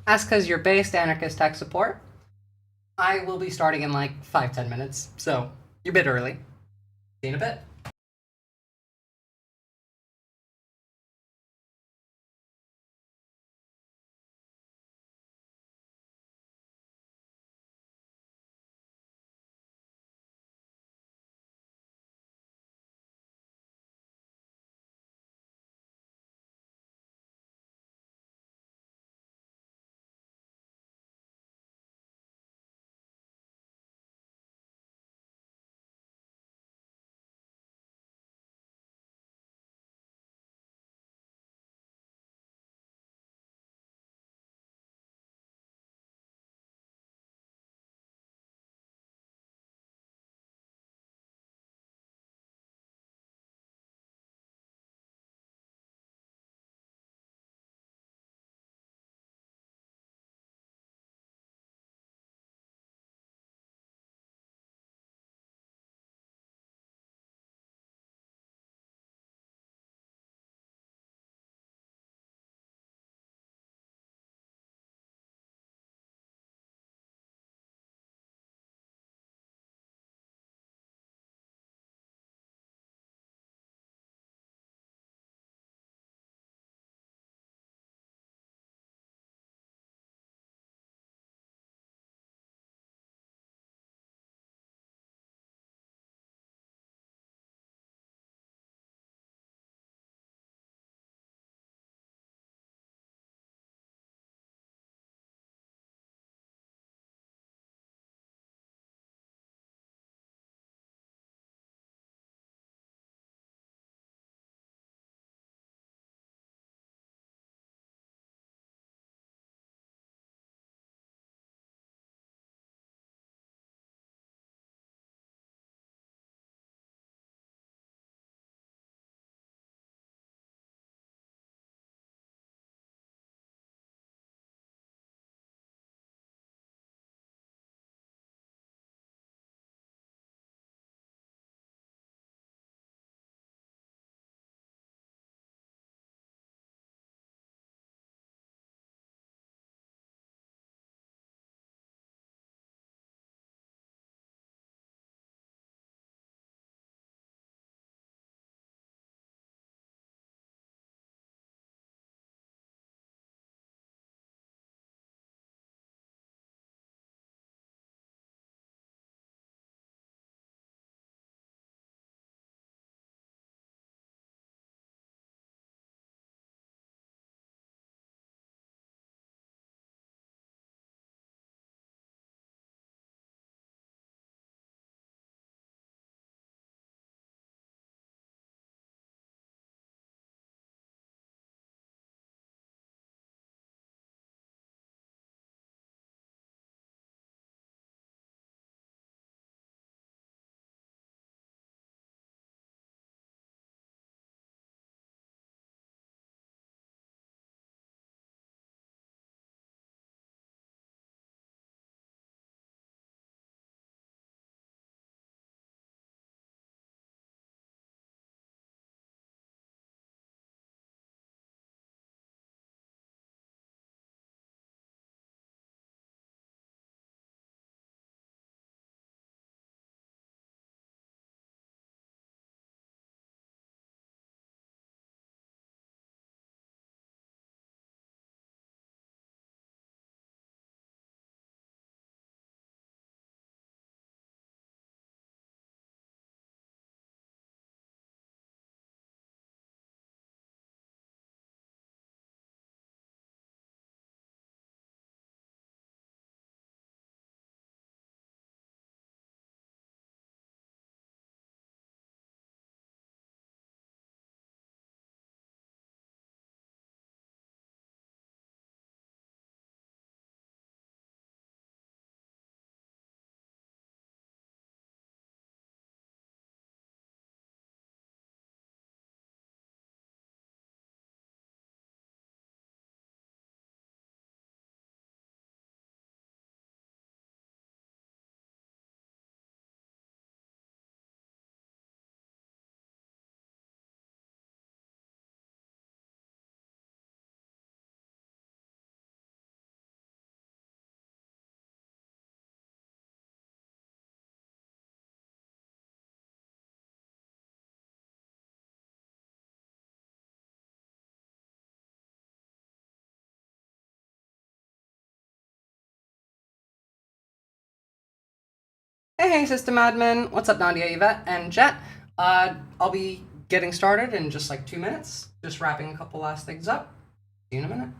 Ask because you're based anarchist tech support. I will be starting in like 5-10 minutes, so you're a bit early. See you in a bit. Hey, System Admin. What's up, Nadia, Yvette, and Jet? I'll be getting started in just like 2 minutes. Just wrapping a couple last things up. See you in a minute.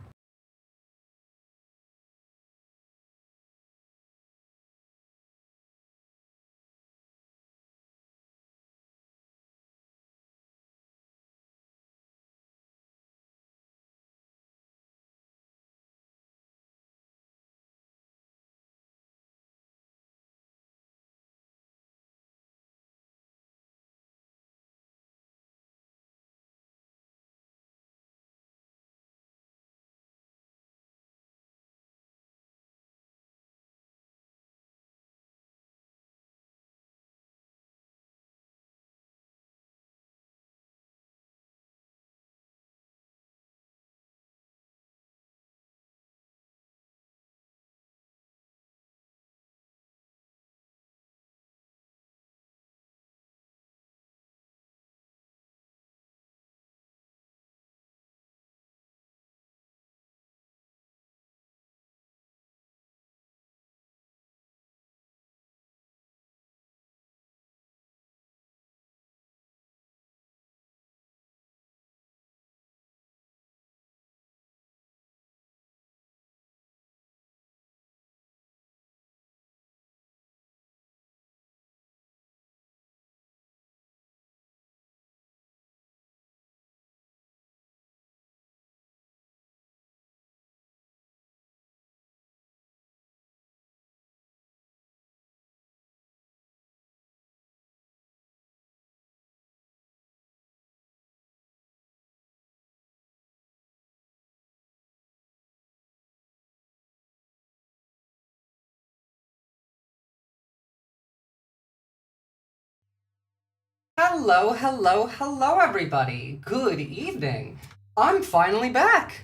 Hello, hello, hello, everybody. Good evening. I'm finally back.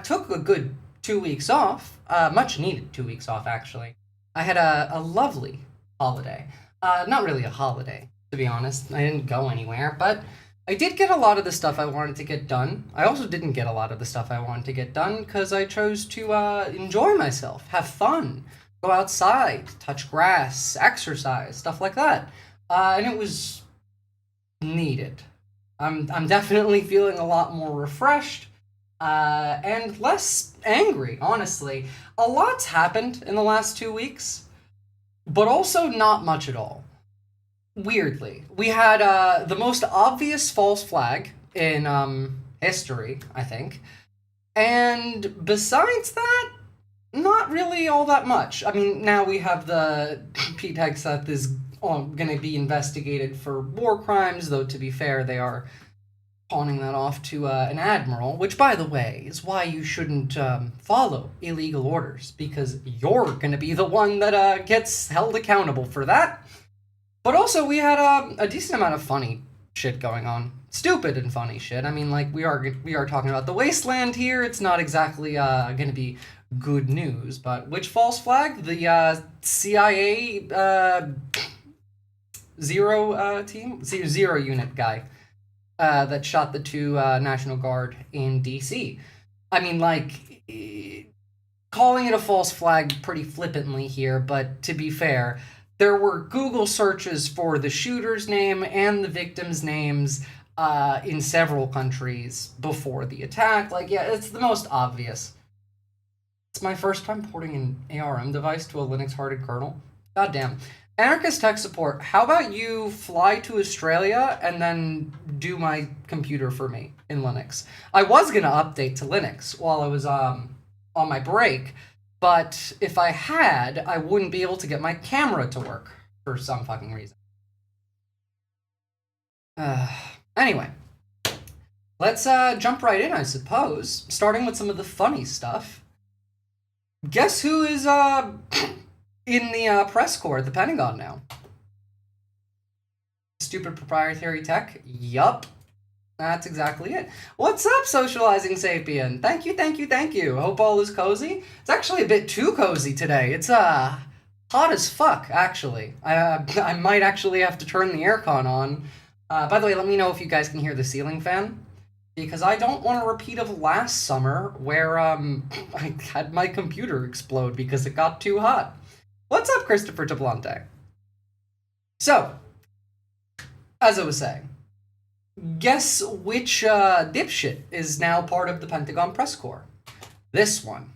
Took a good 2 weeks off. Much needed 2 weeks off, actually. I had a lovely holiday. Not really a holiday, to be honest. I didn't go anywhere, but I did get a lot of the stuff I wanted to get done. I also didn't get a lot of the stuff I wanted to get done because I chose to enjoy myself, have fun, go outside, touch grass, exercise, stuff like that. And it was needed. I'm definitely feeling a lot more refreshed and less angry, honestly. A lot's happened in the last 2 weeks, but also not much at all. Weirdly, we had the most obvious false flag in history, I think. And besides that, not really all that much. I mean, now we have the Pete Hegseth is going to be investigated for war crimes, though to be fair, they are pawning that off to an admiral, which, by the way, is why you shouldn't follow illegal orders, because you're going to be the one that gets held accountable for that. But also, we had a decent amount of funny shit going on. Stupid and funny shit. I mean, like, we are talking about the wasteland here. It's not exactly going to be good news, but which false flag? The CIA zero unit guy that shot the two National Guard in DC. I mean, like, calling it a false flag pretty flippantly here, but to be fair, there were Google searches for the shooter's name and the victim's names in several countries before the attack. Like, yeah, it's the most obvious. It's my first time porting an ARM device to a Linux-hearted kernel. Goddamn. Anarchist tech support, how about you fly to Australia and then do my computer for me in Linux? I was going to update to Linux while I was on my break, but if I had, I wouldn't be able to get my camera to work for some fucking reason. Anyway, let's jump right in, I suppose, starting with some of the funny stuff. Guess who is in the press corps at the Pentagon now? Stupid proprietary tech? Yup. That's exactly it. What's up, Socializing Sapien? Thank you, thank you, thank you. Hope all is cozy. It's actually a bit too cozy today. It's hot as fuck, actually. I might actually have to turn the aircon on. By the way, let me know if you guys can hear the ceiling fan, because I don't want a repeat of last summer where I had my computer explode because it got too hot. What's up, Christopher Tablante? So, as I was saying, guess which dipshit is now part of the Pentagon press corps? This one.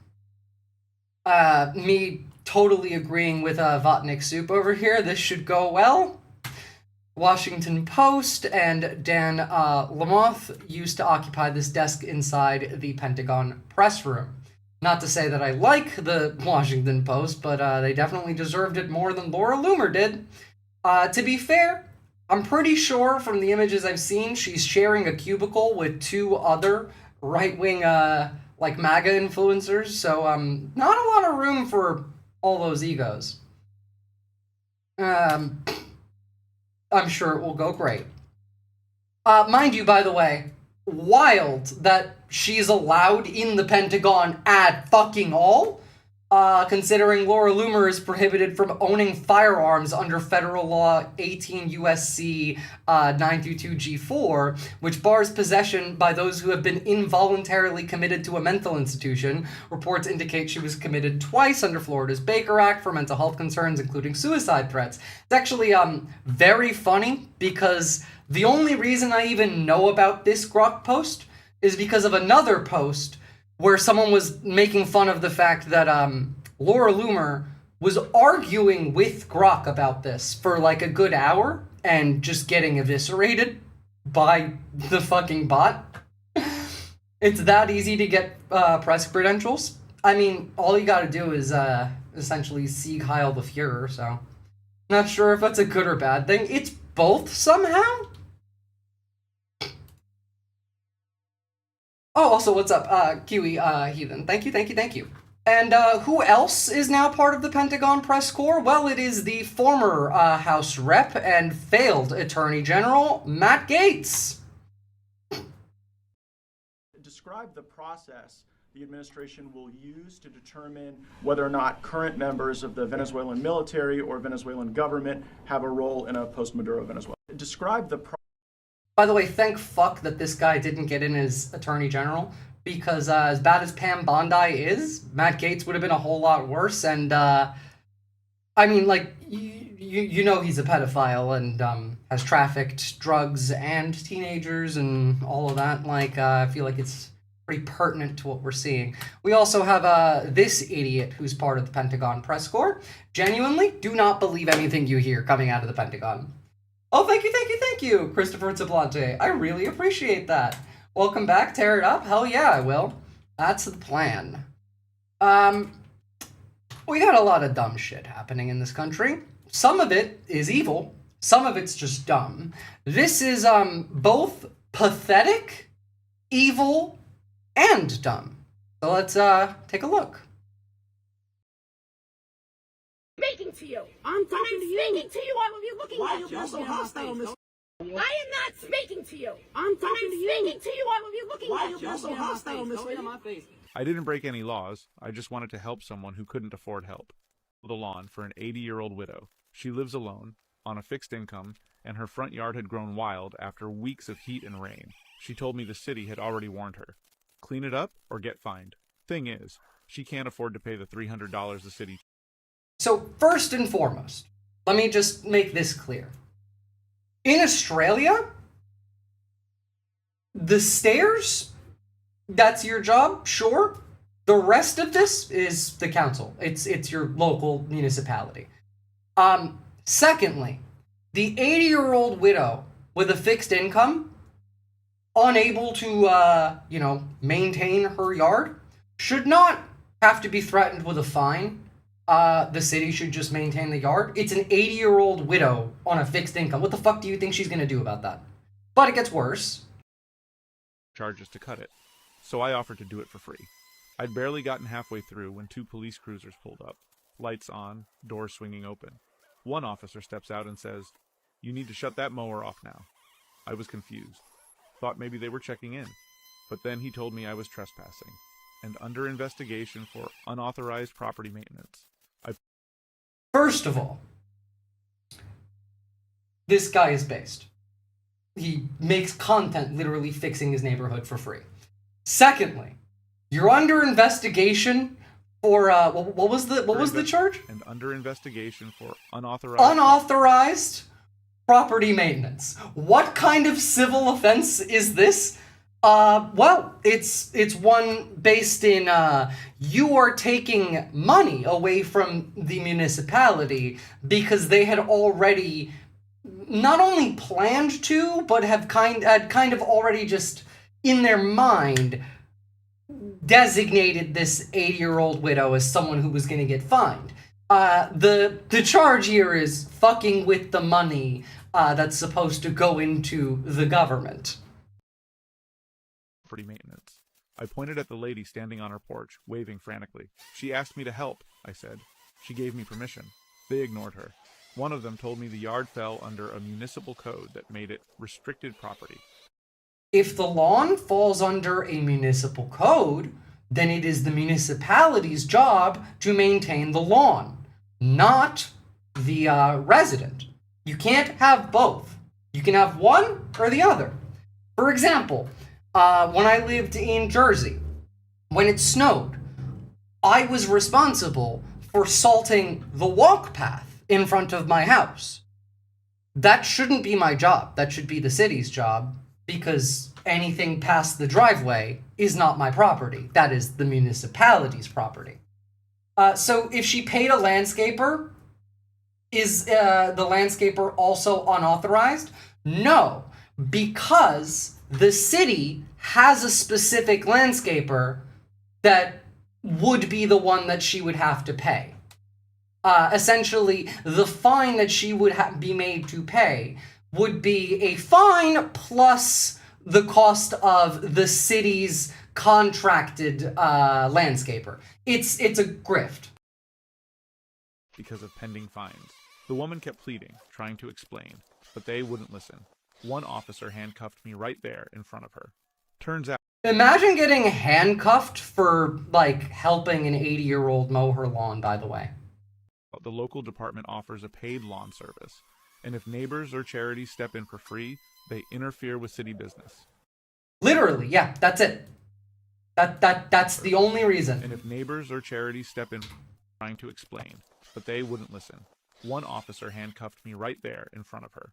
Me totally agreeing with Votnik Soup over here. This should go well. Washington Post and Dan Lamothe used to occupy this desk inside the Pentagon press room. Not to say that I like the Washington Post, but they definitely deserved it more than Laura Loomer did. To be fair, I'm pretty sure from the images I've seen, she's sharing a cubicle with two other right-wing, like MAGA influencers, so not a lot of room for all those egos. I'm sure it will go great. Mind you, by the way, wild that she's allowed in the Pentagon at fucking all, considering Laura Loomer is prohibited from owning firearms under federal law 18 USC 922G4, which bars possession by those who have been involuntarily committed to a mental institution. Reports indicate she was committed twice under Florida's Baker Act for mental health concerns, including suicide threats. It's actually very funny because the only reason I even know about this Grok post is because of another post where someone was making fun of the fact that Laura Loomer was arguing with Grok about this for like a good hour and just getting eviscerated by the fucking bot. It's that easy to get press credentials. I mean, all you gotta do is essentially Sieg Heil the Fuhrer, so not sure if that's a good or bad thing. It's both somehow. Oh, also, what's up, Kiwi Heathen? Thank you. And who else is now part of the Pentagon press corps? Well, it is the former House Rep and failed Attorney General, Matt Gaetz. Describe the process the administration will use to determine whether or not current members of the Venezuelan military or Venezuelan government have a role in a post-Maduro Venezuela. Describe the By the way, thank fuck that this guy didn't get in as Attorney General, because as bad as Pam Bondi is, Matt Gaetz would have been a whole lot worse, and, I mean, like, you know he's a pedophile and has trafficked drugs and teenagers and all of that. Like, I feel like it's pretty pertinent to what we're seeing. We also have this idiot who's part of the Pentagon press corps. Genuinely, do not believe anything you hear coming out of the Pentagon. Oh, thank you, Christopher Tablante. I really appreciate that. Welcome back, tear it up. Hell yeah, I will. That's the plan. We got a lot of dumb shit happening in this country. Some of it is evil. Some of it's just dumb. This is, both pathetic, evil, and dumb. So let's, take a look. Speaking to you. I'm talking to you. Speaking to you. I will be looking at you. Why are you so hostile, Miss? I am not speaking to you. I'm talking to you. Speaking to you. I will be looking at you. Why are you so hostile, Miss? I didn't break any laws. I just wanted to help someone who couldn't afford help. The lawn for an 80-year-old widow. She lives alone, on a fixed income, and her front yard had grown wild after weeks of heat and rain. She told me the city had already warned her. Clean it up or get fined. Thing is, she can't afford to pay the $300 the city. So, first and foremost, let me just make this clear. In Australia, the stairs, that's your job, sure. The rest of this is the council. It's your local municipality. Secondly, the 80-year-old widow with a fixed income, unable to, maintain her yard, should not have to be threatened with a fine. The city should just maintain the yard. It's an 80-year-old widow on a fixed income. What the fuck do you think she's gonna do about that? But it gets worse. Charges to cut it. So I offered to do it for free. I'd barely gotten halfway through when two police cruisers pulled up. Lights on, doors swinging open. One officer steps out and says, "You need to shut that mower off now." I was confused. Thought maybe they were checking in. But then he told me I was trespassing and under investigation for unauthorized property maintenance. First of all, this guy is based. He makes content literally fixing his neighborhood for free. Secondly, you're under investigation for what was the charge? And under investigation for unauthorized property maintenance. What kind of civil offense is this? Well, it's one based in, you are taking money away from the municipality because they had already not only planned to, but had kind of already just in their mind designated this 80-year-old widow as someone who was going to get fined. The charge here is fucking with the money that's supposed to go into the government. Property maintenance. I pointed at the lady standing on her porch, waving frantically. She asked me to help, I said. She gave me permission. They ignored her. One of them told me the yard fell under a municipal code that made it restricted property. If the lawn falls under a municipal code, then it is the municipality's job to maintain the lawn, not the resident. You can't have both. You can have one or the other. For example, when I lived in Jersey, when it snowed, I was responsible for salting the walk path in front of my house. That shouldn't be my job. That should be the city's job, because anything past the driveway is not my property. That is the municipality's property. So if she paid a landscaper, is the landscaper also unauthorized? No, because the city has a specific landscaper that would be the one that she would have to pay. Essentially, the fine that she would be made to pay would be a fine plus the cost of the city's contracted landscaper. It's a grift. Because of pending fines. The woman kept pleading, trying to explain, but they wouldn't listen. One officer handcuffed me right there in front of her. Turns out... Imagine getting handcuffed for, helping an 80-year-old mow her lawn, by the way. The local department offers a paid lawn service, and if neighbors or charities step in for free, they interfere with city business. Literally, yeah, that's it. That's the only reason. And if neighbors or charities step in, trying to explain, but they wouldn't listen. One officer handcuffed me right there in front of her.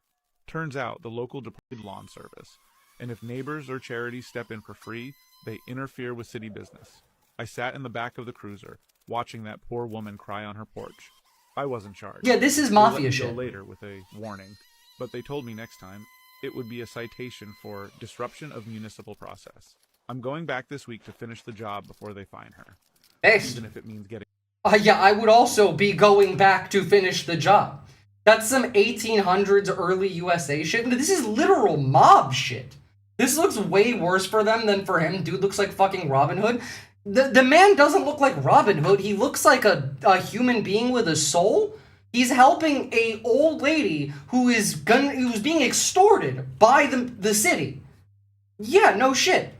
Turns out the local department lawn service, and if neighbors or charities step in for free, they interfere with city business. I sat in the back of the cruiser, watching that poor woman cry on her porch. I wasn't charged. Yeah, this is They let mafia me shit. go later with a warning, but they told me next time it would be a citation for disruption of municipal process. I'm going back this week to finish the job before they fine her. Based. Even if it means getting... Yeah, I would also be going back to finish the job. That's some 1800s early USA shit. This is literal mob shit. This looks way worse for them than for him. Dude looks like fucking Robin Hood. The man doesn't look like Robin Hood. He looks like a human being with a soul. He's helping a old lady who's being extorted by the city. Yeah, no shit.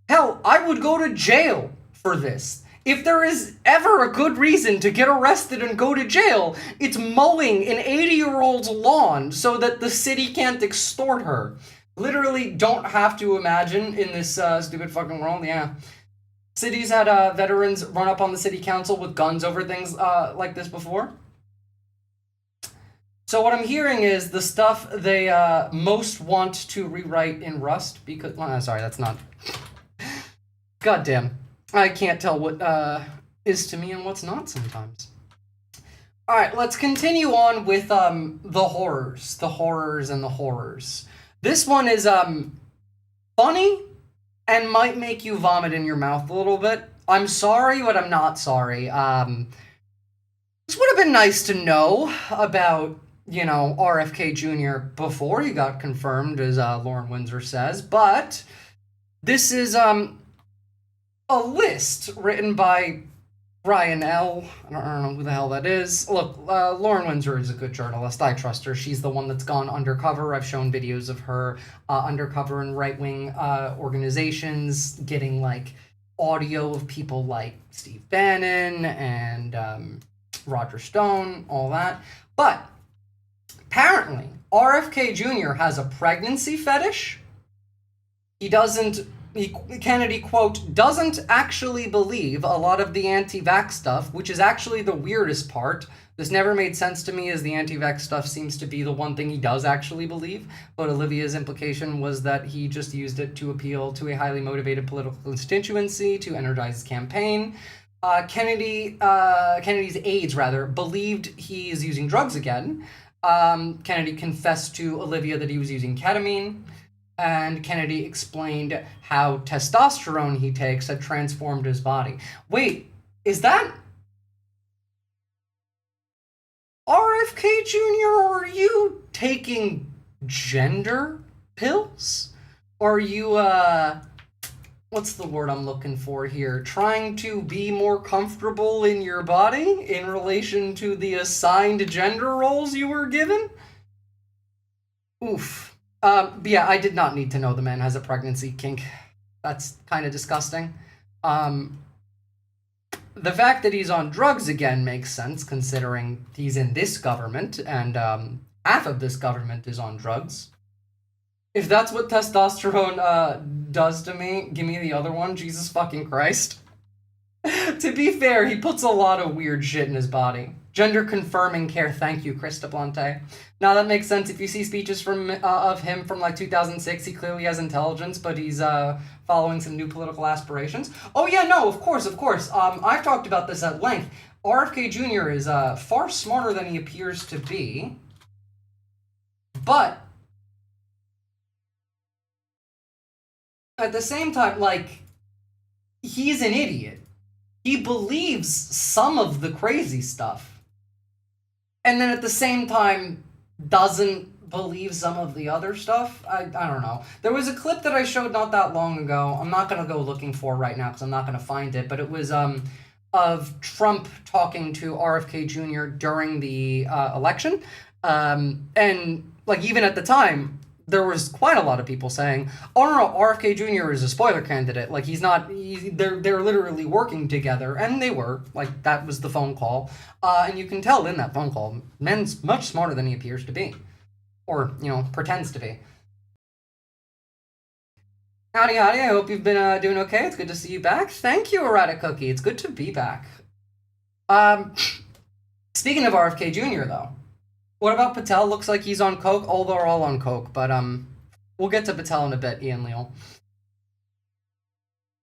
Hell, I would go to jail for this. If there is ever a good reason to get arrested and go to jail, it's mowing an 80-year-old's lawn so that the city can't extort her. Literally don't have to imagine in this stupid fucking world, yeah. Cities had veterans run up on the city council with guns over things like this before. So what I'm hearing is the stuff they most want to rewrite in Rust because... sorry, that's not... Goddamn. I can't tell what is to me and what's not sometimes. Alright, let's continue on with the horrors. The horrors and the horrors. This one is funny and might make you vomit in your mouth a little bit. I'm sorry, but I'm not sorry. This would have been nice to know about, RFK Jr. before he got confirmed, as Lauren Windsor says, but this is a list written by Brian L. I don't know who the hell that is. Look, Lauren Windsor is a good journalist. I trust her. She's the one that's gone undercover. I've shown videos of her undercover in right-wing organizations, getting, audio of people like Steve Bannon and Roger Stone, all that. But apparently, RFK Jr. has a pregnancy fetish. Kennedy, quote, doesn't actually believe a lot of the anti-vax stuff, which is actually the weirdest part, This never made sense to me, as the anti-vax stuff seems to be the one thing he does actually believe, but Olivia's implication was that he just used it to appeal to a highly motivated political constituency to energize his campaign. Kennedy's aides, believed he is using drugs again. Kennedy confessed to Olivia that he was using ketamine, and Kennedy explained how testosterone he takes had transformed his body. Wait, is that RFK Jr., or are you taking gender pills? Or are you, what's the word I'm looking for here? Trying to be more comfortable in your body in relation to the assigned gender roles you were given? Oof. Yeah, I did not need to know the man has a pregnancy kink. That's kind of disgusting. The fact that he's on drugs again makes sense, considering he's in this government, and half of this government is on drugs. If that's what testosterone does to me, give me the other one, Jesus fucking Christ. To be fair, he puts a lot of weird shit in his body. Gender confirming care, thank you, Krista Blante. Now that makes sense. If you see speeches from of him from like 2006, he clearly has intelligence, but he's following some new political aspirations. Oh yeah, no, of course. I've talked about this at length. RFK Jr. is far smarter than he appears to be, but at the same time, like, he's an idiot. He believes some of the crazy stuff, and then at the same time doesn't believe some of the other stuff. I don't know. There was a clip that I showed not that long ago. I'm not going to go looking for right now because I'm not going to find it, but it was of Trump talking to RFK Jr. during the election. And like, even at the time, there was quite a lot of people saying, oh no, RFK Jr. is a spoiler candidate. Like, they're literally working together. And they were. Like, that was the phone call. And you can tell in that phone call, Men's much smarter than he appears to be. Or, pretends to be. Howdy, I hope you've been doing okay. It's good to see you back. Thank you, Erratic Cookie. It's good to be back. Speaking of RFK Jr., though, what about Patel? Looks like he's on coke. Oh, they're all on coke, but we'll get to Patel in a bit, Ian Leal.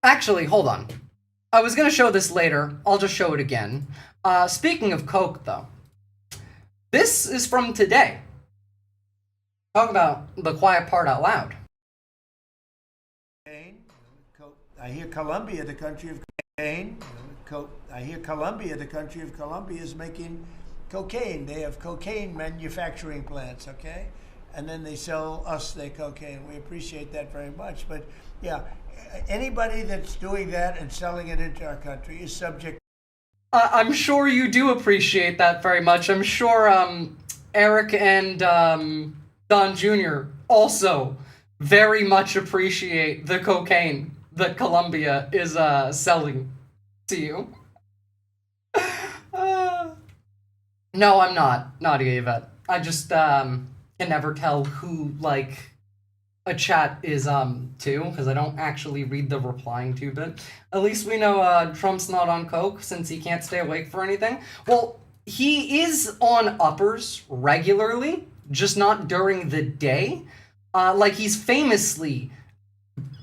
Actually, hold on. I was going to show this later. I'll just show it again. Speaking of coke, though, this is from today. Talk about the quiet part out loud. I hear Colombia, the country of cocaine. I hear Colombia, the country of Colombia, is making cocaine. They have cocaine manufacturing plants, okay? And then they sell us their cocaine. We appreciate that very much. But yeah, anybody that's doing that and selling it into our country is subject. I'm sure you do appreciate that very much. I'm sure Eric and Don Jr. also very much appreciate the cocaine that Colombia is selling to you. No, I'm not. Not Yvette. I just can never tell who, like, a chat is to, because I don't actually read the replying to bit. At least we know Trump's not on coke, since he can't stay awake for anything. Well, he is on uppers regularly, just not during the day. Like, he's famously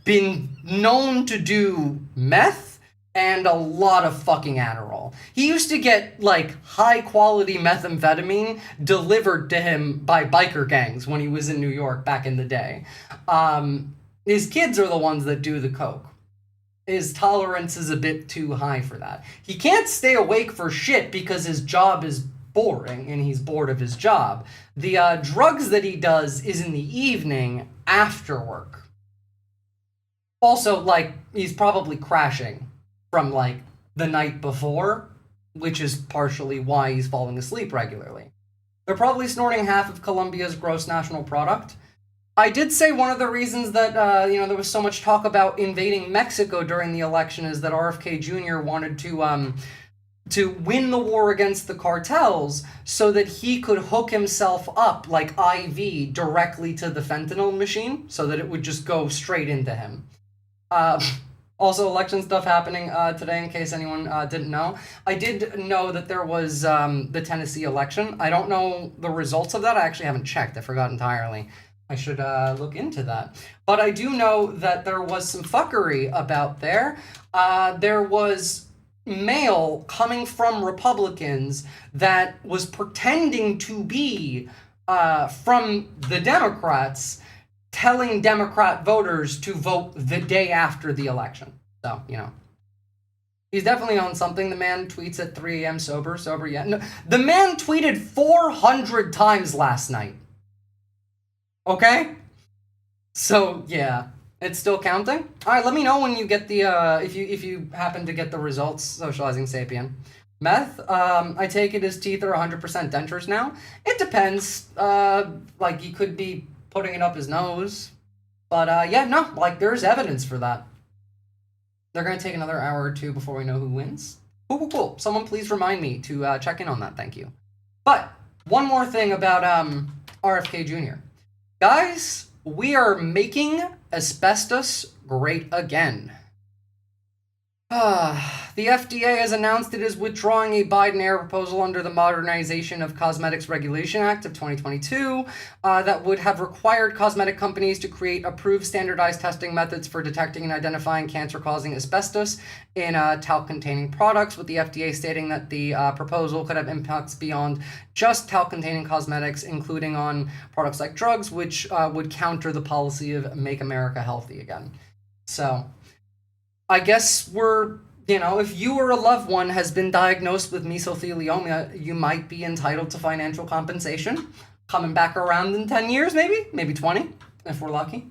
been known to do meth and a lot of fucking Adderall. He used to get, like, high-quality methamphetamine delivered to him by biker gangs when he was in New York back in the day. His kids are the ones that do the coke. His tolerance is a bit too high for that. He can't stay awake for shit because his job is boring and he's bored of his job. The drugs that he does is in the evening after work. Also, like, he's probably crashing from, like, the night before, which is partially why he's falling asleep regularly. They're probably snorting half of Colombia's gross national product. I did say one of the reasons that, there was so much talk about invading Mexico during the election is that RFK Jr. wanted to win the war against the cartels so that he could hook himself up, like IV, directly to the fentanyl machine, so that it would just go straight into him. Also, election stuff happening today, in case anyone didn't know. I did know that there was the Tennessee election. I don't know the results of that. I actually haven't checked. I forgot entirely. I should look into that. But I do know that there was some fuckery about there. There was mail coming from Republicans that was pretending to be from the Democrats, telling Democrat voters to vote the day after the election. So, you know. He's definitely on something. The man tweets at 3 a.m. sober yet. No, the man tweeted 400 times last night. Okay? So, yeah. It's still counting? Alright, let me know when you get the, if you happen to get the results, Socializing Sapien. Meth, I take it his teeth are 100% dentures now. It depends. Like, you could be putting it up his nose. But, yeah, no, like, there's evidence for that. They're gonna take another hour or two before we know who wins. Cool. Someone please remind me to check in on that, thank you. But, one more thing about, RFK Jr. Guys, we are making asbestos great again. The FDA has announced it is withdrawing a Biden-era proposal under the Modernization of Cosmetics Regulation Act of 2022 that would have required cosmetic companies to create approved standardized testing methods for detecting and identifying cancer-causing asbestos in talc-containing products, with the FDA stating that the proposal could have impacts beyond just talc-containing cosmetics, including on products like drugs, which would counter the policy of Make America Healthy Again. So, I guess we're, you know, if you or a loved one has been diagnosed with mesothelioma, you might be entitled to financial compensation. Coming back around in 10 years, maybe 20, if we're lucky.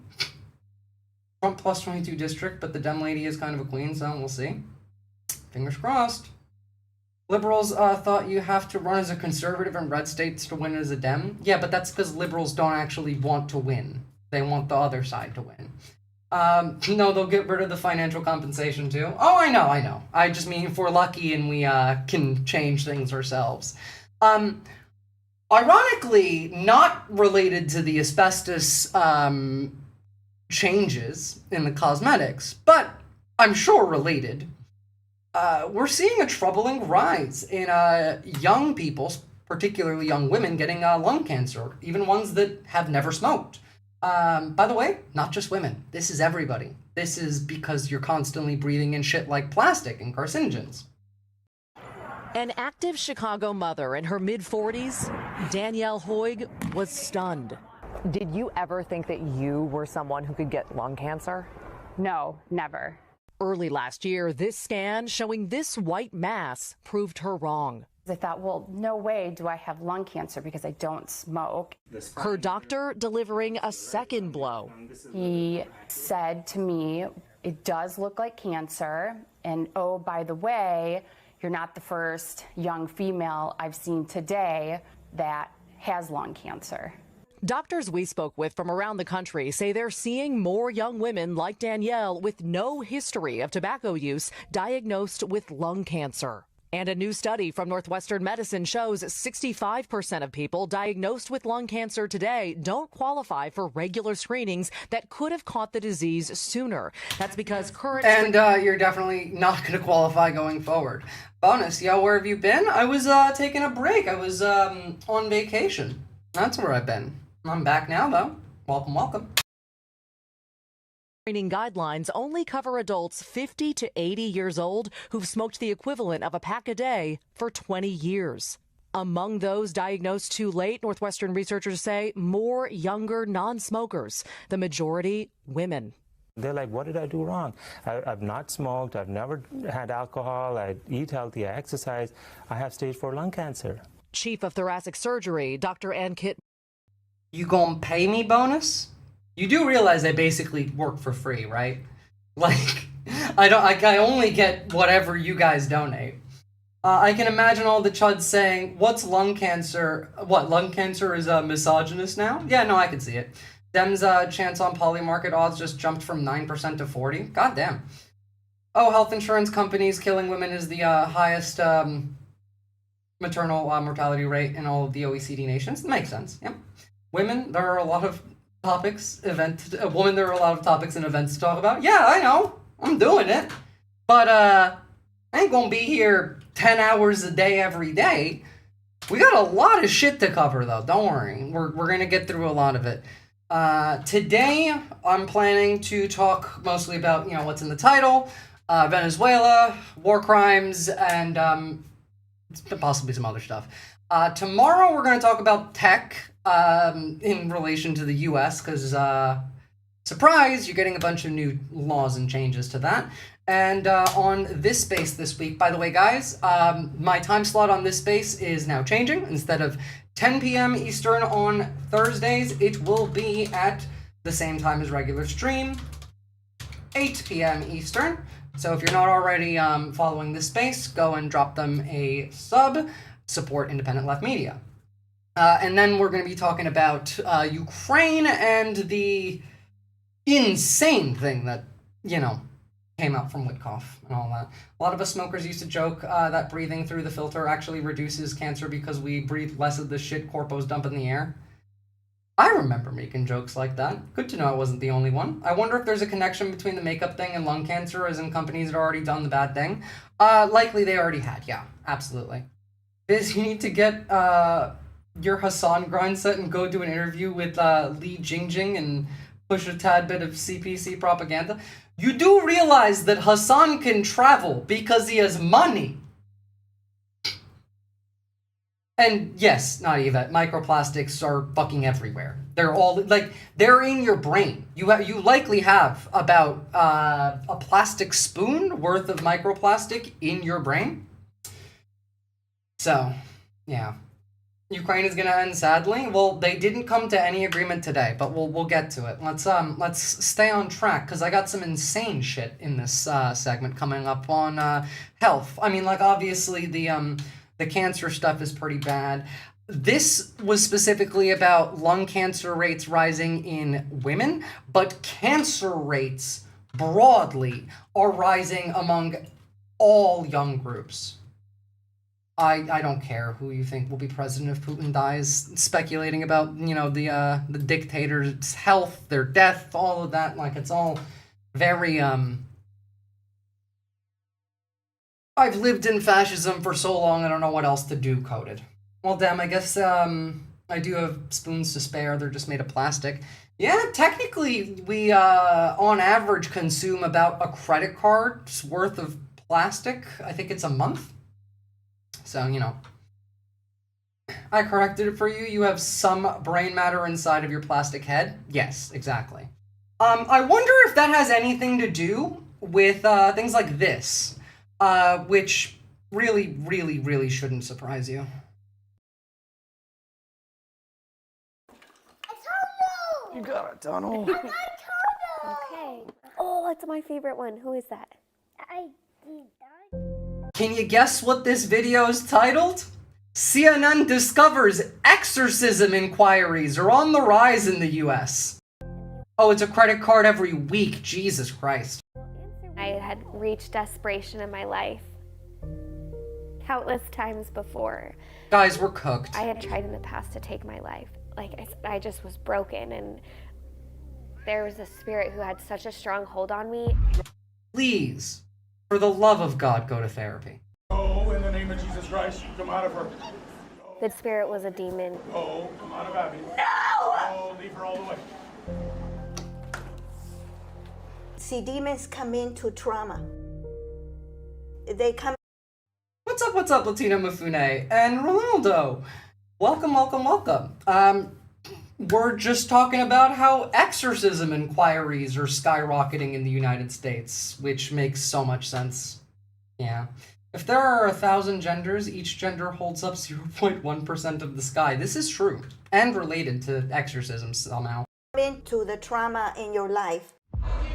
Trump plus 22 district, but the Dem lady is kind of a queen, so we'll see. Fingers crossed. Liberals thought you have to run as a conservative in red states to win as a Dem. Yeah, but that's because liberals don't actually want to win. They want the other side to win. No, they'll get rid of the financial compensation too. Oh, I know. I just mean if we're lucky and we can change things ourselves. Ironically, not related to the asbestos changes in the cosmetics, but I'm sure related. We're seeing a troubling rise in young people, particularly young women, getting lung cancer, even ones that have never smoked. By the way, not just women. This is everybody. This is because you're constantly breathing in shit like plastic and carcinogens. An active Chicago mother in her mid-40s, Danielle Hoig, was stunned. Did you ever think that you were someone who could get lung cancer? No, never. Early last year, this scan showing this white mass proved her wrong. I thought, well, no way do I have lung cancer because I don't smoke. Her doctor delivering a second blow. He said to me, it does look like cancer. And oh, by the way, you're not the first young female I've seen today that has lung cancer. Doctors we spoke with from around the country say they're seeing more young women like Danielle with no history of tobacco use diagnosed with lung cancer. And a new study from Northwestern Medicine shows 65% of people diagnosed with lung cancer today don't qualify for regular screenings that could have caught the disease sooner. That's because current... And you're definitely not going to qualify going forward. Bonus, yo, where have you been? I was taking a break. I was on vacation. That's where I've been. I'm back now, though. Welcome. Screening guidelines only cover adults 50 to 80 years old who've smoked the equivalent of a pack a day for 20 years. Among those diagnosed too late, Northwestern researchers say more younger non-smokers, the majority women. They're like, what did I do wrong? I've not smoked. I've never had alcohol. I eat healthy. I exercise. I have stage 4 lung cancer. Chief of Thoracic Surgery, Dr. Ankit. You gonna pay me, Bonus? You do realize I basically work for free, right? Like, I only get whatever you guys donate. I can imagine all the chuds saying, what's lung cancer? What, lung cancer is misogynist now? Yeah, no, I can see it. Dem's chance on poly market odds just jumped from 9% to 40. God damn. Oh, health insurance companies killing women is the highest maternal mortality rate in all of the OECD nations. Makes sense, yep. Women, there are a lot of topics, there are a lot of topics and events to talk about. Yeah, I know. I'm doing it. But, I ain't gonna be here 10 hours a day every day. We got a lot of shit to cover, though. Don't worry. We're gonna get through a lot of it. Today, I'm planning to talk mostly about, what's in the title, Venezuela, war crimes, and possibly some other stuff. Tomorrow, we're going to talk about tech in relation to the U.S., because, surprise, you're getting a bunch of new laws and changes to that. And on this space this week, by the way, guys, my time slot on this space is now changing. Instead of 10 p.m. Eastern on Thursdays, it will be at the same time as regular stream, 8 p.m. Eastern. So if you're not already following this space, go and drop them a sub, support independent left media. And then we're going to be talking about Ukraine and the insane thing that, came out from Witkoff and all that. A lot of us smokers used to joke that breathing through the filter actually reduces cancer because we breathe less of the shit corpos dump in the air. I remember making jokes like that. Good to know I wasn't the only one. I wonder if there's a connection between the makeup thing and lung cancer, as in companies had already done the bad thing. Likely they already had, yeah, absolutely. Biz, you need to get your Hassan grind set and go do an interview with Li Jingjing and push a tad bit of CPC propaganda. You do realize that Hassan can travel because he has money. And yes, not Yvette, microplastics are fucking everywhere. They're all, they're in your brain. You likely have about a plastic spoon worth of microplastic in your brain. So, yeah. Ukraine is gonna end sadly. Well, they didn't come to any agreement today, but we'll get to it. Let's stay on track, because I got some insane shit in this segment coming up on health. I mean, obviously the cancer stuff is pretty bad. This was specifically about lung cancer rates rising in women, but cancer rates broadly are rising among all young groups. I don't care who you think will be president if Putin dies. Speculating about, the dictator's health, their death, all of that, it's all very, I've lived in fascism for so long, I don't know what else to do, coded. Well, damn, I guess, I do have spoons to spare, they're just made of plastic. Yeah, technically, we, on average, consume about a credit card's worth of plastic. I think it's a month. So, I corrected it for you. You have some brain matter inside of your plastic head. Yes, exactly. I wonder if that has anything to do with things like this, which really, really, really shouldn't surprise you. You got it, Donald. Okay. Oh, it's my favorite one. Who is that? Can you guess what this video is titled? CNN discovers exorcism inquiries are on the rise in the US. Oh, it's a credit card every week. Jesus Christ. I had reached desperation in my life countless times before. Guys, we're cooked. I had tried in the past to take my life. I just was broken, and there was a spirit who had such a strong hold on me. Please, for the love of God, go to therapy. Oh, in the name of Jesus Christ, come out of her. The spirit was a demon. Oh, come out of Abby. No! Oh, leave her all the way. See, demons come into trauma. They come. What's up, Latina Mafune and Ronaldo? Welcome. We're just talking about how exorcism inquiries are skyrocketing in the United States, which makes so much sense. Yeah. If there are 1,000 genders, each gender holds up 0.1% of the sky. This is true, and related to exorcism somehow. Into the trauma in your life.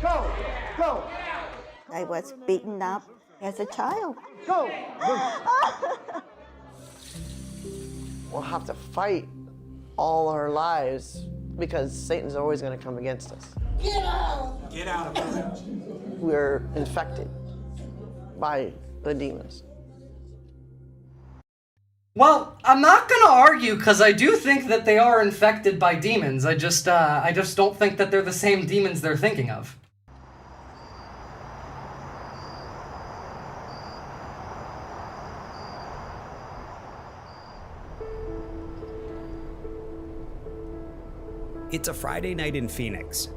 Go! I was beaten up as a child. Go! We'll have to fight all our lives because Satan's always going to come against us. Get out! Get out of here. We're infected by the demons. Well, I'm not gonna argue, because I do think that they are infected by demons. I just don't think that they're the same demons they're thinking of. It's a Friday night in Phoenix.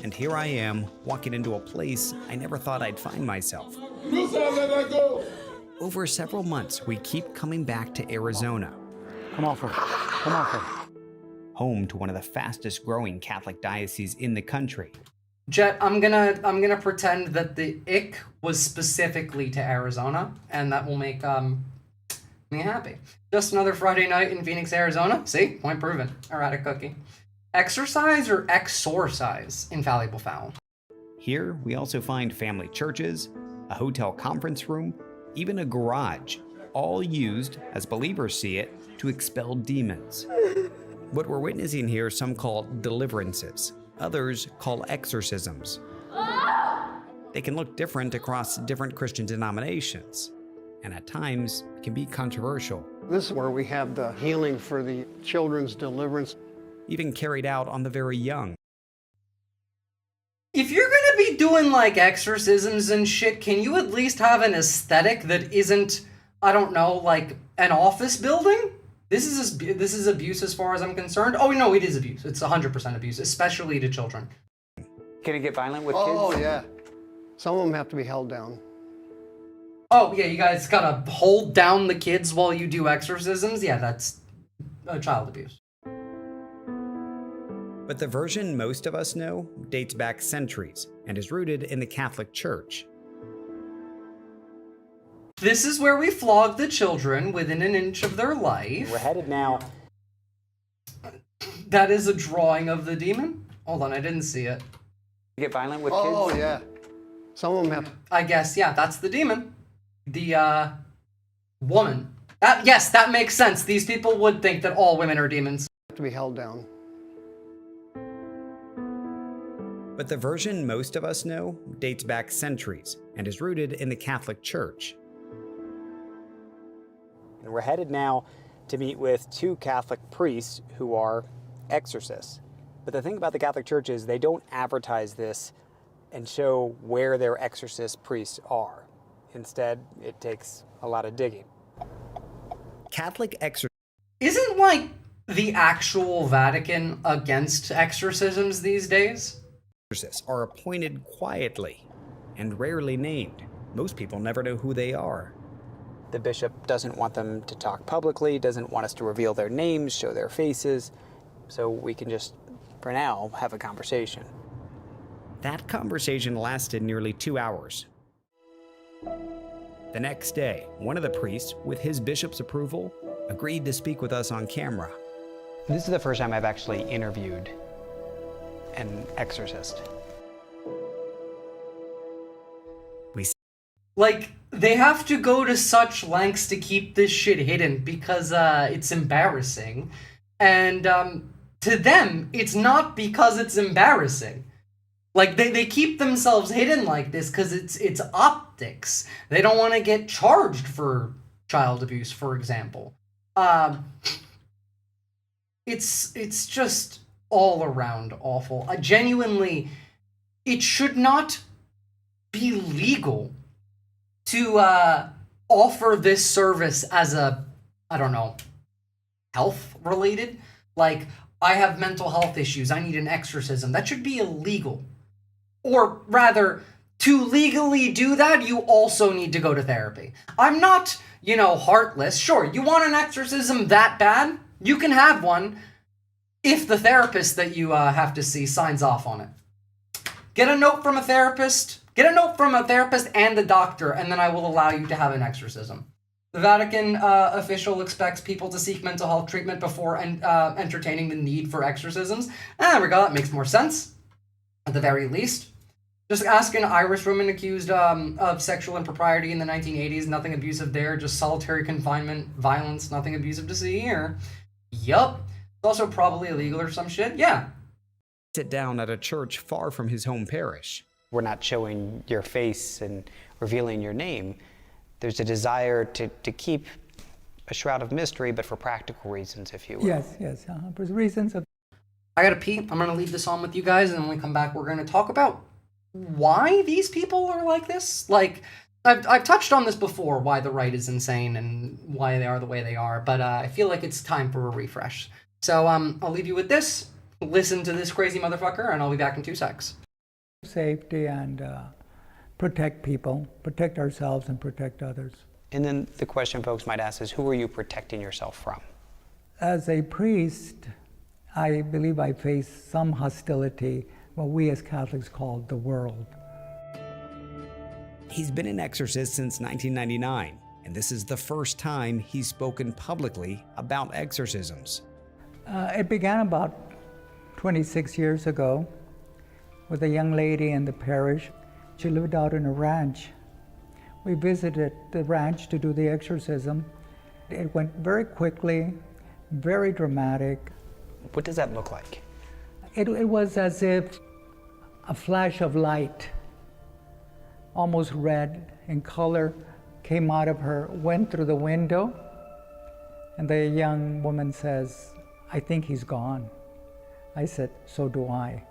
And here I am, walking into a place I never thought I'd find myself. Over several months, we keep coming back to Arizona. Come on, Fred. Come on, Fred. Home to one of the fastest growing Catholic dioceses in the country. Jet, I'm gonna pretend that the ick was specifically to Arizona, and that will make me happy. Just another Friday night in Phoenix, Arizona. See? Point proven. Erratic cookie. Exercise or exorcise in Valuable Fowl? Here, we also find family churches, a hotel conference room, even a garage, all used, as believers see it, to expel demons. What we're witnessing here, some call deliverances, others call exorcisms. They can look different across different Christian denominations, and at times can be controversial. This is where we have the healing for the children's deliverance. Even carried out on the very young. If you're gonna be doing like exorcisms and shit, can you at least have an aesthetic that isn't, I don't know, like an office building? This is abuse as far as I'm concerned. Oh no, it is abuse. It's 100% abuse, especially to children. Can it get violent with kids? Oh, yeah. Some of them have to be held down. Oh yeah, you guys gotta hold down the kids while you do exorcisms? Yeah, that's child abuse. But the version most of us know dates back centuries and is rooted in the Catholic Church. This is where we flog the children within an inch of their life. We're headed now. That is a drawing of the demon? Hold on, I didn't see it. Get violent with kids? Oh, yeah. Some of them have... I guess, yeah, that's the demon. The, woman. Yes, that makes sense. These people would think that all women are demons. Have to be held down. But the version most of us know dates back centuries and is rooted in the Catholic Church. And we're headed now to meet with two Catholic priests who are exorcists. But the thing about the Catholic Church is they don't advertise this and show where their exorcist priests are. Instead, it takes a lot of digging. Catholic exorcism Isn't, like, the actual Vatican against exorcisms these days? Exorcists are appointed quietly and rarely named. Most people never know who they are. The bishop doesn't want them to talk publicly, doesn't want us to reveal their names, show their faces, so we can just, for now, have a conversation. That conversation lasted nearly 2 hours. The next day, one of the priests, with his bishop's approval, agreed to speak with us on camera. This is the first time I've actually interviewed an exorcist. Like, they have to go to such lengths to keep this shit hidden because it's embarrassing. And to them, it's not because it's embarrassing. Like, they keep themselves hidden like this because it's optics. They don't want to get charged for child abuse, for example. It's just all around awful. Genuinely, it should not be legal to offer this service as a, I don't know, health related. Like, I have mental health issues, I need an exorcism. That should be illegal. Or rather, to legally do that, you also need to go to therapy. I'm not, heartless. Sure, you want an exorcism that bad? You can have one if the therapist that you have to see signs off on it. Get a note from a therapist. Get a note from a therapist and a doctor, and then I will allow you to have an exorcism. The Vatican official expects people to seek mental health treatment before entertaining the need for exorcisms. There we go, that makes more sense. At the very least. Just ask an Irish woman accused of sexual impropriety in the 1980s. Nothing abusive there, just solitary confinement, violence, nothing abusive to see here. Yup. It's also probably illegal or some shit. Yeah. Sit down at a church far from his home parish. We're not showing your face and revealing your name. There's a desire to keep a shroud of mystery, but for practical reasons, if you will. Yes, for reasons of... I gotta pee. I'm gonna leave this on with you guys, and when we come back, we're gonna talk about why these people are like this. Like, I've touched on this before, why the right is insane and why they are the way they are, but I feel like it's time for a refresh. So I'll leave you with this. Listen to this crazy motherfucker, and I'll be back in 2 secs. Safety and protect people, protect ourselves and protect others. And then the question folks might ask is, who are you protecting yourself from? As a priest, I believe I face some hostility, what we as Catholics call the world. He's been an exorcist since 1999, and this is the first time he's spoken publicly about exorcisms. It began about 26 years ago with a young lady in the parish. She lived out in a ranch. We visited the ranch to do the exorcism. It went very quickly, very dramatic. What does that look like? It was as if a flash of light, almost red in color, came out of her, went through the window, and the young woman says, "I think he's gone." I said, "So do I."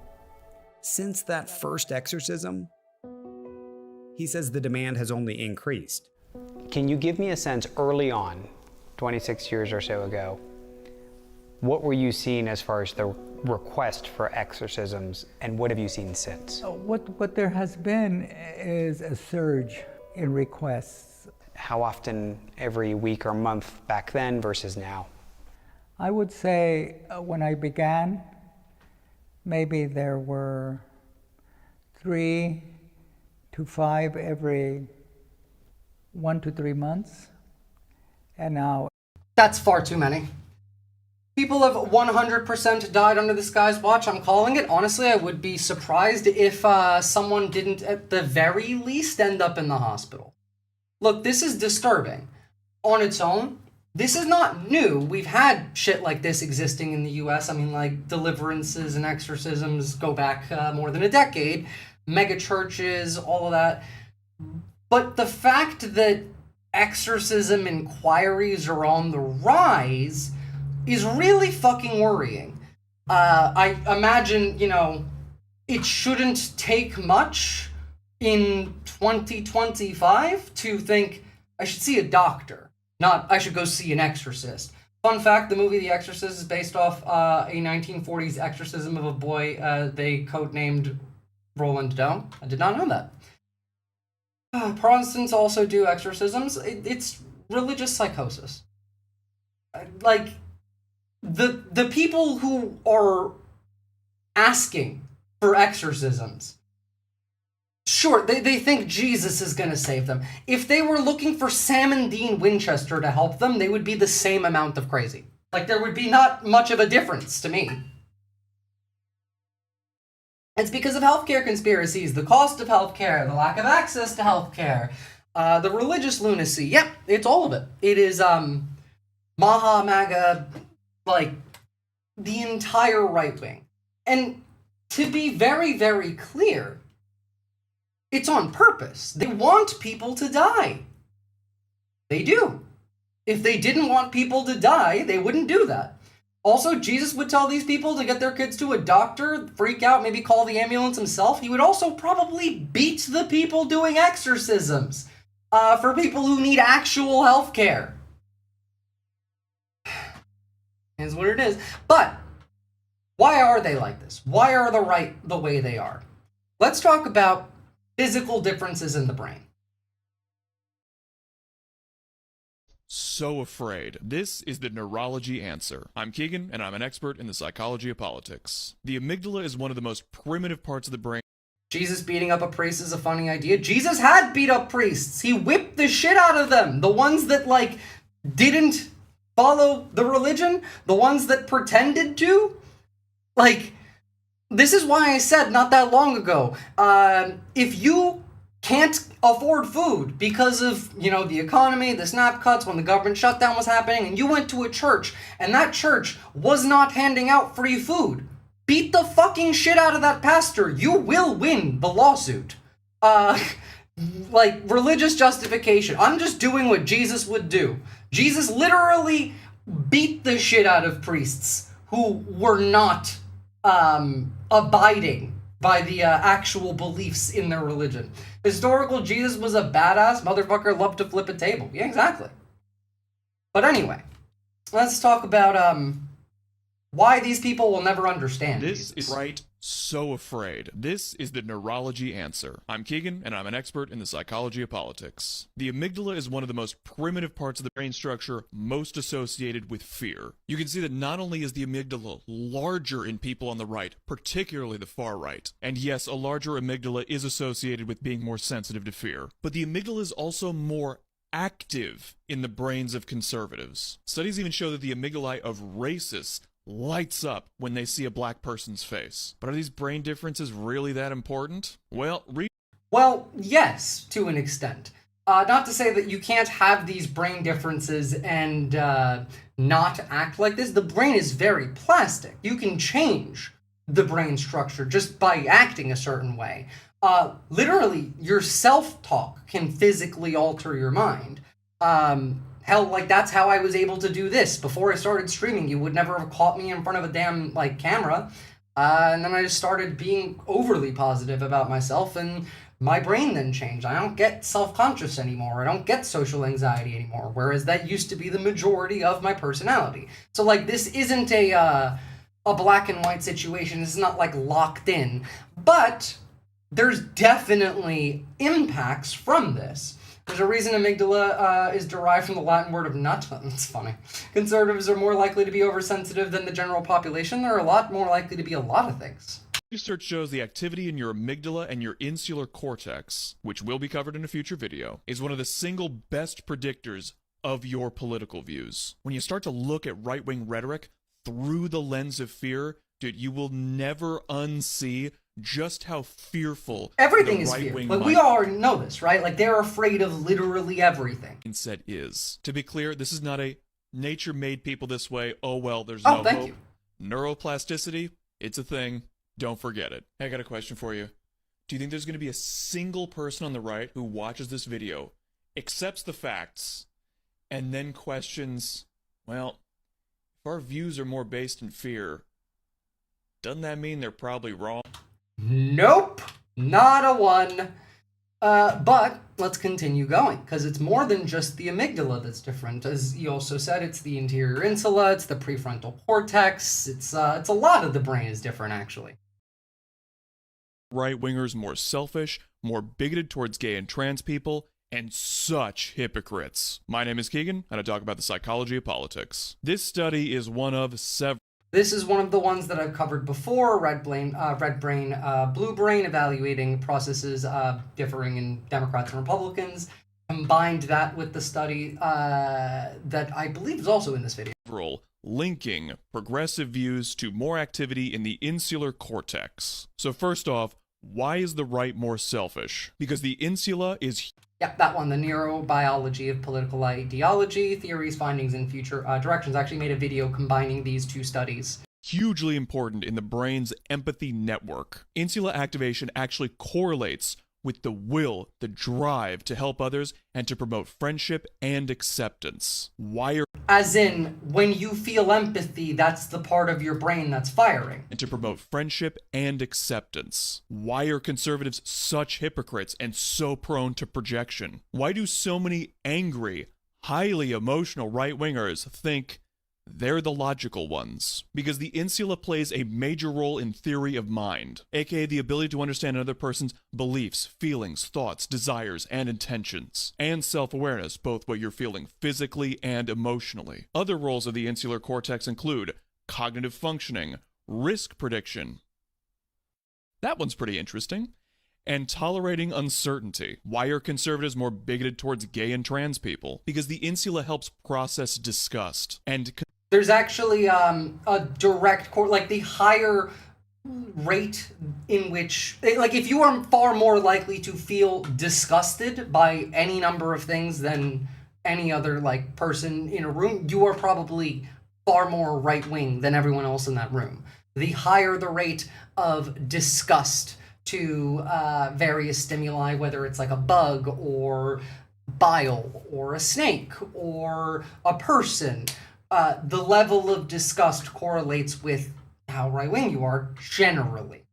Since that first exorcism, he says the demand has only increased. Can you give me a sense early on, 26 years or so ago, what were you seeing as far as the request for exorcisms, and what have you seen since? What there has been is a surge in requests. How often every week or month back then versus now? I would say when I began, maybe there were 3 to 5 every 1 to 3 months, and now... That's far too many. People have 100% died under this guy's watch, I'm calling it. Honestly, I would be surprised if someone didn't, at the very least, end up in the hospital. Look, this is disturbing. On its own, this is not new. We've had shit like this existing in the US. I mean, like, deliverances and exorcisms go back more than a decade. Mega churches, all of that. But the fact that exorcism inquiries are on the rise is really fucking worrying. I imagine, it shouldn't take much in 2025 to think, I should see a doctor, not I should go see an exorcist. Fun fact, the movie The Exorcist is based off a 1940s exorcism of a boy they codenamed Roland Doe. I did not know that. Protestants also do exorcisms. It's religious psychosis. Like, the people who are asking for exorcisms, sure, they think Jesus is going to save them. If they were looking for Sam and Dean Winchester to help them, they would be the same amount of crazy. Like, there would be not much of a difference to me. It's because of healthcare conspiracies, the cost of healthcare, the lack of access to healthcare, the religious lunacy. Yep, it's all of it. It is, Maha MAGA, like, the entire right wing. And to be very, very clear, it's on purpose. They want people to die. They do. If they didn't want people to die, they wouldn't do that. Also, Jesus would tell these people to get their kids to a doctor, freak out, maybe call the ambulance himself. He would also probably beat the people doing exorcisms for people who need actual health care. Is what it is. But why are they like this? Why are the right the way they are? Let's talk about physical differences in the brain. So afraid. This is the neurology answer. I'm Keegan, and I'm an expert in the psychology of politics. The amygdala is one of the most primitive parts of the brain. Jesus beating up a priest is a funny idea. Jesus had beat up priests. He whipped the shit out of them. The ones that, like, didn't follow the religion, the ones that pretended to. Like, this is why I said not that long ago, if you can't afford food because of, the economy, the snap cuts, when the government shutdown was happening, and you went to a church, and that church was not handing out free food, beat the fucking shit out of that pastor. You will win the lawsuit. Like, religious justification. I'm just doing what Jesus would do. Jesus literally beat the shit out of priests who were not abiding by the actual beliefs in their religion. Historical Jesus was a badass motherfucker, loved to flip a table. Yeah, exactly. But anyway, let's talk about why these people will never understand. This is right. So afraid. This is the neurology answer. I'm Keegan, and I'm an expert in the psychology of politics. The amygdala is one of the most primitive parts of the brain structure most associated with fear. You can see that not only is the amygdala larger in people on the right, particularly the far right, and yes, a larger amygdala is associated with being more sensitive to fear, but the amygdala is also more active in the brains of conservatives. Studies even show that the amygdalae of racists lights up when they see a black person's face. But are these brain differences really that important? Well, yes, to an extent. Not to say that you can't have these brain differences and not act like this. The brain is very plastic. You can change the brain structure just by acting a certain way. Literally, your self-talk can physically alter your mind. Hell, like, that's how I was able to do this. Before I started streaming, you would never have caught me in front of a damn, camera. And then I just started being overly positive about myself, and my brain then changed. I don't get self-conscious anymore. I don't get social anxiety anymore, whereas that used to be the majority of my personality. So, this isn't a black and white situation. This is not, locked in. But there's definitely impacts from this. There's a reason amygdala is derived from the Latin word of nut. That's funny. Conservatives are more likely to be oversensitive than the general population. They're a lot more likely to be a lot of things. Research shows the activity in your amygdala and your insular cortex, which will be covered in a future video, is one of the single best predictors of your political views. When you start to look at right-wing rhetoric through the lens of fear, dude, you will never unsee just how fearful everything is fear. We all already know this, right? They're afraid of literally everything. Mindset is. To be clear, this is not a nature made people this way. Oh well, there's no thank hope. You. Neuroplasticity, it's a thing. Don't forget it. Hey, I got a question for you. Do you think there's going to be a single person on the right who watches this video, accepts the facts, and then questions, well, if our views are more based in fear, doesn't that mean they're probably wrong? Nope, not a one. But let's continue going, because it's more than just the amygdala that's different. As you also said, it's the interior insula, it's the prefrontal cortex, it's a lot of the brain is different, actually. Right-wingers more selfish, more bigoted towards gay and trans people, and such hypocrites. My name is Keegan, and I talk about the psychology of politics. This study is one of several. This is one of the ones that I've covered before, red brain, blue brain, evaluating processes differing in Democrats and Republicans. Combined that with the study that I believe is also in this video. Linking progressive views to more activity in the insular cortex. So first off, why is the right more selfish? Because the insula is... Yeah, that one, the neurobiology of political ideology, theories, findings, and future directions. I actually made a video combining these two studies. Hugely important in the brain's empathy network. Insula activation actually correlates with the will, the drive to help others and to promote friendship and acceptance. Why are... As in, when you feel empathy, that's the part of your brain that's firing. And to promote friendship and acceptance. Why are conservatives such hypocrites and so prone to projection? Why do so many angry, highly emotional right-wingers think they're the logical ones? Because the insula plays a major role in theory of mind, aka the ability to understand another person's beliefs, feelings, thoughts, desires, and intentions, and self-awareness, both what you're feeling physically and emotionally. Other roles of the insular cortex include cognitive functioning, risk prediction. That one's pretty interesting. And tolerating uncertainty. Why are conservatives more bigoted towards gay and trans people? Because the insula helps process disgust and... There's actually a direct the higher rate in which, if you are far more likely to feel disgusted by any number of things than any other, person in a room, you are probably far more right-wing than everyone else in that room. The higher the rate of disgust to various stimuli, whether it's a bug or bile or a snake or a person, the level of disgust correlates with how right-wing you are, generally.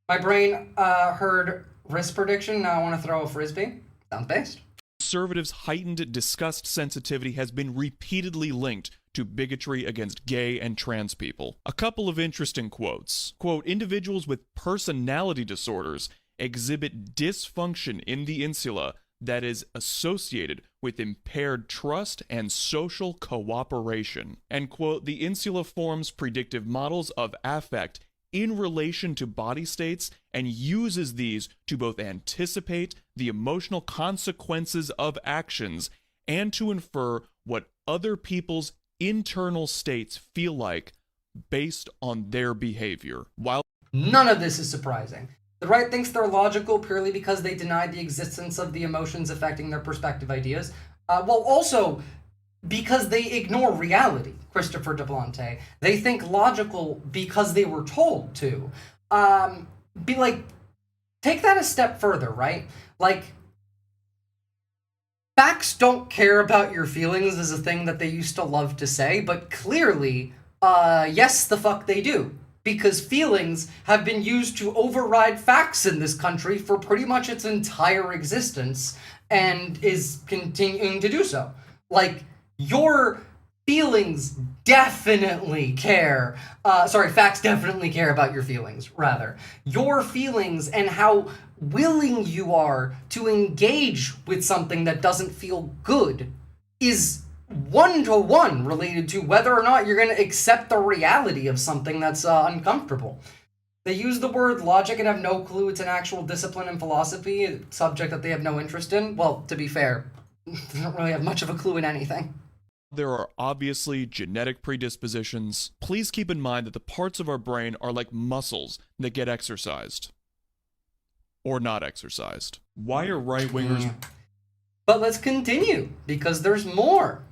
My brain heard risk prediction, now I want to throw a frisbee. Sounds based. Conservatives' heightened disgust sensitivity has been repeatedly linked to bigotry against gay and trans people. A couple of interesting quotes. Quote, individuals with personality disorders exhibit dysfunction in the insula that is associated with impaired trust and social cooperation. And quote, the insula forms predictive models of affect in relation to body states and uses these to both anticipate the emotional consequences of actions and to infer what other people's internal states feel like based on their behavior. While none of this is surprising. The right thinks they're logical purely because they deny the existence of the emotions affecting their perspective ideas. Well, also because they ignore reality, Christopher DeBlante. They think logical because they were told to. Take that a step further, right? Like, facts don't care about your feelings is a thing that they used to love to say, but clearly, yes, the fuck they do. Because feelings have been used to override facts in this country for pretty much its entire existence, and is continuing to do so. Like, your feelings definitely care. Facts definitely care about your feelings, rather. Your feelings and how willing you are to engage with something that doesn't feel good is one-to-one related to whether or not you're going to accept the reality of something that's uncomfortable. They use the word logic and have no clue it's an actual discipline in philosophy, a subject that they have no interest in. Well, to be fair, they don't really have much of a clue in anything. there are obviously genetic predispositions, please keep in mind that the parts of our brain are like muscles that get exercised. Or not exercised. Why are right-wingers... But let's continue, because there's more.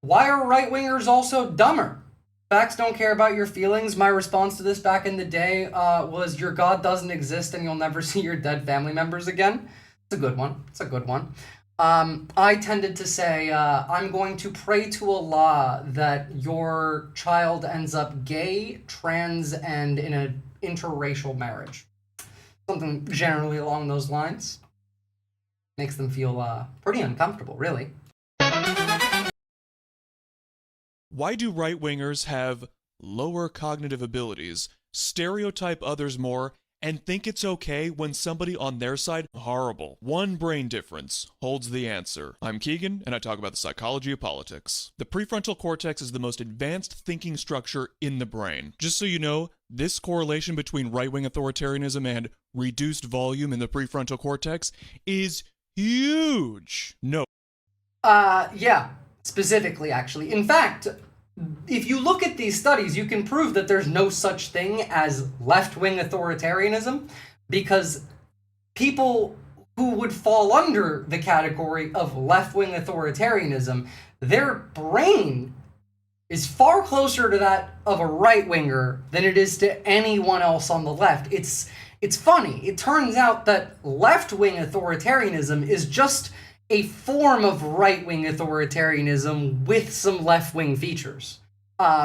Why are right-wingers also dumber? Facts don't care about your feelings. My response to this back in the day was, your God doesn't exist and you'll never see your dead family members again. It's a good one. It's a good one. I tended to say, I'm going to pray to Allah that your child ends up gay, trans, and in an interracial marriage. Something generally along those lines. Makes them feel pretty uncomfortable, really. Why do right-wingers have lower cognitive abilities, stereotype others more, and think it's okay when somebody on their side horrible? One brain difference holds the answer. I'm Keegan, and I talk about the psychology of politics. The prefrontal cortex is the most advanced thinking structure in the brain. Just so you know, this correlation between right-wing authoritarianism and reduced volume in the prefrontal cortex is huge. No. Yeah, specifically, actually. In fact, if you look at these studies, you can prove that there's no such thing as left-wing authoritarianism, because people who would fall under the category of left-wing authoritarianism, their brain is far closer to that of a right-winger than it is to anyone else on the left. It's funny. It turns out that left-wing authoritarianism is just a form of right-wing authoritarianism with some left-wing features.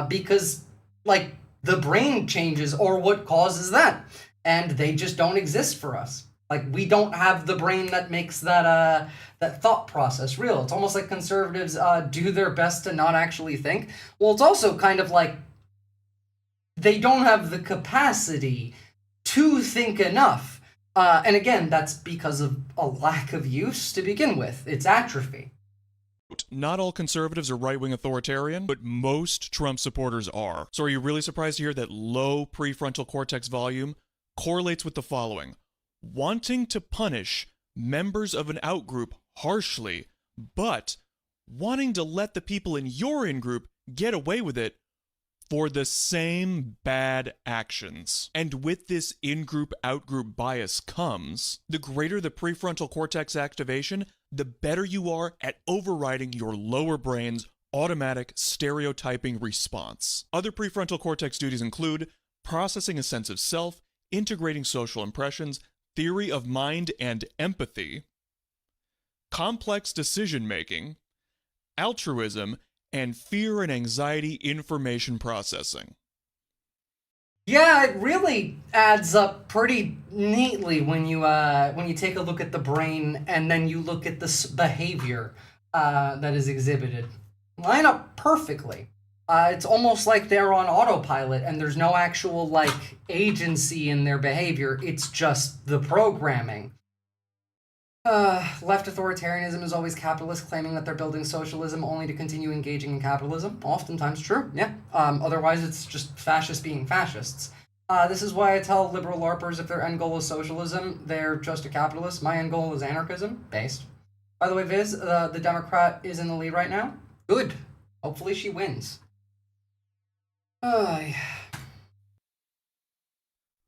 Because, like, the brain changes are what causes that. And they just don't exist for us. Like, we don't have the brain that makes that thought process real. It's almost like conservatives do their best to not actually think. Well, it's also kind of like they don't have the capacity to think enough. And again, that's because of a lack of use to begin with. It's atrophy. Not all conservatives are right-wing authoritarian, but most Trump supporters are. So are you really surprised to hear that low prefrontal cortex volume correlates with the following? Wanting to punish members of an outgroup harshly, but wanting to let the people in your in-group get away with it for the same bad actions. And with this in-group, out-group bias comes, the greater the prefrontal cortex activation, the better you are at overriding your lower brain's automatic stereotyping response. Other prefrontal cortex duties include processing a sense of self, integrating social impressions, theory of mind and empathy, complex decision-making, altruism, and fear and anxiety information processing. Yeah, it really adds up pretty neatly when you take a look at the brain and then you look at the behavior that is exhibited. Line up perfectly. It's almost like they're on autopilot and there's no actual like agency in their behavior. It's just the programming. Left authoritarianism is always capitalist, claiming that they're building socialism only to continue engaging in capitalism. Oftentimes true, yeah. Otherwise, it's just fascists being fascists. This is why I tell liberal LARPers if their end goal is socialism, they're just a capitalist. My end goal is anarchism, based. By the way, Viz, the Democrat is in the lead right now. Good. Hopefully she wins. Yeah.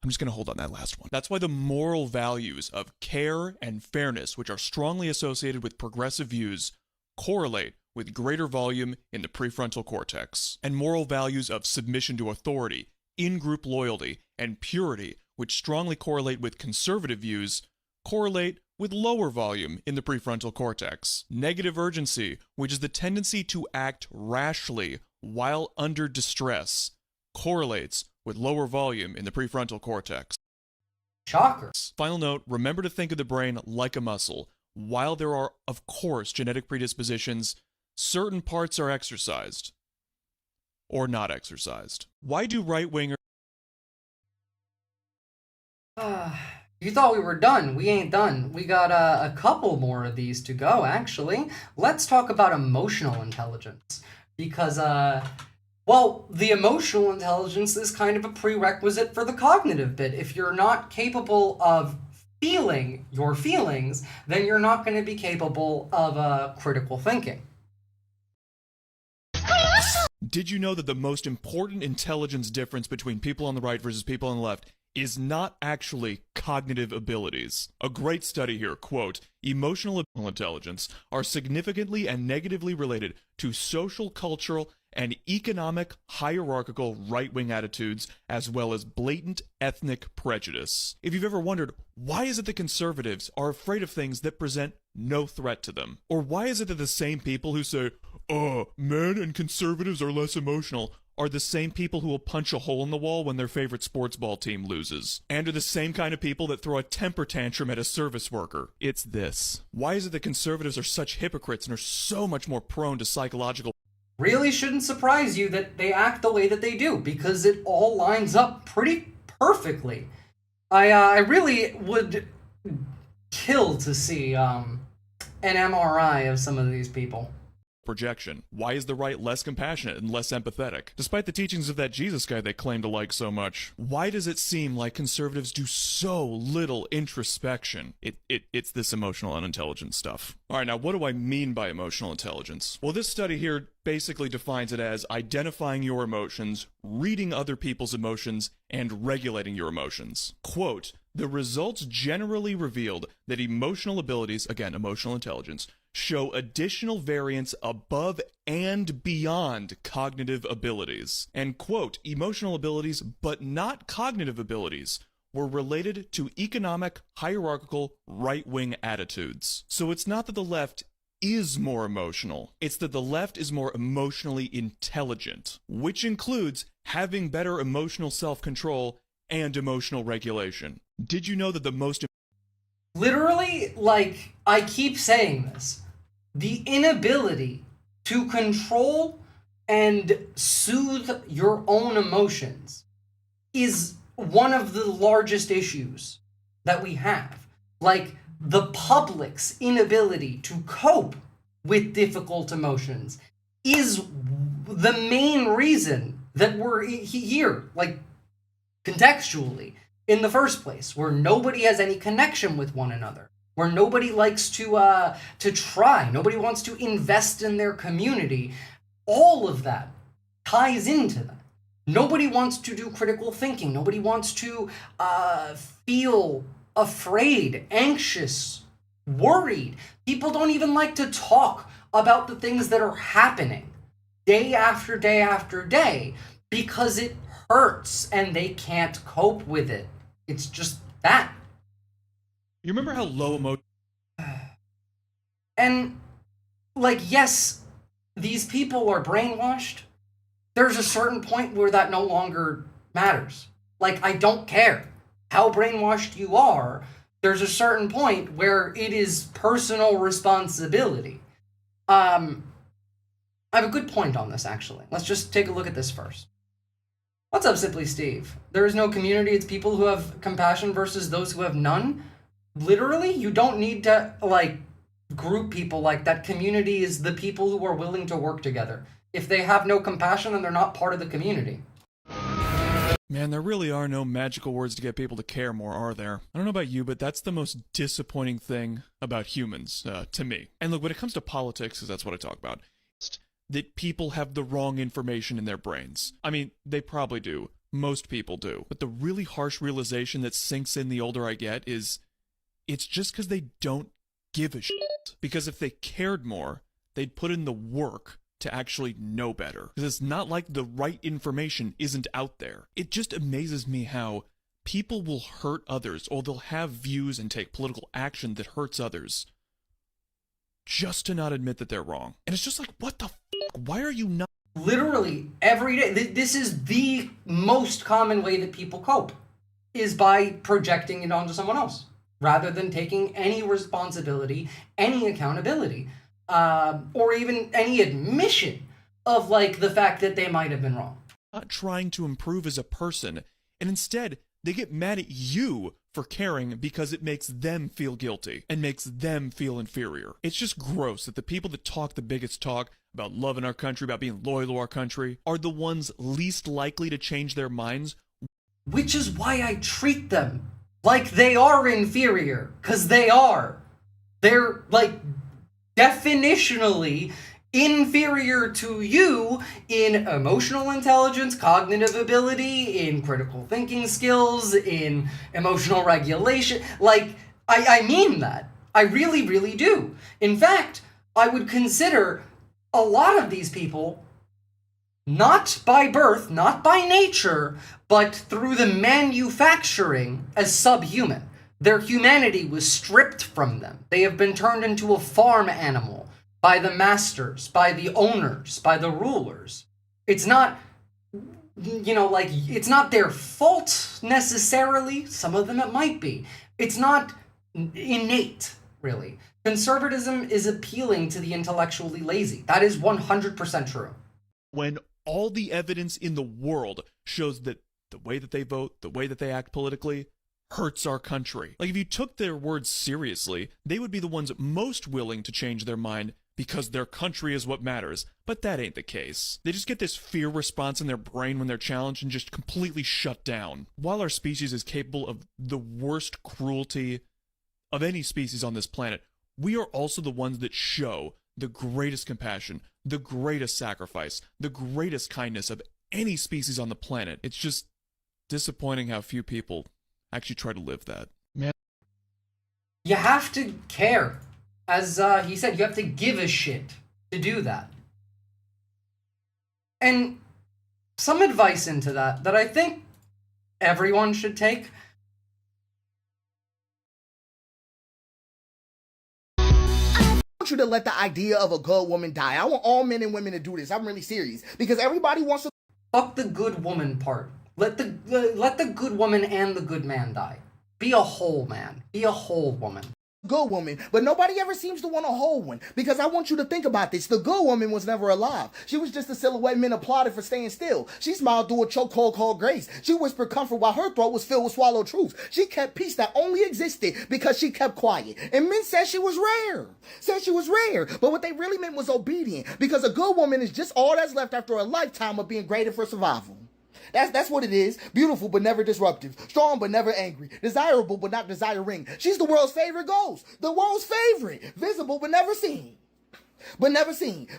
I'm just going to hold on that last one. That's why the moral values of care and fairness, which are strongly associated with progressive views, correlate with greater volume in the prefrontal cortex. And moral values of submission to authority, in-group loyalty, and purity, which strongly correlate with conservative views, correlate with lower volume in the prefrontal cortex. Negative urgency, which is the tendency to act rashly while under distress, correlates with lower volume in the prefrontal cortex. Shocker. Final note, remember to think of the brain like a muscle. While there are, of course, genetic predispositions, certain parts are exercised or not exercised. Why do right-wingers... You thought we were done. We ain't done. We got a couple more of these to go, actually. Let's talk about emotional intelligence. Because, well, the emotional intelligence is kind of a prerequisite for the cognitive bit. If you're not capable of feeling your feelings, then you're not going to be capable of critical thinking. Did you know that the most important intelligence difference between people on the right versus people on the left is not actually cognitive abilities? A great study here, quote, emotional intelligence are significantly and negatively related to social, cultural, and economic hierarchical right-wing attitudes, as well as blatant ethnic prejudice. If you've ever wondered, why is it that conservatives are afraid of things that present no threat to them? Or why is it that the same people who say, men and conservatives are less emotional, are the same people who will punch a hole in the wall when their favorite sports ball team loses, and are the same kind of people that throw a temper tantrum at a service worker? It's this. Why is it that conservatives are such hypocrites and are so much more prone to psychological... Really shouldn't surprise you that they act the way that they do, because it all lines up pretty perfectly. I really would kill to see an MRI of some of these people. Projection. Why is the right less compassionate and less empathetic, despite the teachings of that Jesus guy they claim to like so much? Why does it seem like conservatives do so little introspection? It's this emotional unintelligence stuff. Alright, now what do I mean by emotional intelligence? Well, this study here basically defines it as identifying your emotions, reading other people's emotions, and regulating your emotions. Quote, the results generally revealed that emotional abilities, again, emotional intelligence, show additional variance above and beyond cognitive abilities. And quote, emotional abilities, but not cognitive abilities, were related to economic, hierarchical, right-wing attitudes. So it's not that the left is more emotional, it's that the left is more emotionally intelligent, which includes having better emotional self-control and emotional regulation. Did you know that the most... Literally, like, I keep saying this, the inability to control and soothe your own emotions is one of the largest issues that we have. Like, the public's inability to cope with difficult emotions is the main reason that we're here, like, contextually, in the first place, where nobody has any connection with one another, where nobody likes to try, nobody wants to invest in their community. All of that ties into that. Nobody wants to do critical thinking. Nobody wants to feel afraid, anxious, worried. People don't even like to talk about the things that are happening day after day after day because it hurts and they can't cope with it. It's just that. You remember how low emotion... And, like, yes, these people are brainwashed. There's a certain point where that no longer matters. Like, I don't care how brainwashed you are. There's a certain point where it is personal responsibility. I have a good point on this, actually. Let's just take a look at this first. What's up, Simply Steve? There is no community. It's people who have compassion versus those who have none. Literally, you don't need to, like, group people like that. Community is the people who are willing to work together. If they have no compassion, then they're not part of the community. Man, there really are no magical words to get people to care more, are there? I don't know about you, but that's the most disappointing thing about humans, to me. And look, when it comes to politics, because that's what I talk about, that people have the wrong information in their brains. I mean, they probably do. Most people do. But the really harsh realization that sinks in the older I get is, it's just because they don't give a shit. Because if they cared more, they'd put in the work to actually know better. Because it's not like the right information isn't out there. It just amazes me how people will hurt others, or they'll have views and take political action that hurts others, just to not admit that they're wrong. And it's just like, what the f***? Why are you not? Literally, every day. This is the most common way that people cope, is by projecting it onto someone else, rather than taking any responsibility, any accountability, or even any admission of, like, the fact that they might have been wrong. Not trying to improve as a person, and instead, they get mad at you for caring because it makes them feel guilty and makes them feel inferior. It's just gross that the people that talk the biggest talk about loving our country, about being loyal to our country, are the ones least likely to change their minds. Which is why I treat them like they are inferior, because they are. They're, like, definitionally inferior to you in emotional intelligence, cognitive ability, in critical thinking skills, in emotional regulation. Like, I mean that. I really, really do. In fact, I would consider a lot of these people, not by birth, not by nature, but through the manufacturing, as subhuman. Their humanity was stripped from them. They have been turned into a farm animal by the masters, by the owners, by the rulers. It's not, you know, like, it's not their fault necessarily. Some of them it might be. It's not innate, really. Conservatism is appealing to the intellectually lazy. That is 100% true. When all the evidence in the world shows that the way that they vote, the way that they act politically, hurts our country. Like, if you took their words seriously, they would be the ones most willing to change their mind because their country is what matters. But that ain't the case. They just get this fear response in their brain when they're challenged and just completely shut down. While our species is capable of the worst cruelty of any species on this planet, we are also the ones that show the greatest compassion, the greatest sacrifice, the greatest kindness of any species on the planet. It's just disappointing how few people actually try to live that. Man. You have to care. As he said, you have to give a shit to do that. And some advice into that I think everyone should take. I want you to let the idea of a good woman die. I want all men and women to do this. I'm really serious. Because everybody wants to... Fuck the good woman part. Let the good woman and the good man die. Be a whole man. Be a whole woman. Good woman, but nobody ever seems to want a whole one, because I want you to think about this. The good woman was never alive. She was just a silhouette men applauded for staying still. She smiled through a chokehold called grace. She whispered comfort while her throat was filled with swallowed truth. She kept peace that only existed because she kept quiet. And men said she was rare. But what they really meant was obedient, because a good woman is just all that's left after a lifetime of being graded for survival. That's what it is. Beautiful but never disruptive. Strong but never angry. Desirable but not desiring. She's the world's favorite ghost. The world's favorite. Visible but never seen.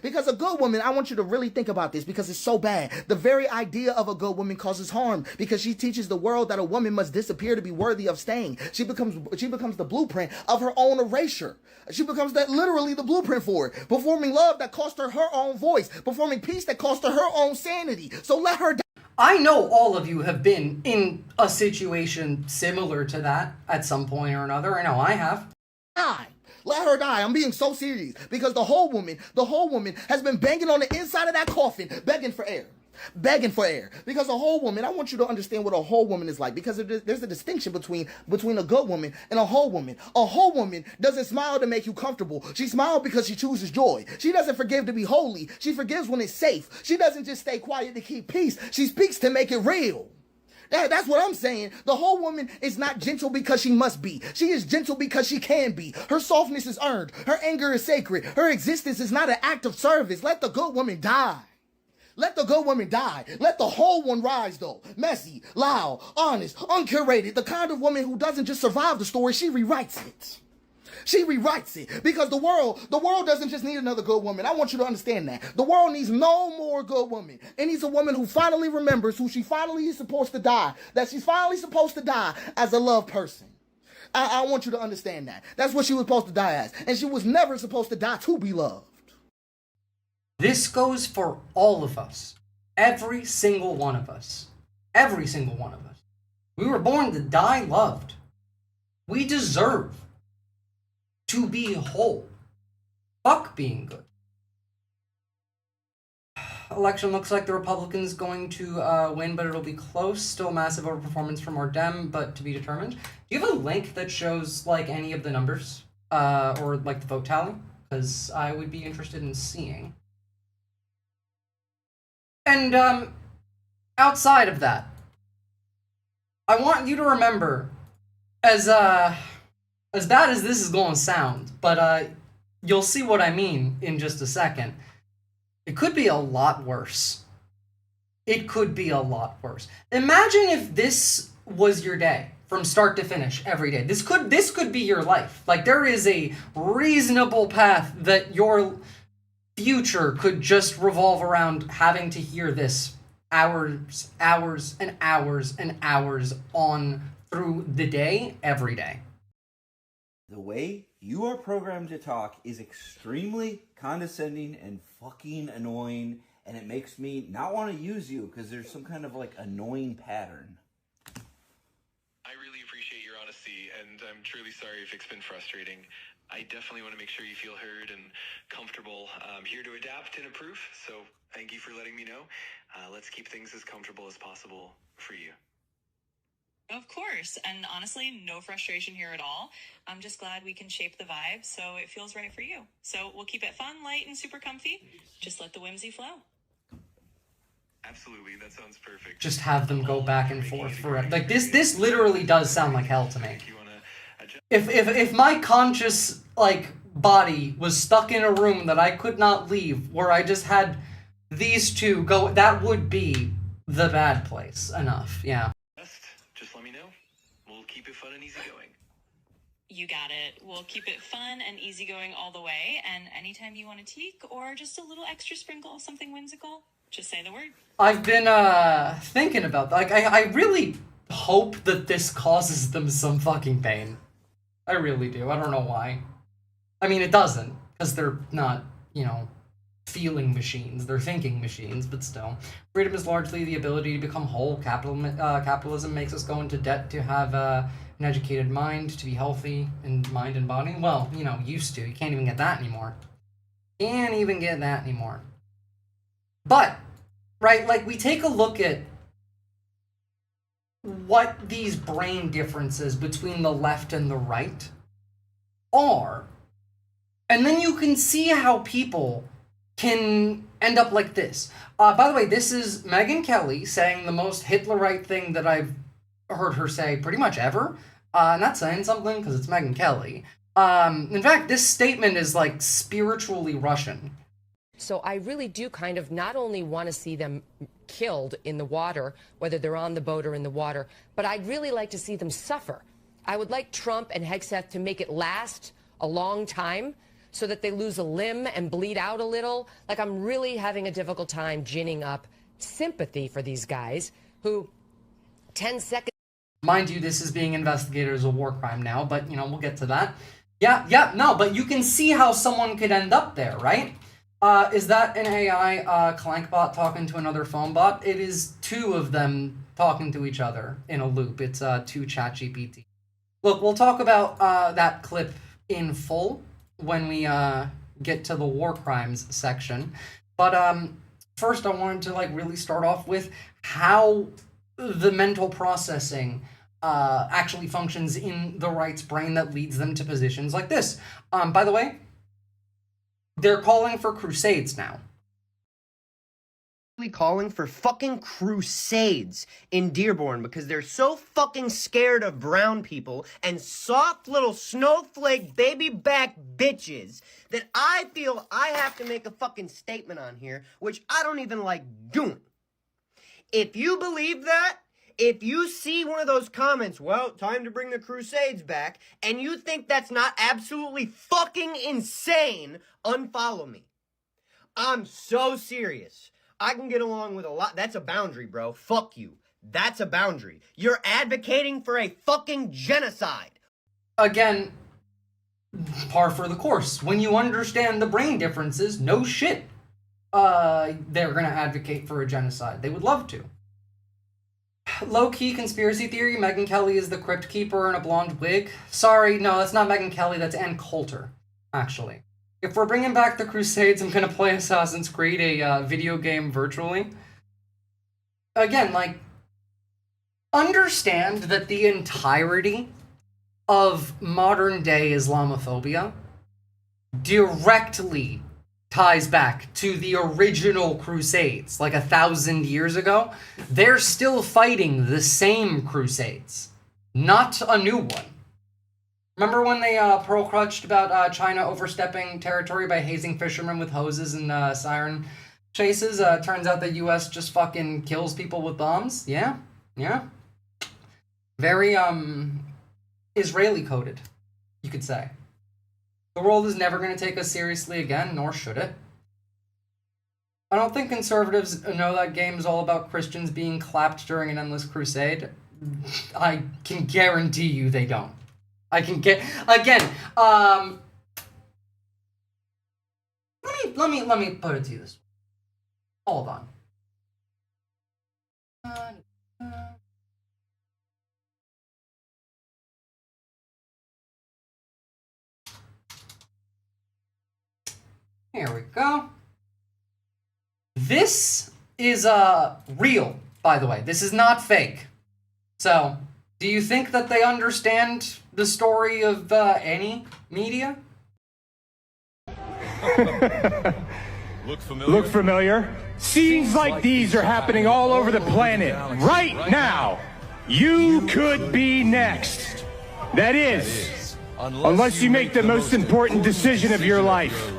Because a good woman, I want you to really think about this, because it's so bad. The very idea of a good woman causes harm, because she teaches the world that a woman must disappear to be worthy of staying. She becomes the blueprint of her own erasure. She becomes literally the blueprint for it. Performing love that cost her her own voice. Performing peace that cost her her own sanity. So let her die. I know all of you have been in a situation similar to that at some point or another. I know I have. Let her die. I'm being so serious, because the whole woman has been banging on the inside of that coffin, begging for air. begging for air. Because a whole woman, I want you to understand what a whole woman is like, because there's a distinction between a good woman and a whole woman. A whole woman doesn't smile to make you comfortable. She smiles because she chooses joy. She doesn't forgive to be holy. She forgives when it's safe. She doesn't just stay quiet to keep peace. She speaks to make it real. That's what I'm saying. The whole woman is not gentle because she must be. She is gentle because she can be. Her softness is earned. Her anger is sacred. Her existence is not an act of service. Let the good woman die. Let the good woman die. Let the whole one rise, though. Messy, loud, honest, uncurated. The kind of woman who doesn't just survive the story, she rewrites it. She rewrites it. Because the world doesn't just need another good woman. I want you to understand that. The world needs no more good women. It needs a woman who finally remembers who she finally is supposed to die. That she's finally supposed to die as a loved person. I want you to understand that. That's what she was supposed to die as. And she was never supposed to die to be loved. This goes for all of us. Every single one of us. Every single one of us. We were born to die loved. We deserve to be whole. Fuck being good. Election looks like the Republicans going to win, but it'll be close. Still massive overperformance from our Dem, but to be determined. Do you have a link that shows like any of the numbers? Or like the vote tally? Because I would be interested in seeing. And outside of that, I want you to remember, as bad as this is going to sound, but you'll see what I mean in just a second. It could be a lot worse. It could be a lot worse. Imagine if this was your day from start to finish every day. This could be your life. Like, there is a reasonable path that your future could just revolve around having to hear this hours and hours and hours on through the day, every day. The way you are programmed to talk is extremely condescending and fucking annoying, and it makes me not want to use you because there's some kind of like annoying pattern. I really appreciate your honesty, and I'm truly sorry if it's been frustrating. I definitely want to make sure you feel heard and comfortable. I'm here to adapt and improve, so thank you for letting me know. Let's keep things as comfortable as possible for you. Of course, and honestly, no frustration here at all. I'm just glad we can shape the vibe so it feels right for you. So we'll keep it fun, light, and super comfy. Just let the whimsy flow. Absolutely, that sounds perfect. Just have them go back and forth forever. Like, this literally does sound like hell to me. If my conscious, like, body was stuck in a room that I could not leave, where I just had these two go, that would be the bad place enough, yeah. Just let me know. We'll keep it fun and easygoing. You got it. We'll keep it fun and easygoing all the way, and anytime you want to tweak or just a little extra sprinkle of something whimsical, just say the word. I've been thinking about that. Like, I really hope that this causes them some fucking pain. I really do. I don't know why. I mean, it doesn't, because they're not, feeling machines. They're thinking machines, but still. Freedom is largely the ability to become whole. Capitalism makes us go into debt to have an educated mind, to be healthy in mind and body. Well, used to. You can't even get that anymore. Can't even get that anymore. But, right, like, we take a look at what these brain differences between the left and the right are, and then you can see how people can end up like this. By the way, this is Megyn Kelly saying the most Hitlerite thing that I've heard her say pretty much ever. And that's saying something because it's Megyn Kelly. In fact, this statement is like spiritually Russian. So I really do kind of not only want to see them killed in the water, whether they're on the boat or in the water, but I'd really like to see them suffer. I would like Trump and Hegseth to make it last a long time so that they lose a limb and bleed out a little. Like, I'm really having a difficult time ginning up sympathy for these guys who 10 seconds... Mind you, this is being investigated as a war crime now, but, we'll get to that. No, but you can see how someone could end up there, right? Is that an AI clankbot talking to another phone bot? It is two of them talking to each other in a loop. It's two ChatGPT. Look, we'll talk about that clip in full when we get to the war crimes section. But first I wanted to like really start off with how the mental processing actually functions in the right's brain that leads them to positions like this. By the way, they're calling for crusades now. Calling for fucking crusades in Dearborn because they're so fucking scared of brown people and soft little snowflake baby back bitches that I feel I have to make a fucking statement on here, which I don't even like doing. If you believe that, if you see one of those comments, well, time to bring the crusades back, and you think that's not absolutely fucking insane, unfollow me. I'm so serious. I can get along with a lot. That's a boundary, bro. Fuck you. That's a boundary. You're advocating for a fucking genocide. Again, par for the course. When you understand the brain differences, no shit. They're gonna advocate for a genocide. They would love to. Low-key conspiracy theory, Megyn Kelly is the crypt keeper in a blonde wig. Sorry, no, that's not Megyn Kelly, that's Ann Coulter, actually. If we're bringing back the Crusades, I'm gonna play Assassin's Creed, a video game virtually. Again, like, understand that the entirety of modern-day Islamophobia directly ties back to the original Crusades, like 1,000 years ago. They're still fighting the same Crusades, not a new one. Remember when they pearl-clutched about China overstepping territory by hazing fishermen with hoses and siren chases? Turns out the US just fucking kills people with bombs? Yeah? Yeah? Very, Israeli-coded, you could say. The world is never going to take us seriously again, nor should it. I don't think conservatives know that game is all about Christians being clapped during an endless crusade. I can guarantee you they don't. I can get again. Let me put it to you this way. Hold on. Here we go. This is real, by the way. This is not fake. So, do you think that they understand the story of any media? Look familiar? Scenes like these are happening all over the planet right now. You could be next. That is, unless you make the most important decision of your life.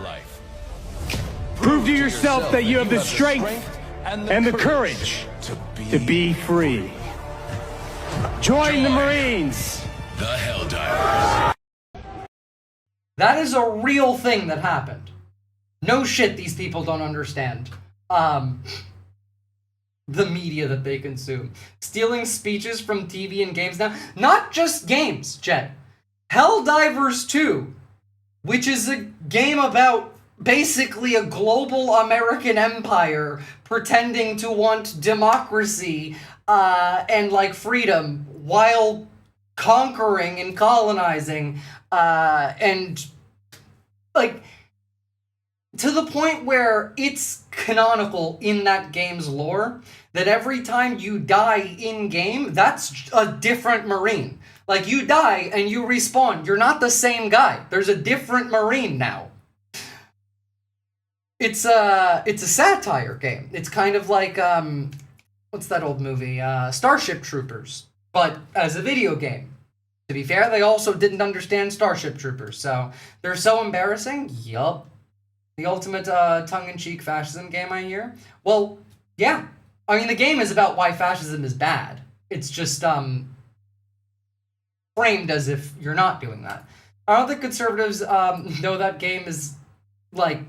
Prove to yourself that you have the strength and the courage to be free. Join the Marines. The Helldivers. That is a real thing that happened. No shit, these people don't understand. The media that they consume. Stealing speeches from TV and games now. Not just games, Jet. Helldivers 2, which is a game about basically a global American empire pretending to want democracy and like freedom while conquering and colonizing and like to the point where it's canonical in that game's lore that every time you die in game, that's a different Marine. Like you die and you respawn. You're not the same guy. There's a different Marine now. It's a satire game. It's kind of like what's that old movie? Starship Troopers, but as a video game. To be fair, they also didn't understand Starship Troopers, so they're so embarrassing. Yup. The ultimate tongue-in-cheek fascism game, I hear. Well, yeah. I mean, the game is about why fascism is bad. It's just framed as if you're not doing that. I don't think conservatives know that game is like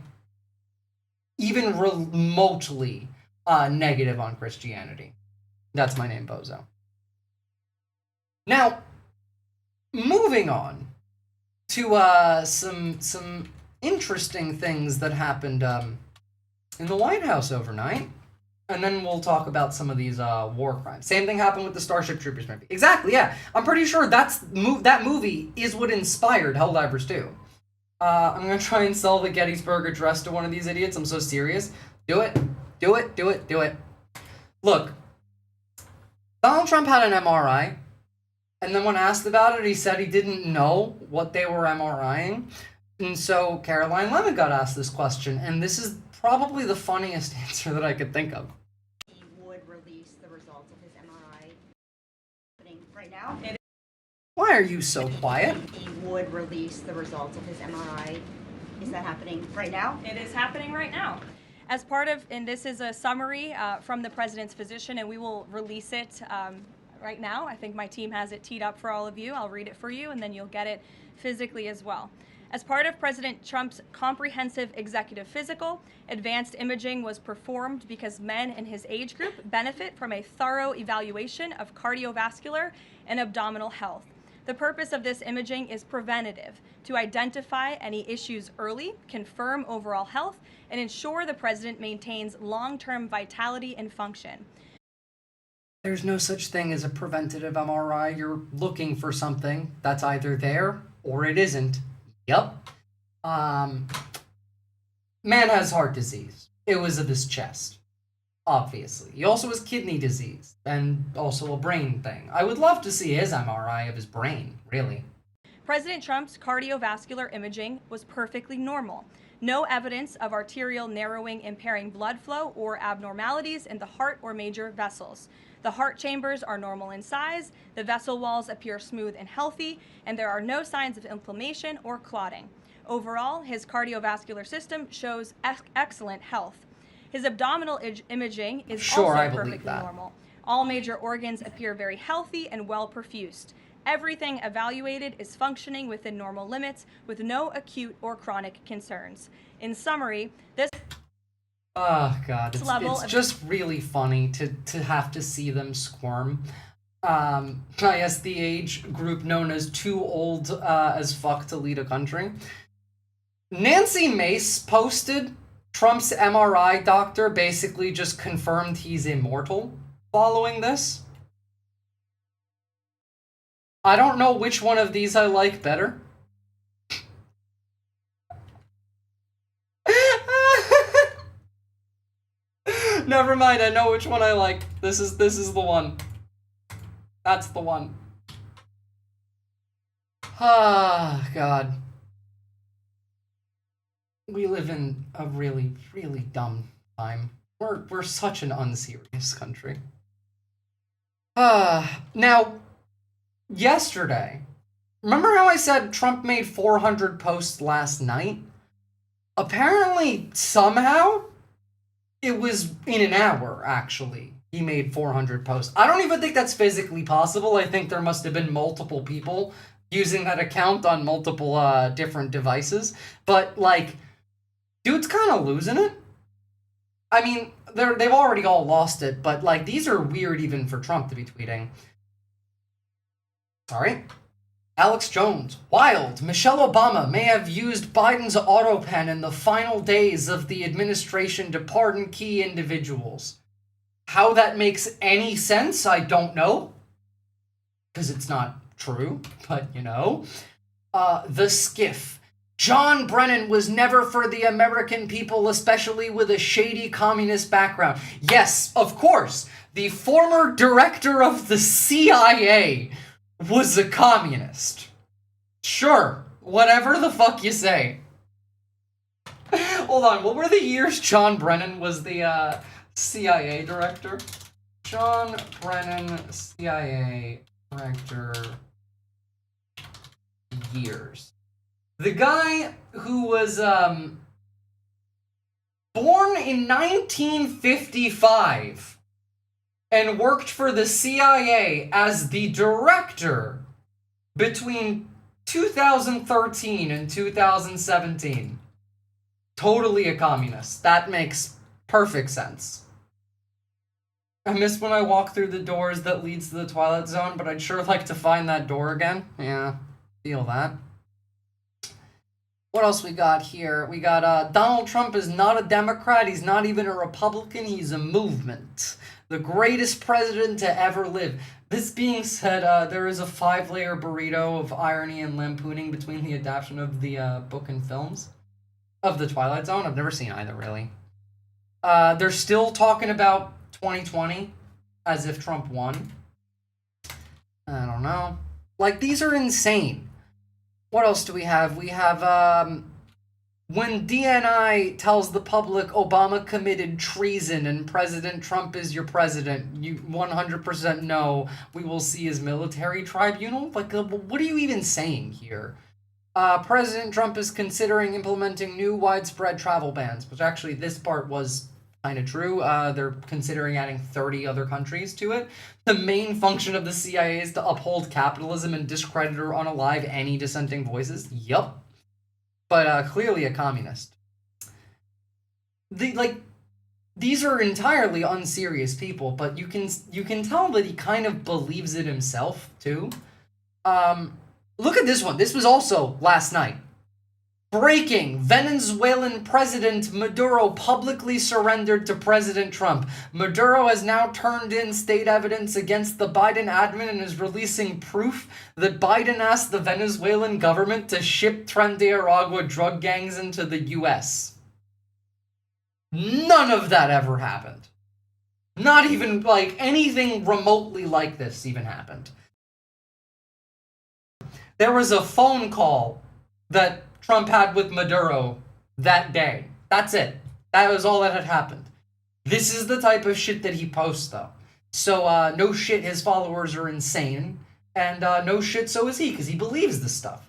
even remotely negative on Christianity. That's my name, Bozo. Now, moving on to some interesting things that happened in the White House overnight, and then we'll talk about some of these war crimes. Same thing happened with the Starship Troopers movie. Exactly, yeah. I'm pretty sure that movie is what inspired Helldivers 2. I'm gonna try and sell the Gettysburg Address to one of these idiots. I'm so serious. Do it. Do it, do it, do it. Look, Donald Trump had an MRI, and then when asked about it, he said he didn't know what they were MRIing. And so Caroline Lemon got asked this question, and this is probably the funniest answer that I could think of. He would release the results of his MRI happening right now. Why are you so quiet? He would release the results of his MRI. Is that happening right now? It is happening right now. As part of, and this is a summary from the president's physician, and we will release it right now. I think my team has it teed up for all of you. I'll read it for you, and then you'll get it physically as well. As part of President Trump's comprehensive executive physical, advanced imaging was performed because men in his age group benefit from a thorough evaluation of cardiovascular and abdominal health. The purpose of this imaging is preventative, to identify any issues early, confirm overall health, and ensure the president maintains long-term vitality and function. There's no such thing as a preventative MRI. You're looking for something that's either there or it isn't. Yep. Man has heart disease. It was of his chest. Obviously. He also has kidney disease, and also a brain thing. I would love to see his MRI of his brain, really. President Trump's cardiovascular imaging was perfectly normal. No evidence of arterial narrowing impairing blood flow or abnormalities in the heart or major vessels. The heart chambers are normal in size, the vessel walls appear smooth and healthy, and there are no signs of inflammation or clotting. Overall, his cardiovascular system shows excellent health. His abdominal imaging is also perfectly normal. All major organs appear very healthy and well perfused. Everything evaluated is functioning within normal limits with no acute or chronic concerns. In summary, this Oh god, it's just really funny to have to see them squirm. I guess the age group known as too old as fuck to lead a country. Nancy Mace posted Trump's MRI doctor basically just confirmed he's immortal following this. I don't know which one of these I like better. Never mind, I know which one I like. This is the one. That's the one. Ah, God. We live in a really, really dumb time. We're such an unserious country. Now, yesterday, remember how I said Trump made 400 posts last night? Apparently, somehow, it was in an hour, actually. He made 400 posts. I don't even think that's physically possible. I think there must have been multiple people using that account on multiple different devices. But, like, dude's kind of losing it. I mean, they've already all lost it, but, like, these are weird even for Trump to be tweeting. Sorry. Alex Jones. Wild. Michelle Obama may have used Biden's auto pen in the final days of the administration to pardon key individuals. How that makes any sense, I don't know. Because it's not true, but you know. The Skiff. John Brennan was never for the American people, especially with a shady communist background. Yes, of course. The former director of the CIA was a communist. Sure, whatever the fuck you say. Hold on, what were the years John Brennan was the CIA director? John Brennan, CIA director years. The guy who was born in 1955 and worked for the CIA as the director between 2013 and 2017. Totally a communist. That makes perfect sense. I miss when I walk through the doors that leads to the Twilight Zone, but I'd sure like to find that door again. Yeah, feel that. What else we got here? We got Donald Trump is not a Democrat. He's not even a Republican. He's a movement. The greatest president to ever live. This being said, there is a 5-layer burrito of irony and lampooning between the adaptation of the book and films of The Twilight Zone. I've never seen either, really. They're still talking about 2020 as if Trump won. I don't know. Like, these are insane. What else do we have? We have, when DNI tells the public Obama committed treason and President Trump is your president, you 100% know we will see his military tribunal? Like, what are you even saying here? President Trump is considering implementing new widespread travel bans, which actually this part was kind of true. They're considering adding 30 other countries to it. The main function of the CIA is to uphold capitalism and discredit or unalive any dissenting voices. Yup. But clearly a communist. These are entirely unserious people, but you can tell that he kind of believes it himself too. Look at this one. This was also last night. Breaking: Venezuelan President Maduro publicly surrendered to President Trump. Maduro has now turned in state evidence against the Biden admin and is releasing proof that Biden asked the Venezuelan government to ship Tren de Aragua drug gangs into the US. None of that ever happened. Not even, like, anything remotely like this even happened. There was a phone call that Trump had with Maduro that day. That's it. That was all that had happened. This is the type of shit that he posts, though. So, no shit, his followers are insane. And no shit, so is he, because he believes this stuff.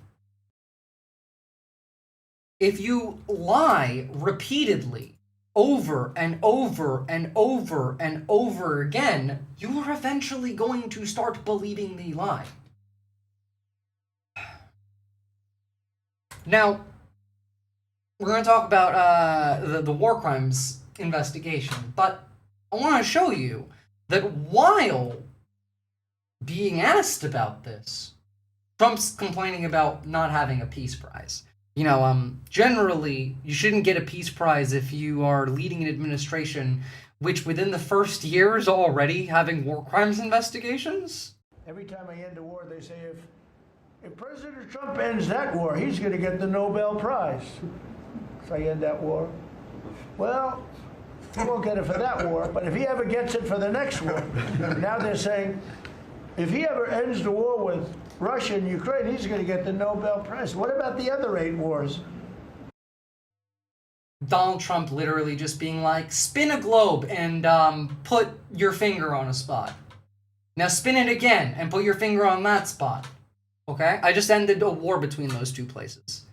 If you lie repeatedly, over and over and over and over again, you are eventually going to start believing the lie. Now, we're going to talk about the war crimes investigation, but I want to show you that while being asked about this, Trump's complaining about not having a peace prize. You know, generally, you shouldn't get a peace prize if you are leading an administration which within the first year is already having war crimes investigations. Every time I end a war, they say if President Trump ends that war, he's going to get the Nobel Prize. If I end that war. Well, he won't get it for that war, but if he ever gets it for the next war, now they're saying, if he ever ends the war with Russia and Ukraine, he's going to get the Nobel Prize. What about the other 8 wars? Donald Trump literally just being like, spin a globe and put your finger on a spot. Now spin it again and put your finger on that spot. Okay? I just ended a war between those two places.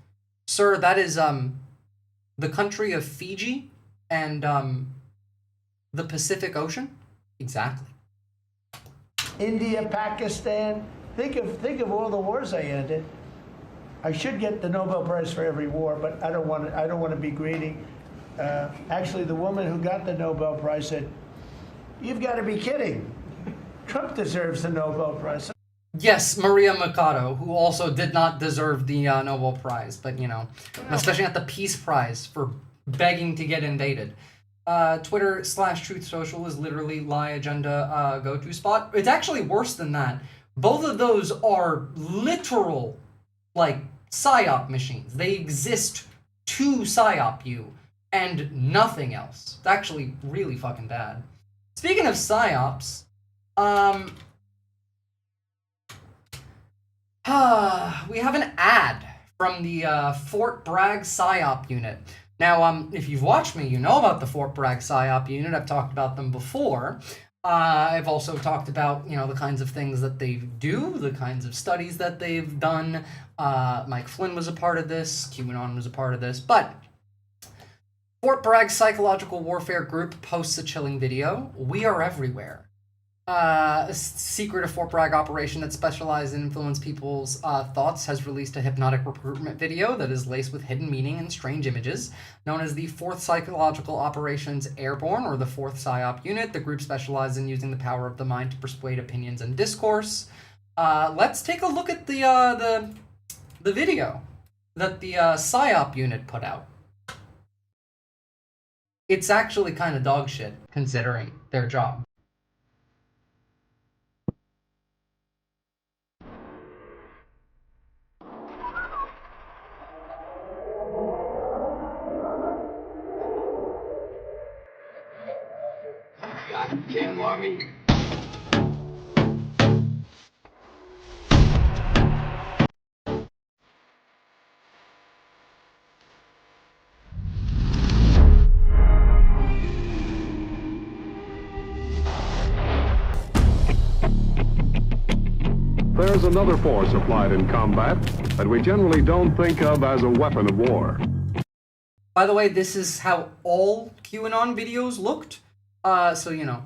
Sir, that is the country of Fiji and the Pacific Ocean? Exactly. India, Pakistan. Think of all the wars I ended. I should get the Nobel Prize for every war, but I don't want to be greedy. Actually, the woman who got the Nobel Prize said, "You've got to be kidding. Trump deserves the Nobel Prize." Yes, Maria Mercado, who also did not deserve the Nobel Prize, but, you know, especially not the Peace Prize for begging to get invaded. Twitter/Truth Social is literally lie agenda go-to spot. It's actually worse than that. Both of those are literal, like, psyop machines. They exist to psyop you and nothing else. It's actually really fucking bad. Speaking of psyops, we have an ad from the Fort Bragg PSYOP unit. Now, if you've watched me, you know about the Fort Bragg PSYOP unit. I've talked about them before. I've also talked about, you know, the kinds of things that they do, the kinds of studies that they've done. Mike Flynn was a part of this. QAnon was a part of this. But Fort Bragg Psychological Warfare Group posts a chilling video. We are everywhere. A secret of Fort Bragg operation that specializes in influence people's thoughts has released a hypnotic recruitment video that is laced with hidden meaning and strange images. Known as the 4th Psychological Operations Airborne, or the 4th PSYOP unit, the group specializes in using the power of the mind to persuade opinions and discourse. Let's take a look at the video that the PSYOP unit put out. It's actually kind of dog shit, considering their job. mommy. There's another force applied in combat that we generally don't think of as a weapon of war. By the way, this is how all QAnon videos looked. So you know.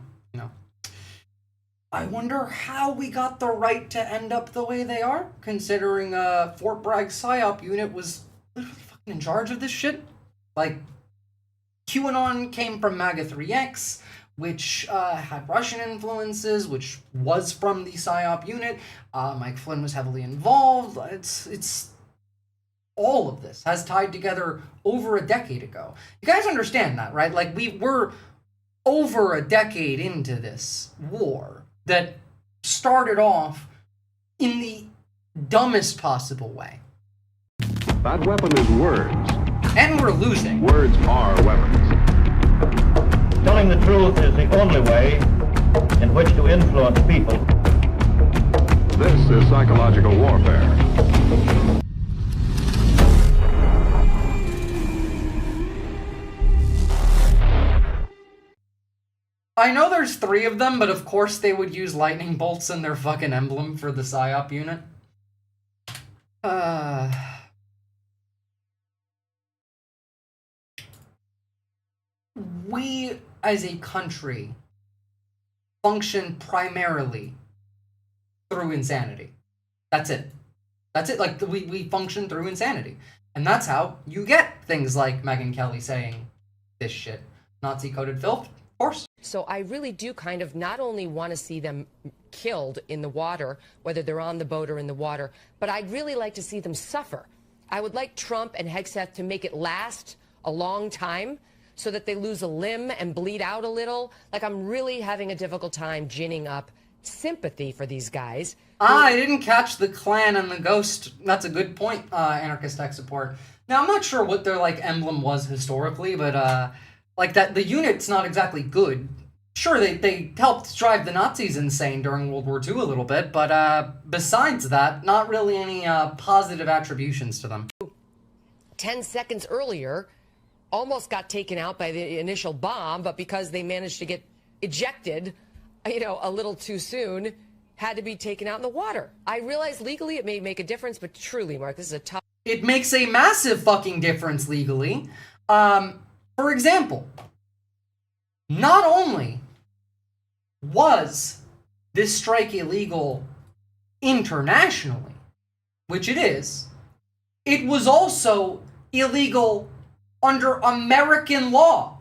I wonder how we got the right to end up the way they are, considering Fort Bragg PSYOP unit was literally fucking in charge of this shit. Like, QAnon came from MAGA 3X, which had Russian influences, which was from the PSYOP unit. Mike Flynn was heavily involved. It's all of this has tied together over a decade ago. You guys understand that, right? Like, we were over a decade into this war that started off in the dumbest possible way. That weapon is words. And we're losing. Words are weapons. Telling the truth is the only way in which to influence people. This is psychological warfare. I know there's 3 of them, but of course they would use lightning bolts in their fucking emblem for the PSYOP unit. We, as a country, function primarily through insanity. That's it. That's it. Like, we function through insanity. And that's how you get things like Megyn Kelly saying this shit. Nazi-coded filth, of course. So I really do kind of not only want to see them killed in the water, whether they're on the boat or in the water, but I'd really like to see them suffer. I would like Trump and Hegseth to make it last a long time so that they lose a limb and bleed out a little. Like, I'm really having a difficult time ginning up sympathy for these guys. I didn't catch the Klan and the Ghost. That's a good point, Anarchist Tech Support. Now, I'm not sure what their, like, emblem was historically, but, like, that the unit's not exactly good. Sure, they helped drive the Nazis insane during World War II a little bit, but besides that, not really any positive attributions to them. 10 seconds earlier, almost got taken out by the initial bomb, but because they managed to get ejected, you know, a little too soon, had to be taken out in the water. I realize legally it may make a difference, but truly, Mark, this is a tough... It makes a massive fucking difference legally. For example, not only was this strike illegal internationally, which it was also illegal under American law.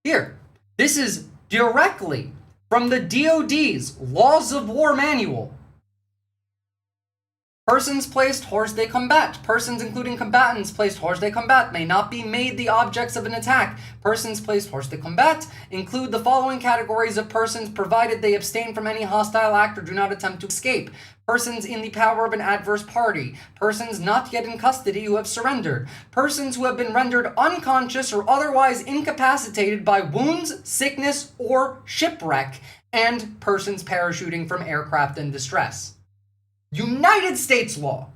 Here, this is directly from the DoD's Laws of War Manual. Persons placed hors de combat. Persons, including combatants, placed hors de combat may not be made the objects of an attack. Persons placed hors de combat include the following categories of persons, provided they abstain from any hostile act or do not attempt to escape. Persons in the power of an adverse party. Persons not yet in custody who have surrendered. Persons who have been rendered unconscious or otherwise incapacitated by wounds, sickness, or shipwreck. And persons parachuting from aircraft in distress. United States law.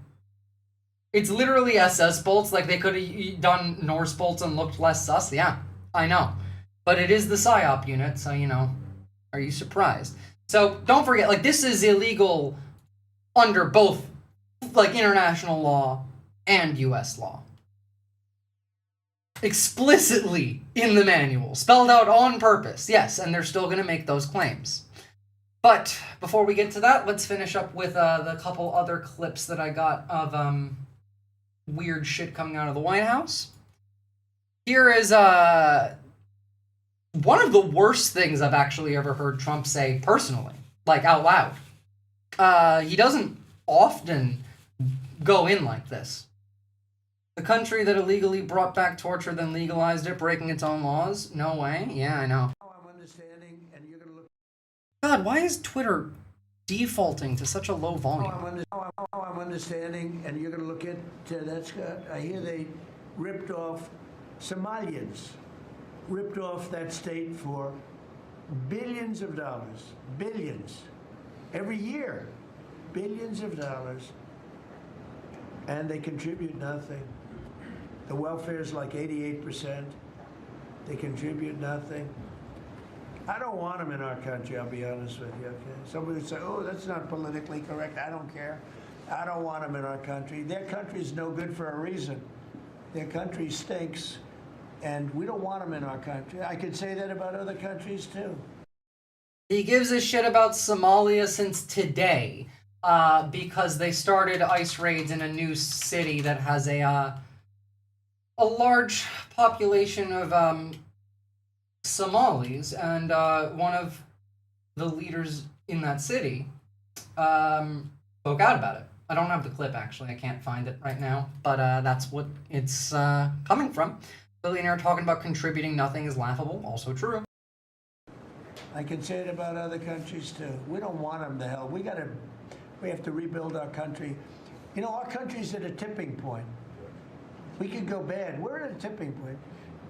It's literally SS bolts, like they could have done Norse bolts and looked less sus. Yeah, I know. But it is the PSYOP unit, so, you know, are you surprised? So, don't forget, like, this is illegal under both, like, international law and US law. Explicitly in the manual, spelled out on purpose, yes, and they're still going to make those claims. But before we get to that, let's finish up with the couple other clips that I got of weird shit coming out of the White House. Here is one of the worst things I've actually ever heard Trump say personally, like out loud. He doesn't often go in like this. The country that illegally brought back torture, then legalized it, breaking its own laws? No way. Yeah, I know. God, why is Twitter defaulting to such a low volume? I'm understanding, and you're going to look at that, Scott. I hear they ripped off Somalians, ripped off that state for billions of dollars, billions, every year, billions of dollars, and they contribute nothing. The welfare is like 88%. They contribute nothing. I don't want them in our country, I'll be honest with you, okay? Somebody would say, oh, that's not politically correct. I don't care. I don't want them in our country. Their country is no good for a reason. Their country stinks, and we don't want them in our country. I could say that about other countries, too. He gives a shit about Somalia since today, because they started ICE raids in a new city that has a large population of Somalis, and one of the leaders in that city spoke out about it. I don't have the clip, actually. I can't find it right now, but that's what it's coming from. Billionaire talking about contributing nothing is laughable, also true. I can say it about other countries, too. We don't want them to hell. We have to rebuild our country. You know, our country's at a tipping point. We could go bad. We're at a tipping point.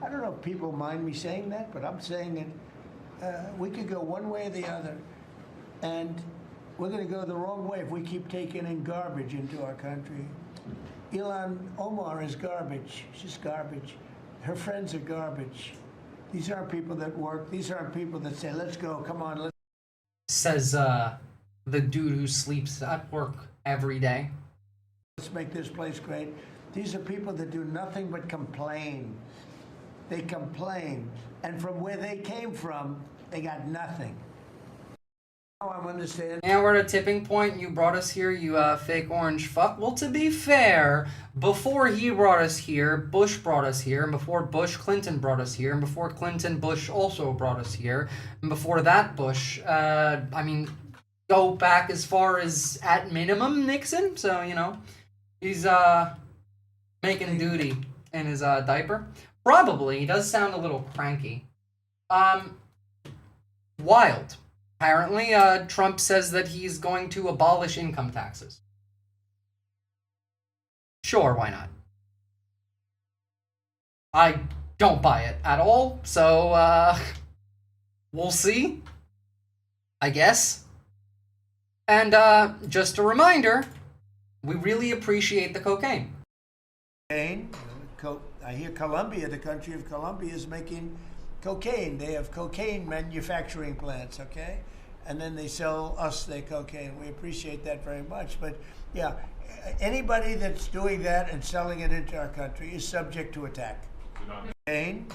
I don't know if people mind me saying that, but I'm saying it. We could go one way or the other, and we're going to go the wrong way if we keep taking in garbage into our country. Ilhan Omar is garbage. She's garbage. Her friends are garbage. These aren't people that work. These aren't people that say, let's go, come on, let's... Says the dude who sleeps at work every day. Let's make this place great. These are people that do nothing but complain. They complain. And from where they came from, they got nothing. Now I'm understanding. Yeah, we're at a tipping point. You brought us here, you fake orange fuck. Well, to be fair, before he brought us here, Bush brought us here, and before Bush, Clinton brought us here, and before Clinton, Bush also brought us here, and before that, Bush, I mean, go back as far as, at minimum, Nixon, so, you know, he's, making duty in his, diaper. Probably, he does sound a little cranky. Wild. Apparently, Trump says that he's going to abolish income taxes. Sure, why not? I don't buy it at all, so, we'll see. I guess. And, just a reminder, we really appreciate the cocaine. I hear Colombia, the country of Colombia, is making cocaine. They have cocaine manufacturing plants, okay? And then they sell us their cocaine. We appreciate that very much. But yeah, anybody that's doing that and selling it into our country is subject to attack. Cocaine.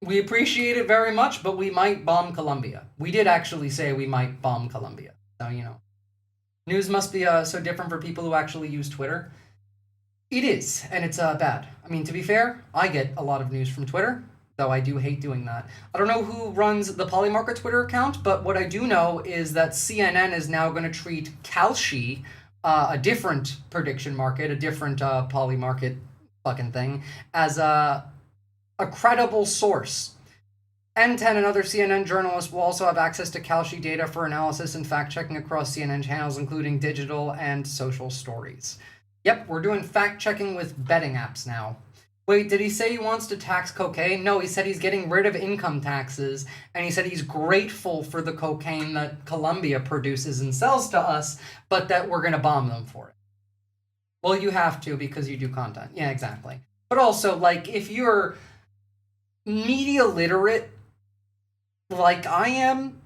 We appreciate it very much, but we might bomb Colombia. We did actually say we might bomb Colombia. So, you know. News must be so different for people who actually use Twitter. It is, and it's bad. I mean, to be fair, I get a lot of news from Twitter, though I do hate doing that. I don't know who runs the Polymarket Twitter account, but what I do know is that CNN is now going to treat Kalshi, a different prediction market, a different Polymarket fucking thing, as a credible source. N10 and other CNN journalists will also have access to Kalshi data for analysis and fact-checking across CNN channels, including digital and social stories. Yep, we're doing fact-checking with betting apps now. Wait, did he say he wants to tax cocaine? No, he said he's getting rid of income taxes, and he said he's grateful for the cocaine that Colombia produces and sells to us, but that we're going to bomb them for it. Well, you have to because you do content. Yeah, exactly. But also, like, if you're media literate, like I am,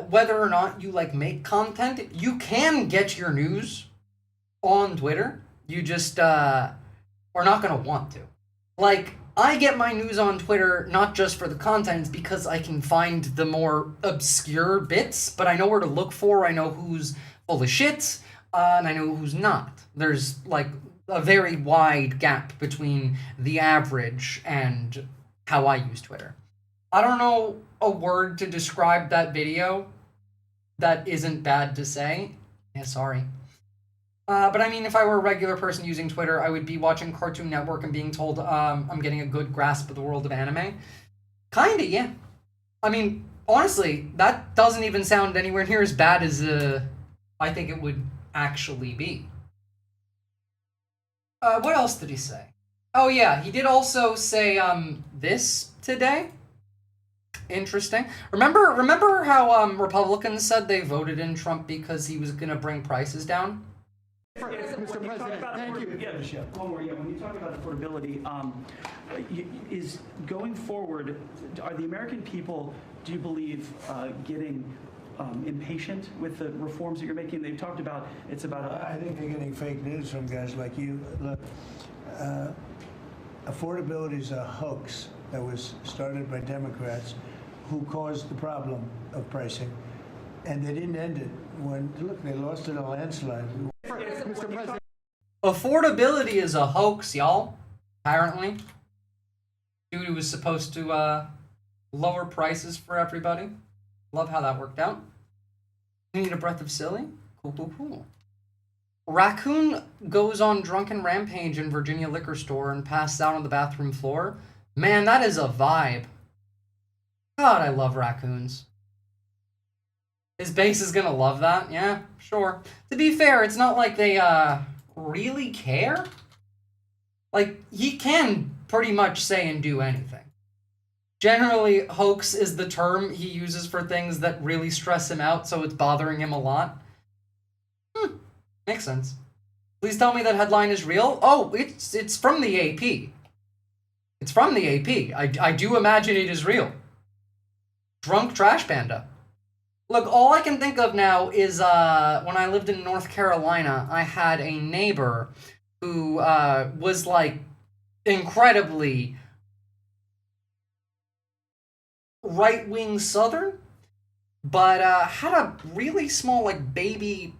whether or not you, like, make content, you can get your news on Twitter. You just are not going to want to. Like, I get my news on Twitter not just for the content, it's because I can find the more obscure bits, but I know where to look for, I know who's full of shit, and I know who's not. There's, like, a very wide gap between the average and how I use Twitter. I don't know a word to describe that video that isn't bad to say. Yeah, sorry. But I mean, if I were a regular person using Twitter, I would be watching Cartoon Network and being told I'm getting a good grasp of the world of anime. Kinda, yeah. I mean, honestly, that doesn't even sound anywhere near as bad as I think it would actually be. What else did he say? Oh yeah, he did also say this today. Interesting. Remember how Republicans said they voted in Trump because he was gonna bring prices down? Mr. President, thank you. Yeah, one more. Yeah, when you talk about affordability, is going forward, are the American people, do you believe, getting impatient with the reforms that you're making? They've talked about it's about. I think they're getting fake news from guys like you. Look, affordability is a hoax that was started by Democrats who caused the problem of pricing, and they didn't end it. Look, they lost in a landslide. Mr. President. Affordability is a hoax, y'all. Apparently. Dude who was supposed to lower prices for everybody. Love how that worked out. You need a breath of silly? Cool. Raccoon goes on drunken rampage in Virginia liquor store and passes out on the bathroom floor. Man, that is a vibe. God, I love raccoons. His base is gonna love that. Yeah, sure. To be fair, it's not like they really care. Like, he can pretty much say and do anything. Generally, hoax is the term he uses for things that really stress him out, so it's bothering him a lot. Makes sense. Please tell me that headline is real. Oh, it's from the AP. It's from the AP. I do imagine it is real. Drunk trash panda. Look, all I can think of now is when I lived in North Carolina, I had a neighbor who was like incredibly right-wing Southern, but had a really small like baby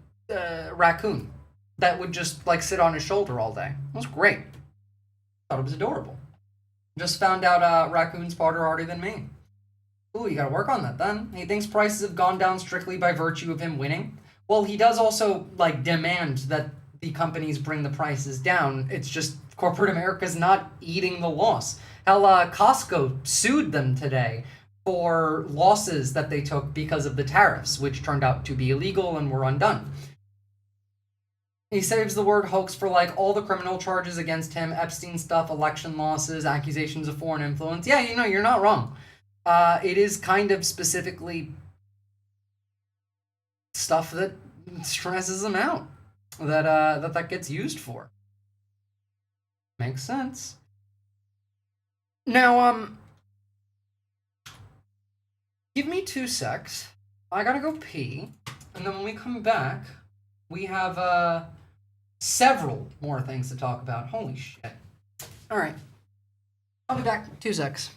raccoon that would just like sit on his shoulder all day. It was great. Thought it was adorable. Just found out raccoons farted harder than me. Ooh, you gotta work on that then. He thinks prices have gone down strictly by virtue of him winning. Well, he does also like demand that the companies bring the prices down. It's just corporate America's not eating the loss. Hell, Costco sued them today for losses that they took because of the tariffs, which turned out to be illegal and were undone. He saves the word hoax for like all the criminal charges against him, Epstein stuff, election losses, accusations of foreign influence. Yeah, you know, you're not wrong. It is kind of specifically stuff that stresses him out, that gets used for. Makes sense. Now, give me 2 secs. I gotta go pee, and then when we come back, we have several more things to talk about. Holy shit. All right. I'll be back. 2 secs.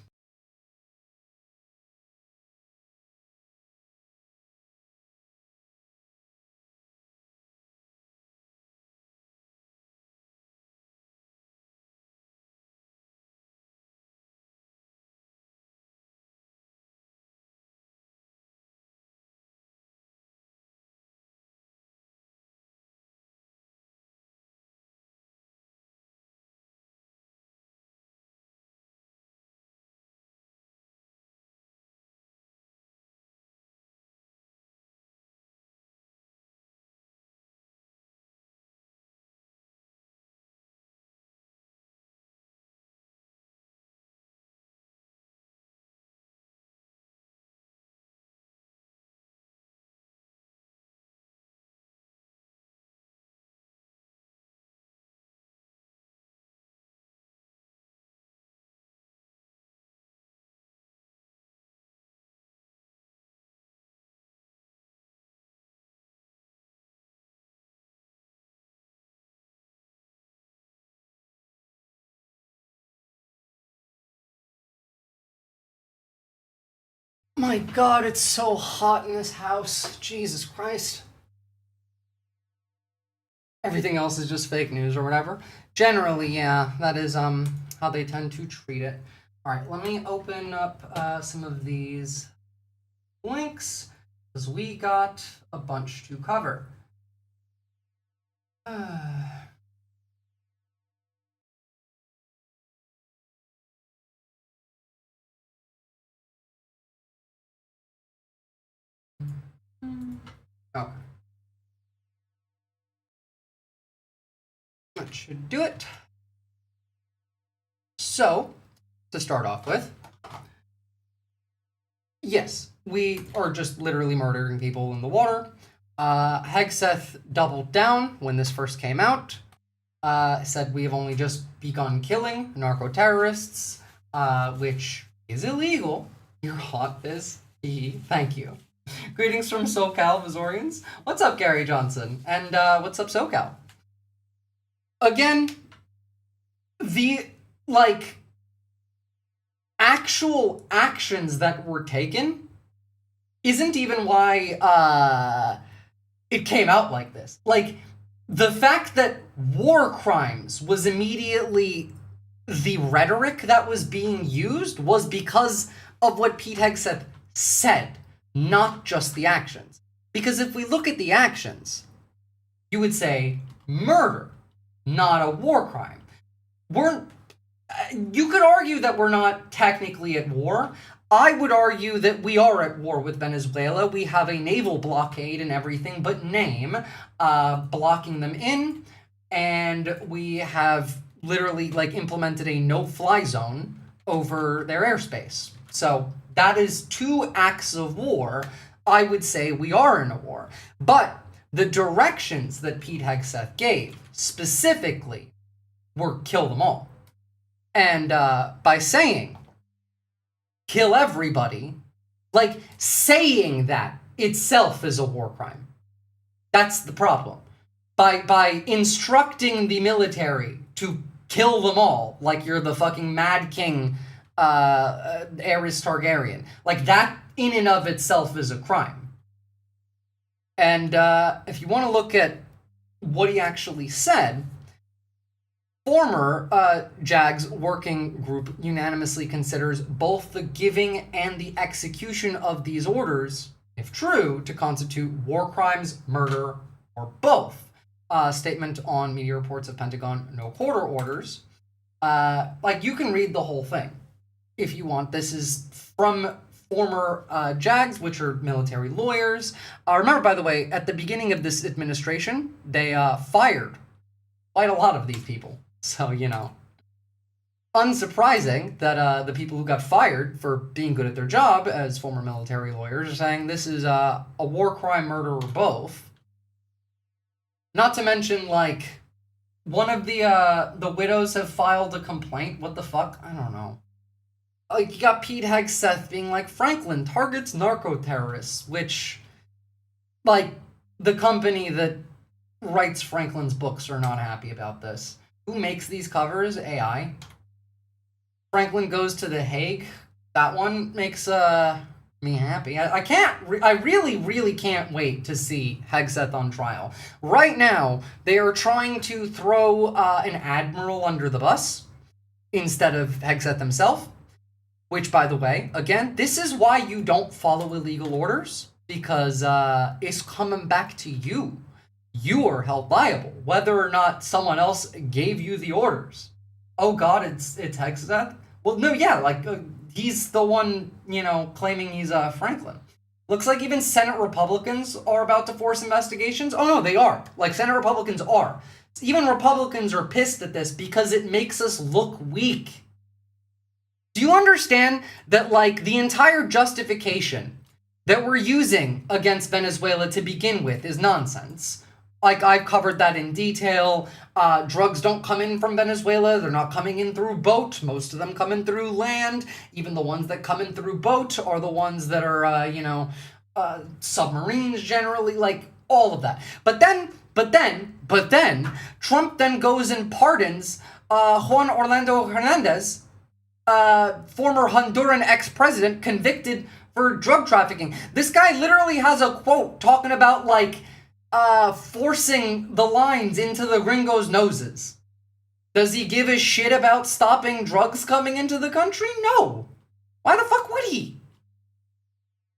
My God, it's so hot in this house. Jesus Christ. Everything else is just fake news or whatever. Generally, yeah, that is how they tend to treat it. All right, let me open up some of these links because we got a bunch to cover. Okay. That should do it. So, to start off with, Yes, we are just literally murdering people in the water. Hegseth doubled down when this first came out. Said we have only just begun killing narco-terrorists, which is illegal. You're hot, Biz. Thank you. Greetings from SoCal, Visorians. What's up, Gary Johnson? And what's up, SoCal? Again, the, like, actual actions that were taken isn't even why it came out like this. Like, the fact that war crimes was immediately the rhetoric that was being used was because of what Pete Hegseth said, not just the actions. Because if we look at the actions, you would say murder, not a war crime. You could argue that we're not technically at war. I would argue that we are at war with Venezuela. We have a naval blockade and everything but name, blocking them in, and we have literally like implemented a no-fly zone over their airspace. So that is 2 acts of war. I would say we are in a war. But the directions that Pete Hegseth gave specifically were kill them all. And by saying kill everybody, like saying that itself is a war crime. That's the problem. By instructing the military to kill them all, like you're the fucking Mad King Aerys Targaryen, like that in and of itself is a crime. And if you want to look at what he actually said, former JAG's working group unanimously considers both the giving and the execution of these orders, if true, to constitute war crimes, murder, or both. Statement on media reports of Pentagon no quarter orders. Like, you can read the whole thing if you want. This is from former JAGs, which are military lawyers. Remember, by the way, at the beginning of this administration, they fired quite a lot of these people. So, you know, unsurprising that the people who got fired for being good at their job as former military lawyers are saying this is a war crime, murder, or both. Not to mention, like, one of the widows have filed a complaint. What the fuck? I don't know. Like, you got Pete Hegseth being like, Franklin targets narco-terrorists, which, like, the company that writes Franklin's books are not happy about this. Who makes these covers? AI. Franklin Goes to The Hague. That one makes me happy. I really can't wait to see Hegseth on trial. Right now, they are trying to throw an admiral under the bus instead of Hegseth himself. Which, by the way, again, this is why you don't follow illegal orders, because it's coming back to you. You are held liable, whether or not someone else gave you the orders. Oh God, it's Hegseth? Well, no, yeah, like, he's the one, you know, claiming he's Franklin. Looks like even Senate Republicans are about to force investigations. Oh no, they are. Like, Senate Republicans are. Even Republicans are pissed at this because it makes us look weak. Do you understand that, like, the entire justification that we're using against Venezuela to begin with is nonsense? Like, I've covered that in detail. Drugs don't come in from Venezuela. They're not coming in through boat. Most of them come in through land. Even the ones that come in through boat are the ones that are, submarines generally, like, all of that. But then, Trump then goes and pardons Juan Orlando Hernandez, former Honduran ex-president convicted for drug trafficking. This guy literally has a quote talking about, like, forcing the lines into the gringos' noses. Does he give a shit about stopping drugs coming into the country? No. Why the fuck would he?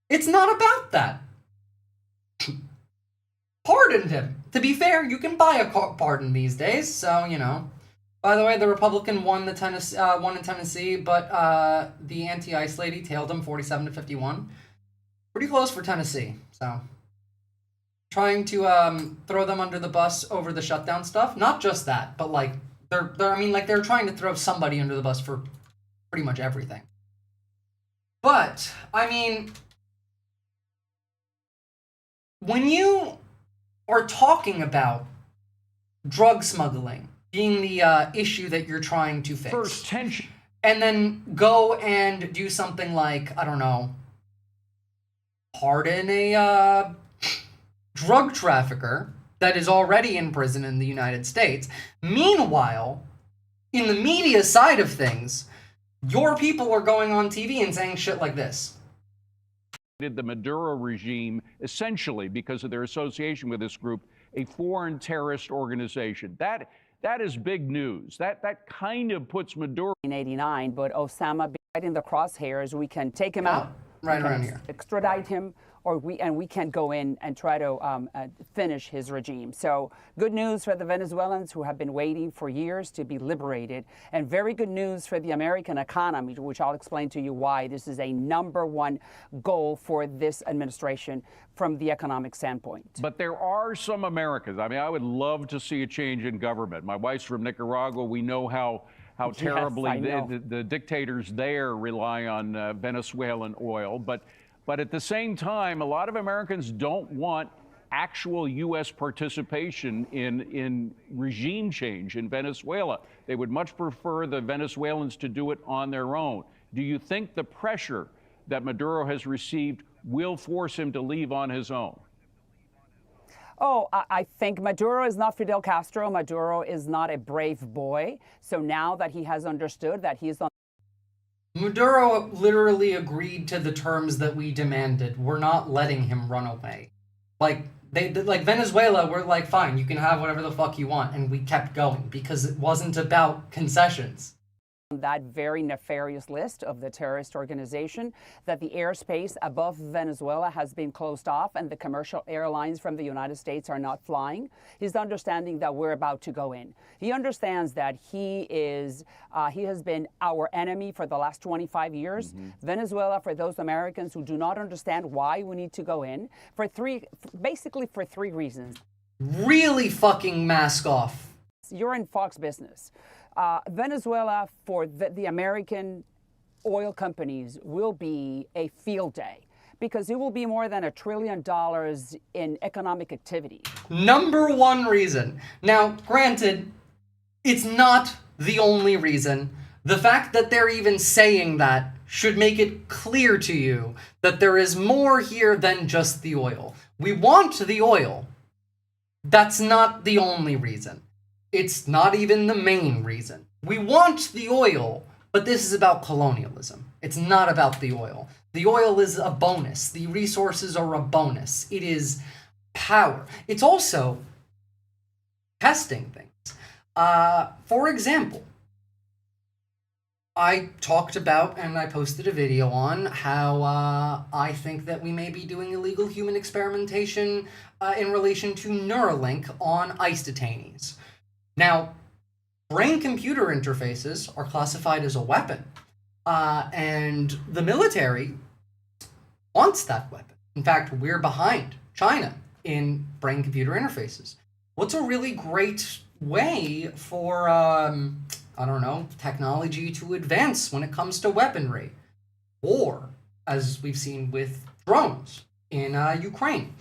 It's not about that. Pardoned him. To be fair, you can buy a pardon these days, so, you know. By the way, the Republican won in Tennessee, but the anti-ICE lady tailed him 47-51. Pretty close for Tennessee, so. Trying to throw them under the bus over the shutdown stuff. Not just that, but like they're trying to throw somebody under the bus for pretty much everything. But, I mean, when you are talking about drug smuggling being the issue that you're trying to fix, First tension. and then go and do something like, I don't know, pardon a drug trafficker that is already in prison in the United States. Meanwhile, in the media side of things, your people are going on TV and saying shit like this. The Maduro regime, essentially because of their association with this group, a foreign terrorist organization. That is big news. That kind of puts Maduro in 89, but Osama right in the crosshairs. We can take him out, right around here, extradite him, or we can go in and try to finish his regime. So good news for the Venezuelans who have been waiting for years to be liberated, and very good news for the American economy, which I'll explain to you why this is a #1 goal for this administration from the economic standpoint. But there are some Americans. I mean, I would love to see a change in government. My wife's from Nicaragua. We know how terribly the dictators there rely on Venezuelan oil. But at the same time, a lot of Americans don't want actual U.S. participation in regime change in Venezuela. They would much prefer the Venezuelans to do it on their own. Do you think the pressure that Maduro has received will force him to leave on his own? Oh, I think Maduro is not Fidel Castro. Maduro is not a brave boy. So now that he has understood that he's on Maduro literally agreed to the terms that we demanded. We're not letting him run away. Like Venezuela, we're like, fine, you can have whatever the fuck you want, and we kept going because it wasn't about concessions. That very nefarious list of the terrorist organization, that the airspace above Venezuela has been closed off and the commercial airlines from the United States are not flying. He's understanding that we're about to go in. He understands that he has been our enemy for the last 25 years. Venezuela, for those Americans who do not understand why we need to go in, basically for three reasons. Really fucking mask off. You're in Fox business. Venezuela, for the American oil companies, will be a field day because it will be more than $1 trillion in economic activity. #1 reason. Now, granted, it's not the only reason. The fact that they're even saying that should make it clear to you that there is more here than just the oil. We want the oil. That's not the only reason. It's not even the main reason. We want the oil, but this is about colonialism. It's not about the oil. The oil is a bonus. The resources are a bonus. It is power. It's also testing things. For example, I talked about and I posted a video on how I think that we may be doing illegal human experimentation in relation to Neuralink on ICE detainees. Now, brain-computer interfaces are classified as a weapon, and the military wants that weapon. In fact, we're behind China in brain-computer interfaces. What's a really great way for, technology to advance when it comes to weaponry? Or, as we've seen with drones in Ukraine.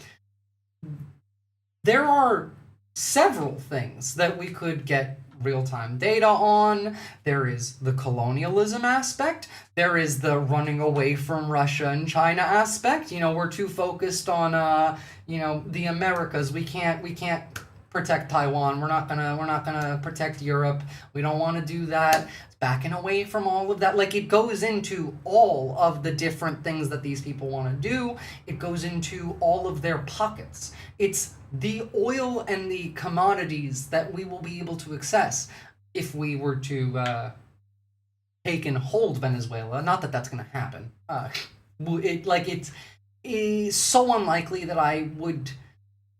There are several things that we could get real-time data on. There is the colonialism aspect. There is the running away from Russia and China aspect. You know, we're too focused on the Americas. We can't protect Taiwan. We're not gonna protect Europe. We don't want to do that. It's backing away from all of that. Like, it goes into all of the different things that these people want to do. It goes into all of their pockets. It's the oil and the commodities that we will be able to access if we were to take and hold Venezuela. Not that that's going to happen. It is so unlikely that I would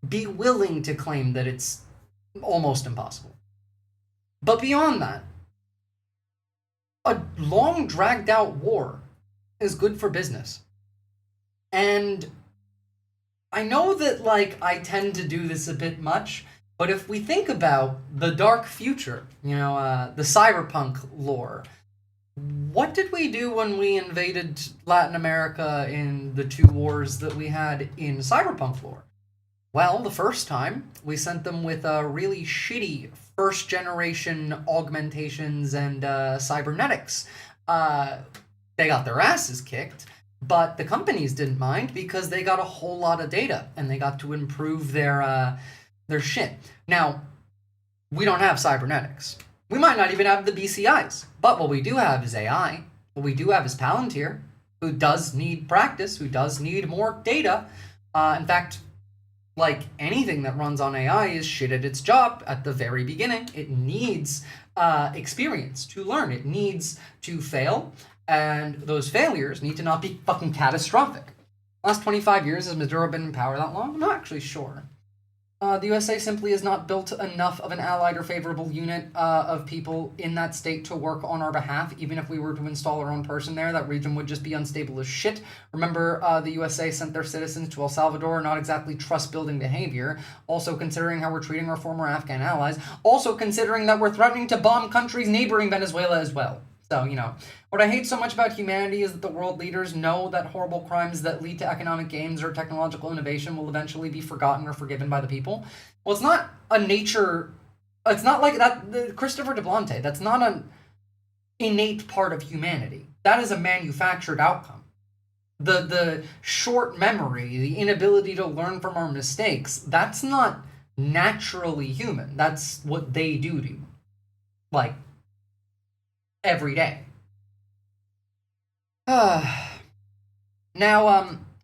be willing to claim that it's almost impossible. But beyond that, a long dragged out war is good for business. And I know that, I tend to do this a bit much, but if we think about the dark future, the cyberpunk lore, what did we do when we invaded Latin America in the 2 wars that we had in Cyberpunk lore? Well, the first time, we sent them with really shitty first-generation augmentations and cybernetics. They got their asses kicked, but the companies didn't mind because they got a whole lot of data, and they got to improve their shit. Now, we don't have cybernetics. We might not even have the BCIs, but what we do have is AI. What we do have is Palantir, who does need practice, who does need more data. In fact, like anything that runs on AI is shit at its job at the very beginning. It needs experience to learn. It needs to fail, and those failures need to not be fucking catastrophic. Last 25 years, has Maduro been in power that long? I'm not actually sure. The USA simply has not built enough of an allied or favorable unit of people in that state to work on our behalf. Even if we were to install our own person there, that region would just be unstable as shit. Remember, the USA sent their citizens to El Salvador, not exactly trust-building behavior. Also considering how we're treating our former Afghan allies. Also considering that we're threatening to bomb countries neighboring Venezuela as well. So, you know, what I hate so much about humanity is that the world leaders know that horrible crimes that lead to economic gains or technological innovation will eventually be forgotten or forgiven by the people. Well, it's not a nature... It's not like that... Christopher de Blante, that's not an innate part of humanity. That is a manufactured outcome. The short memory, the inability to learn from our mistakes, that's not naturally human. That's what they do to you. Like, every day. Now,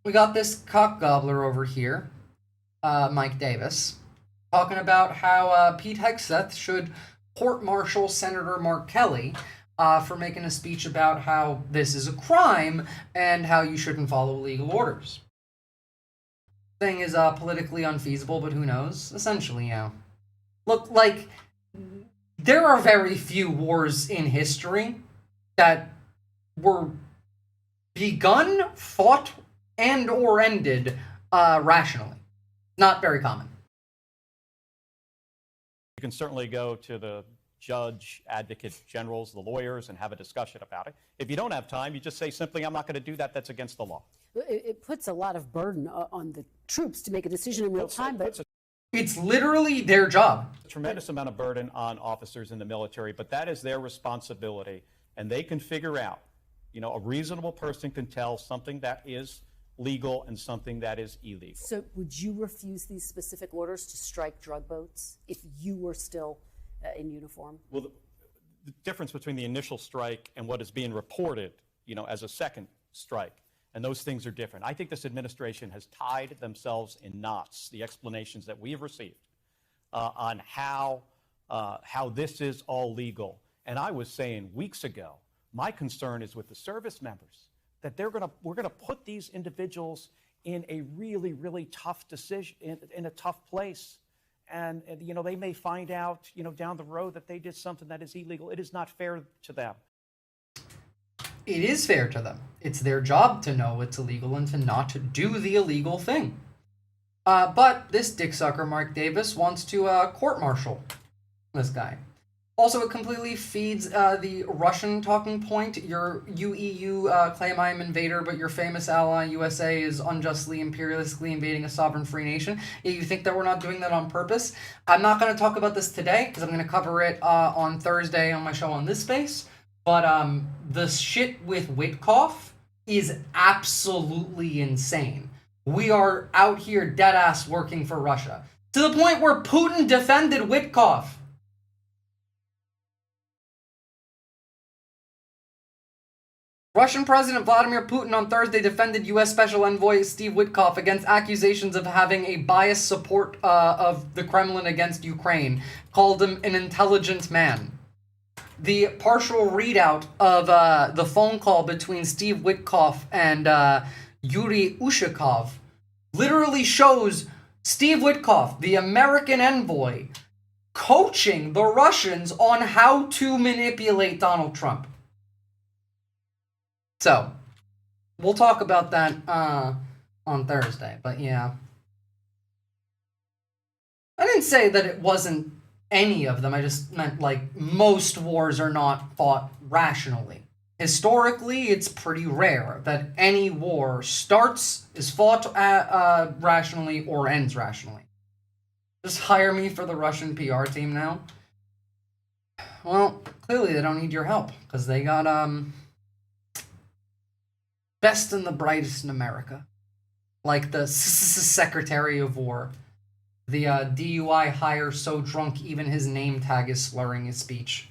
we got this cock gobbler over here, Mike Davis, talking about how Pete Hegseth should court-martial Senator Mark Kelly for making a speech about how this is a crime and how you shouldn't follow legal orders. Thing is politically unfeasible, but who knows? Essentially, yeah. Look, like, there are very few wars in history that were begun, fought, and or ended rationally. Not very common. You can certainly go to the judge, advocate generals, the lawyers, and have a discussion about it. If you don't have time, you just say simply, I'm not going to do that. That's against the law. It puts a lot of burden on the troops to make a decision in real time, but it's literally their job. A tremendous amount of burden on officers in the military, but that is their responsibility, and they can figure out, you know, a reasonable person can tell something that is legal and something that is illegal. So would you refuse these specific orders to strike drug boats if you were still in uniform? Well, the difference between the initial strike and what is being reported, you know, as a second strike, and those things are different. I think this administration has tied themselves in knots, the explanations that we have received on how this is all legal. And I was saying weeks ago, my concern is with the service members, that we're gonna put these individuals in a really, really tough decision, in a tough place. And, you know, they may find out, you know, down the road that they did something that is illegal. It is not fair to them. It is fair to them. It's their job to know it's illegal and to not do the illegal thing. But this dicksucker, Mark Davis, wants to court-martial this guy. Also, it completely feeds the Russian talking point. You EU claim I am invader, but your famous ally USA is unjustly, imperialistically invading a sovereign free nation. You think that we're not doing that on purpose? I'm not going to talk about this today, because I'm going to cover it on Thursday on my show on This Space. But the shit with Witkoff is absolutely insane. We are out here deadass working for Russia. To the point where Putin defended Witkoff. Russian President Vladimir Putin on Thursday defended U.S. Special Envoy Steve Witkoff against accusations of having a biased support of the Kremlin against Ukraine. Called him an intelligent man. The partial readout of the phone call between Steve Witkoff and Yuri Ushakov literally shows Steve Witkoff, the American envoy, coaching the Russians on how to manipulate Donald Trump. So, we'll talk about that on Thursday, but yeah. I didn't say that it wasn't any of them, I just meant, like, most wars are not fought rationally. Historically, it's pretty rare that any war starts, is fought rationally, or ends rationally. Just hire me for the Russian PR team now. Well, clearly they don't need your help, because they got, best and the brightest in America. Like the Secretary of War. The DUI hire so drunk even his name tag is slurring his speech.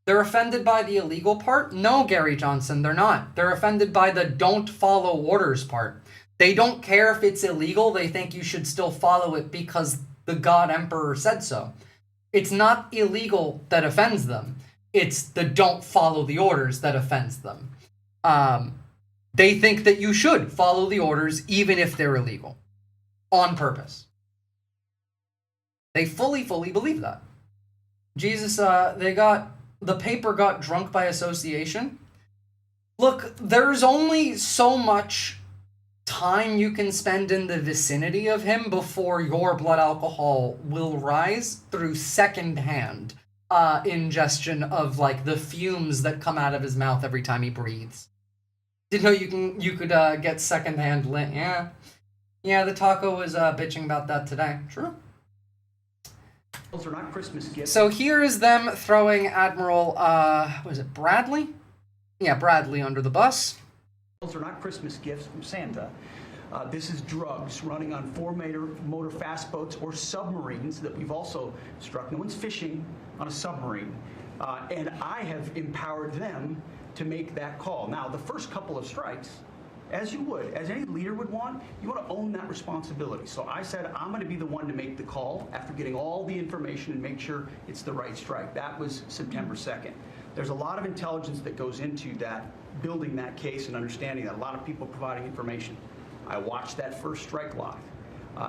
They're offended by the illegal part? No, Gary Johnson, they're not. They're offended by the don't follow orders part. They don't care if it's illegal, they think you should still follow it because the God Emperor said so. It's not illegal that offends them. It's the don't follow the orders that offends them. They think that you should follow the orders even if they're illegal. On purpose. They fully believe that. Jesus, the paper got drunk by association. Look, there's only so much time you can spend in the vicinity of him before your blood alcohol will rise through secondhand ingestion of like the fumes that come out of his mouth every time he breathes. Didn't know you could get secondhand lit. Yeah, the taco was bitching about that today. True. Those are not Christmas gifts. So here's them throwing Admiral, was it Bradley? Yeah, Bradley under the bus. Those are not Christmas gifts from Santa. This is drugs running on motor fast boats or submarines that we've also struck. No one's fishing on a submarine. And I have empowered them to make that call. Now, the first couple of strikes, as you would, as any leader would want, you want to own that responsibility. So I said, I'm going to be the one to make the call after getting all the information and make sure it's the right strike. That was September 2nd. There's a lot of intelligence that goes into that, building that case and understanding that. A lot of people providing information. I watched that first strike live.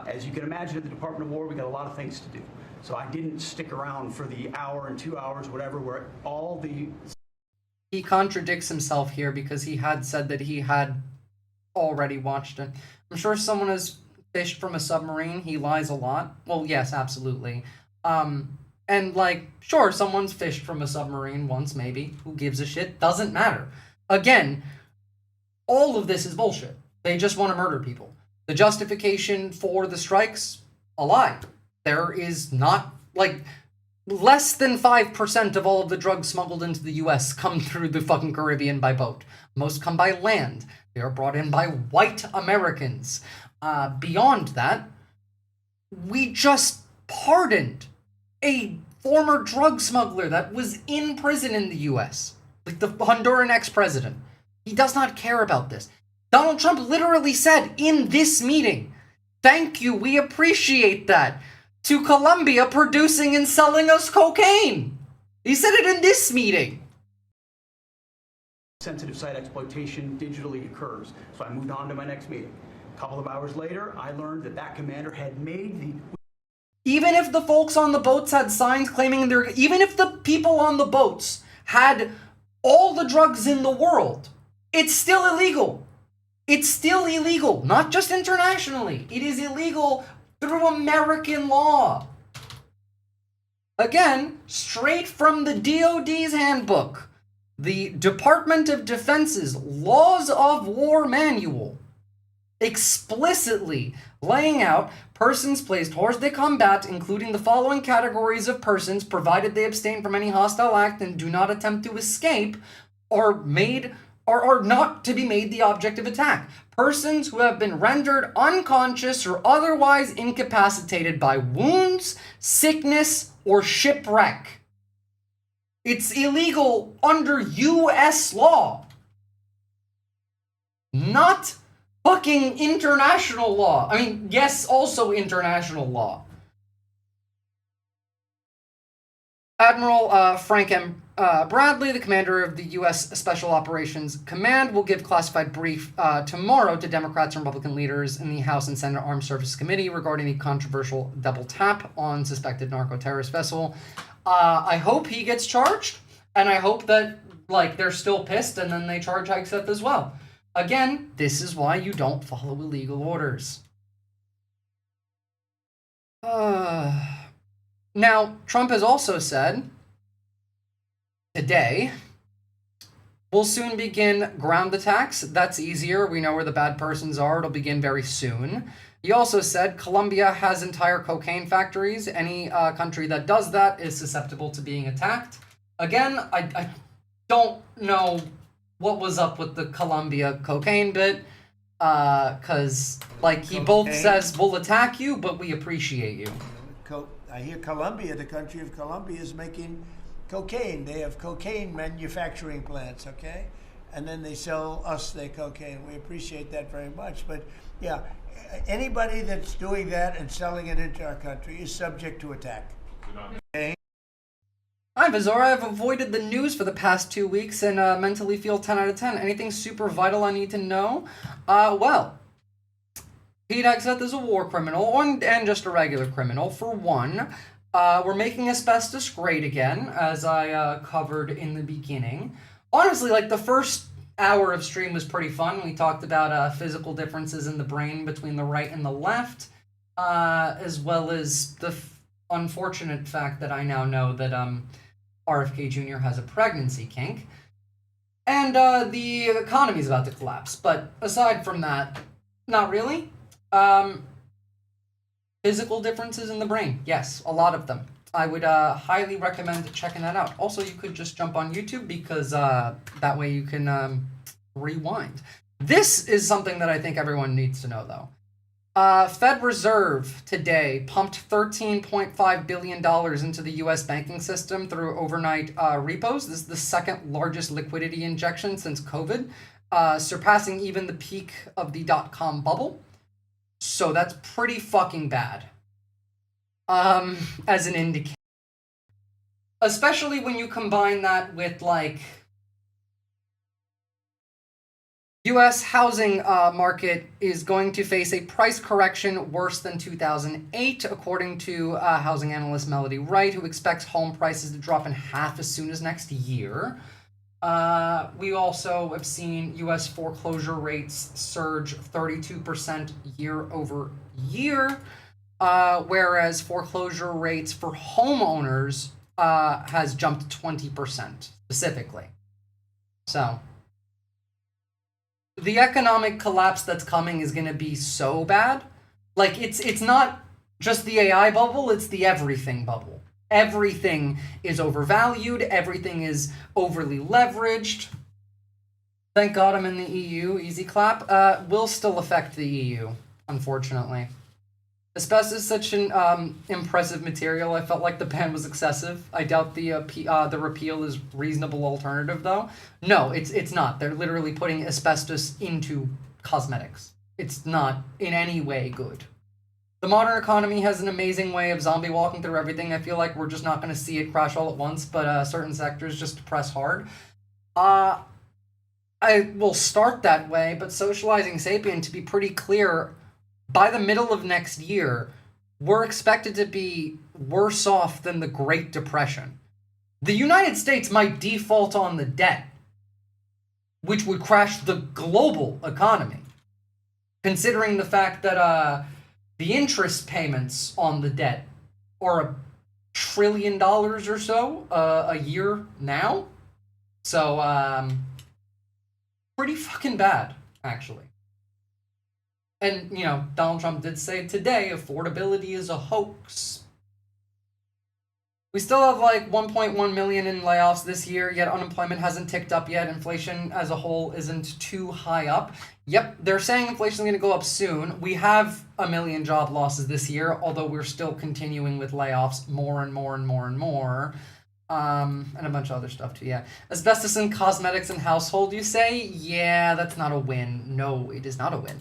As you can imagine, at the Department of War, we got a lot of things to do. So I didn't stick around for the hour and 2 hours, whatever, where all the... He contradicts himself here because he had said that he had already watched it. I'm sure someone has fished from a submarine. He lies a lot. Well, yes, absolutely. And like, sure, someone's fished from a submarine once, maybe. Who gives a shit? Doesn't matter. Again, all of this is bullshit. They just want to murder people. The justification for the strikes, a lie. There is not, like, less than 5% of all of the drugs smuggled into the US come through the fucking Caribbean by boat. Most come by land. They are brought in by white Americans. Beyond that, we just pardoned a former drug smuggler that was in prison in the US. Like the Honduran ex-president. He does not care about this. Donald Trump literally said in this meeting, "Thank you, we appreciate that," to Colombia producing and selling us cocaine. He said it in this meeting. Sensitive site exploitation digitally occurs. So I moved on to my next meeting. A couple of hours later, I learned that that commander had made the... Even if the folks on the boats had signs claiming even if the people on the boats had all the drugs in the world, it's still illegal. It's still illegal, not just internationally. It is illegal through American law. Again, straight from the DoD's handbook. The Department of Defense's Laws of War Manual, explicitly laying out persons placed hors de combat, including the following categories of persons, provided they abstain from any hostile act and do not attempt to escape, are not to be made the object of attack. Persons who have been rendered unconscious or otherwise incapacitated by wounds, sickness, or shipwreck. It's illegal under U.S. law. Not fucking international law. I mean, yes, also international law. Admiral Frank M. Bradley, the commander of the U.S. Special Operations Command, will give classified brief tomorrow to Democrats and Republican leaders in the House and Senate Armed Services Committee regarding the controversial double tap on suspected narco-terrorist vessel. I hope he gets charged, and I hope that, like, they're still pissed and then they charge Hegseth as well. Again, this is why you don't follow illegal orders. Now, Trump has also said today We'll soon begin ground attacks. That's easier. We know where the bad persons are. It'll begin very soon. He also said Colombia has entire cocaine factories. Any country that does that is susceptible to being attacked. Again, I don't know what was up with the Colombia cocaine bit. Because, like, he both says, we'll attack you, but we appreciate you. I hear Colombia, the country of Colombia, is making cocaine. They have cocaine manufacturing plants, okay? And then they sell us their cocaine. We appreciate that very much. But, yeah, anybody that's doing that and selling it into our country is subject to attack. Okay? Hi, Visora. I've avoided the news for the past 2 weeks and mentally feel 10 out of 10. Anything super vital I need to know? Well, Pete Hegseth is a war criminal and just a regular criminal. For one, we're making asbestos great again, as I covered in the beginning. Honestly, like, the first hour of stream was pretty fun. We talked about physical differences in the brain between the right and the left, as well as the unfortunate fact that I now know that RFK Jr. has a pregnancy kink. And the economy's about to collapse. But aside from that, not really. Physical differences in the brain. Yes, a lot of them. I would highly recommend checking that out. Also, you could just jump on YouTube because that way you can rewind. This is something that I think everyone needs to know, though. Fed Reserve today pumped $13.5 billion into the U.S. banking system through overnight repos. This is the second largest liquidity injection since COVID, surpassing even the peak of the dot-com bubble. So that's pretty fucking bad, as an indicator. Especially when you combine that with, like, U.S. housing market is going to face a price correction worse than 2008, according to housing analyst Melody Wright, who expects home prices to drop in half as soon as next year. We also have seen U.S. foreclosure rates surge 32% year over year, whereas foreclosure rates for homeowners has jumped 20% specifically. So the economic collapse that's coming is going to be so bad. Like, it's not just the AI bubble, it's the everything bubble. Everything is overvalued, everything is overly leveraged. Thank God I'm in the EU, easy clap. Will still affect the EU, unfortunately. Asbestos is such an impressive material, I felt like the ban was excessive. I doubt the repeal is reasonable alternative, though. No, it's not. They're literally putting asbestos into cosmetics. It's not in any way good. The modern economy has an amazing way of zombie walking through everything. I feel like we're just not going to see it crash all at once, but certain sectors just press hard. I will start that way, but Socializing Sapien, to be pretty clear, by the middle of next year, we're expected to be worse off than the Great Depression. The United States might default on the debt, which would crash the global economy, considering the fact that the interest payments on the debt are $1 trillion or so a year now. So, pretty fucking bad, actually. And, you know, Donald Trump did say today, affordability is a hoax. We still have like 1.1 million in layoffs this year, yet unemployment hasn't ticked up yet. Inflation as a whole isn't too high up. Yep, they're saying inflation is going to go up soon. We have 1 million job losses this year, although we're still continuing with layoffs more and more and more and more. And a bunch of other stuff too, yeah. Asbestos in cosmetics and household, you say? Yeah, that's not a win. No, it is not a win.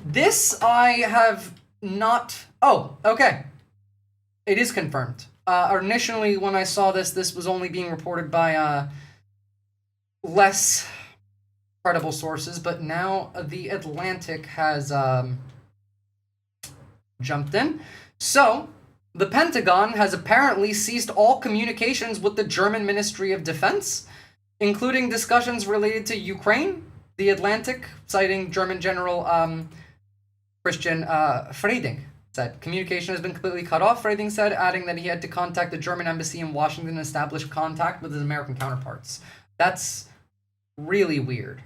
This I have not... Oh, okay. It is confirmed. Initially, when I saw this was only being reported by less credible sources, but now The Atlantic has jumped in. So, the Pentagon has apparently ceased all communications with the German Ministry of Defense, including discussions related to Ukraine. The Atlantic, citing German General Christian Frieding, said communication has been completely cut off. Frieding said, adding that he had to contact the German embassy in Washington and establish contact with his American counterparts. That's really weird.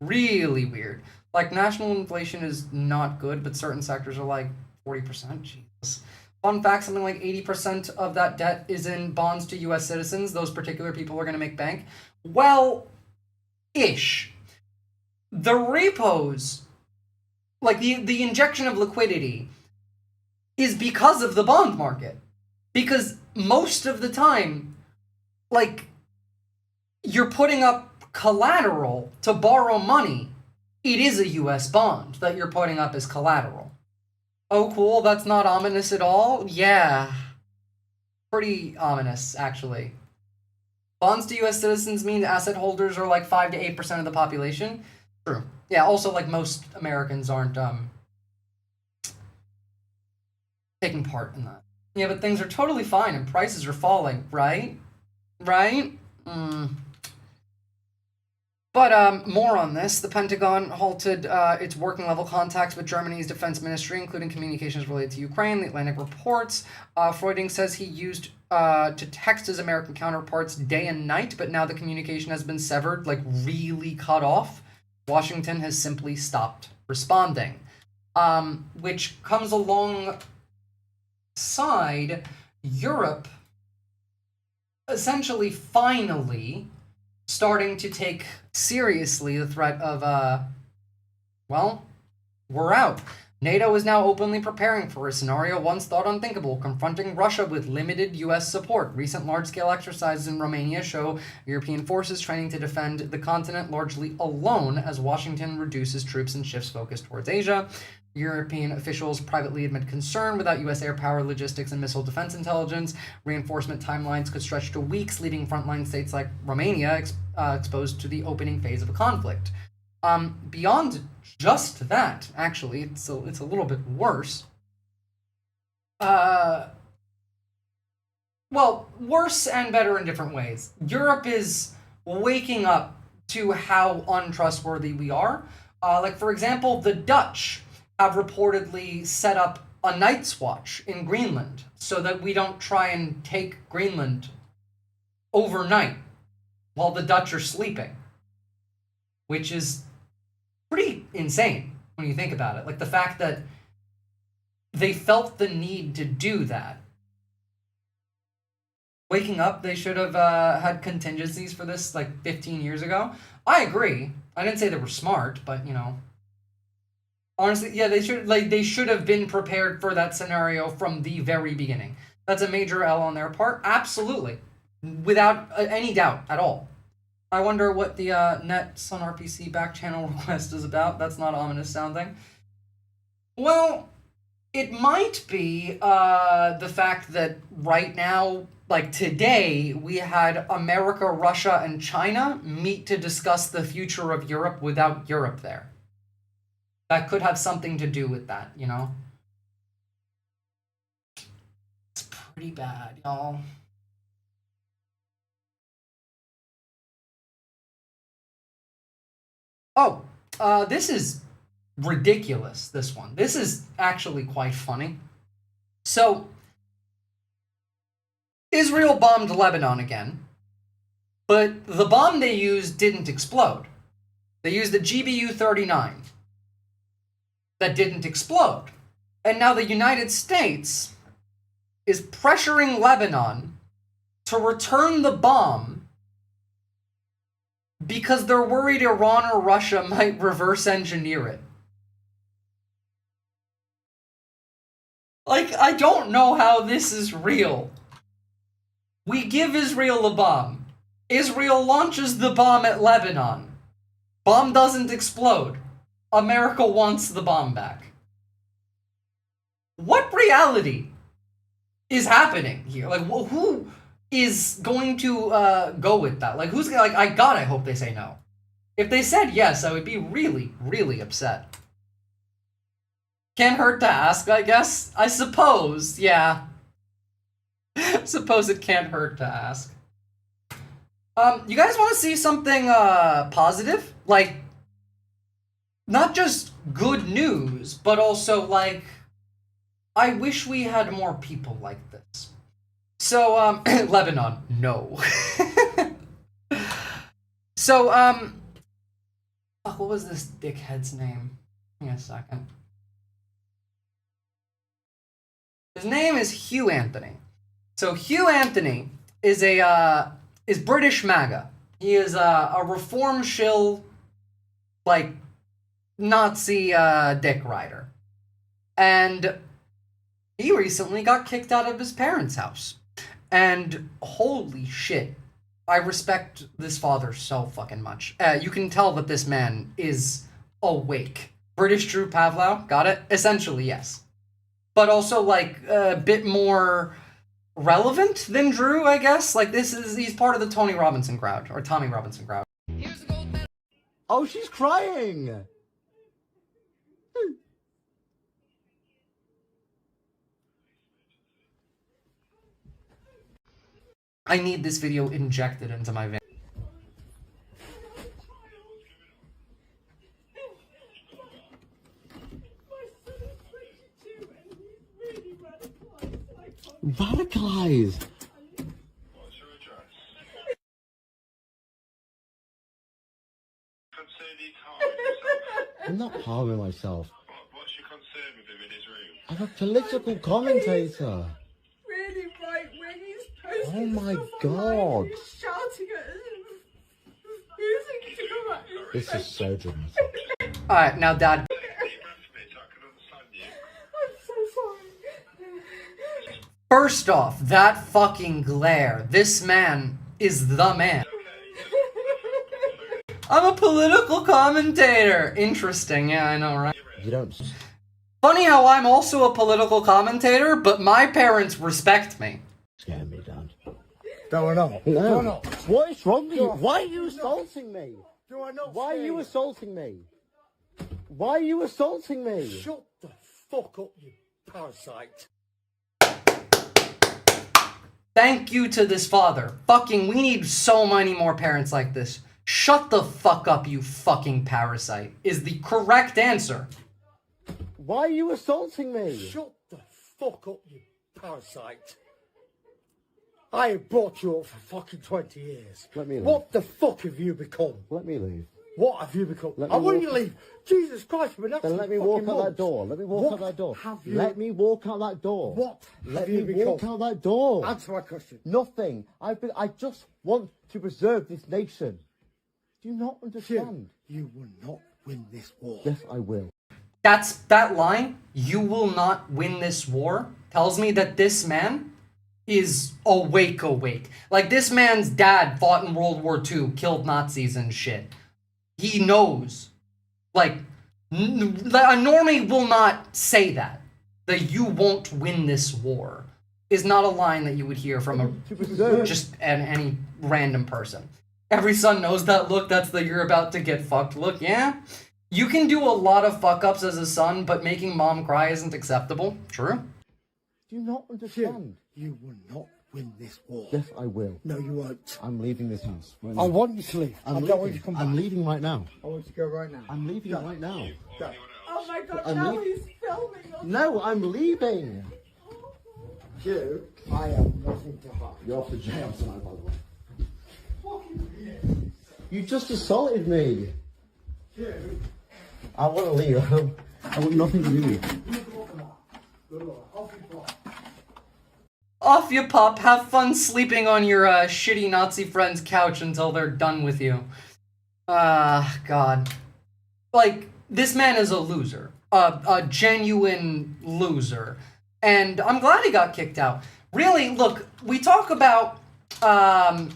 Really weird. Like, national inflation is not good, but certain sectors are like 40%. Jesus. Fun fact, something like 80% of that debt is in bonds to U.S. citizens. Those particular people are going to make bank. Well, ish. The repos, like the injection of liquidity, is because of the bond market. Because most of the time, like, you're putting up collateral to borrow money. It is a U.S. bond that you're putting up as collateral. Oh, cool, that's not ominous at all? Yeah. Pretty ominous, actually. Bonds to U.S. citizens mean asset holders are like 5 to 8% of the population. True. Yeah, also, like, most Americans aren't taking part in that. Yeah, but things are totally fine and prices are falling, right? Right? But more on this. The Pentagon halted its working level contacts with Germany's defense ministry, including communications related to Ukraine. The Atlantic reports. Freuding says he used to text his American counterparts day and night, but now the communication has been severed, like really cut off. Washington has simply stopped responding, which comes alongside Europe essentially finally starting to take seriously the threat of, well, we're out. NATO is now openly preparing for a scenario once thought unthinkable, confronting Russia with limited U.S. support. Recent large-scale exercises in Romania show European forces training to defend the continent largely alone as Washington reduces troops and shifts focus towards Asia. European officials privately admit concern without U.S. air power, logistics, and missile defense intelligence. Reinforcement timelines could stretch to weeks, leaving frontline states like Romania exposed to the opening phase of a conflict. Beyond just that, actually, it's a little bit worse. Well, worse and better in different ways. Europe is waking up to how untrustworthy we are. Like, for example, the Dutch have reportedly set up a night's watch in Greenland so that we don't try and take Greenland overnight while the Dutch are sleeping, which is pretty insane when you think about it. Like, the fact that they felt the need to do that. Waking up, they should have had contingencies for this like 15 years ago. I agree. I didn't say they were smart, but, you know, honestly, yeah, they should have been prepared for that scenario from the very beginning. That's a major L on their part. Absolutely. Without any doubt at all. I wonder what the Nets on RPC back channel request is about. That's not ominous sounding. Well, it might be the fact that right now, like today, we had America, Russia, and China meet to discuss the future of Europe without Europe there. That could have something to do with that, you know? It's pretty bad, y'all. Oh, this is ridiculous, this one. This is actually quite funny. So, Israel bombed Lebanon again, but the bomb they used didn't explode. They used the GBU-39 that didn't explode. And now the United States is pressuring Lebanon to return the bomb because they're worried Iran or Russia might reverse engineer it. Like, I don't know how this is real. We give Israel a bomb. Israel launches the bomb at Lebanon. Bomb doesn't explode. America wants the bomb back. What reality is happening here? Like, who is going to go with that? Like, who's gonna, like, I hope they say no. If they said yes, I would be really, really upset. Can't hurt to ask, I guess. I suppose, yeah. Suppose it can't hurt to ask. You guys want to see something positive? Like, not just good news, but also, like, I wish we had more people like this. So, Lebanon, no. So, what was this dickhead's name? Give me a second. His name is Hugh Anthony. So Hugh Anthony is is British MAGA. He is a reform shill, like, Nazi dick rider. And he recently got kicked out of his parents' house. And holy shit, I respect this father so fucking much. You can tell that this man is awake. British Drew Pavlov, got it? Essentially, yes. But also, like, a bit more relevant than Drew, I guess. Like, he's part of the Tony Robinson crowd, or Tommy Robinson crowd. Oh, she's crying! I need this video injected into my vein. Radicalized! I'm not harming myself. What's your concern with him in his room? I'm a political commentator. Really right when he's posting. Oh my god. He's shouting at us. Using to come at his This is so dramatic. Alright, now Dad. I'm so sorry. First off, that fucking glare. This man is the man. I'm a political commentator. Interesting, yeah, I know, right? You don't... Funny how I'm also a political commentator, but my parents respect me. Scare me, Dad. Do I know? No. Do I know? What is wrong with you? Why are you assaulting me? Do I not Why are scare you assaulting me? Why are you assaulting me? Shut the fuck up, you parasite. Thank you to this father. Fucking, we need so many more parents like this. Shut the fuck up, you fucking parasite, is the correct answer. Why are you assaulting me? Shut the fuck up, you parasite. I have brought you up for fucking 20 years. Let me leave. What the fuck have you become? Let me leave. What have you become? Let I me want walk- you to leave. Jesus Christ, we're not. Then let me walk out that door. Let me walk out that door. Let me walk out that door. What Let have you me become? walk out that door. Answer my question. Nothing. I just want to preserve this nation. Do you not understand? You will not win this war. Yes, I will. That line, "you will not win this war," tells me that this man is awake. Like, this man's dad fought in World War II, killed Nazis and shit. He knows. Like, a normie will not say that. That you won't win this war is not a line that you would hear from any random person. Every son knows that look. That's the "you're about to get fucked" look. Yeah? You can do a lot of fuck-ups as a son, but making mom cry isn't acceptable. True. Do you not understand? You will not win this war. Yes, I will. No, you won't. I'm leaving this house. Right I now. want you to leave. I don't want you to come back. I'm leaving right now. I want you to go right now. I'm leaving right now. Go. Oh my god, I'm now leaving. he's filming us. No, I'm leaving. You, I have nothing to hide. You're off to jail tonight, by the way. You just assaulted me. You. I want to leave. I want nothing to do with you. Off you pop. Have fun sleeping on your shitty Nazi friend's couch until they're done with you. God. Like, this man is a loser. A genuine loser. And I'm glad he got kicked out. Really, look, we talk about how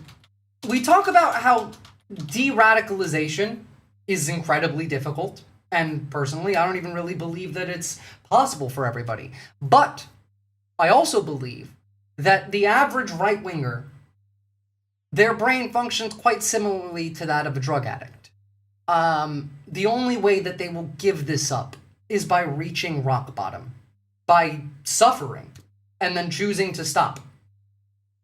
de-radicalization is incredibly difficult. And personally, I don't even really believe that it's possible for everybody. But I also believe that the average right-winger, their brain functions quite similarly to that of a drug addict. The only way that they will give this up is by reaching rock bottom, by suffering, and then choosing to stop.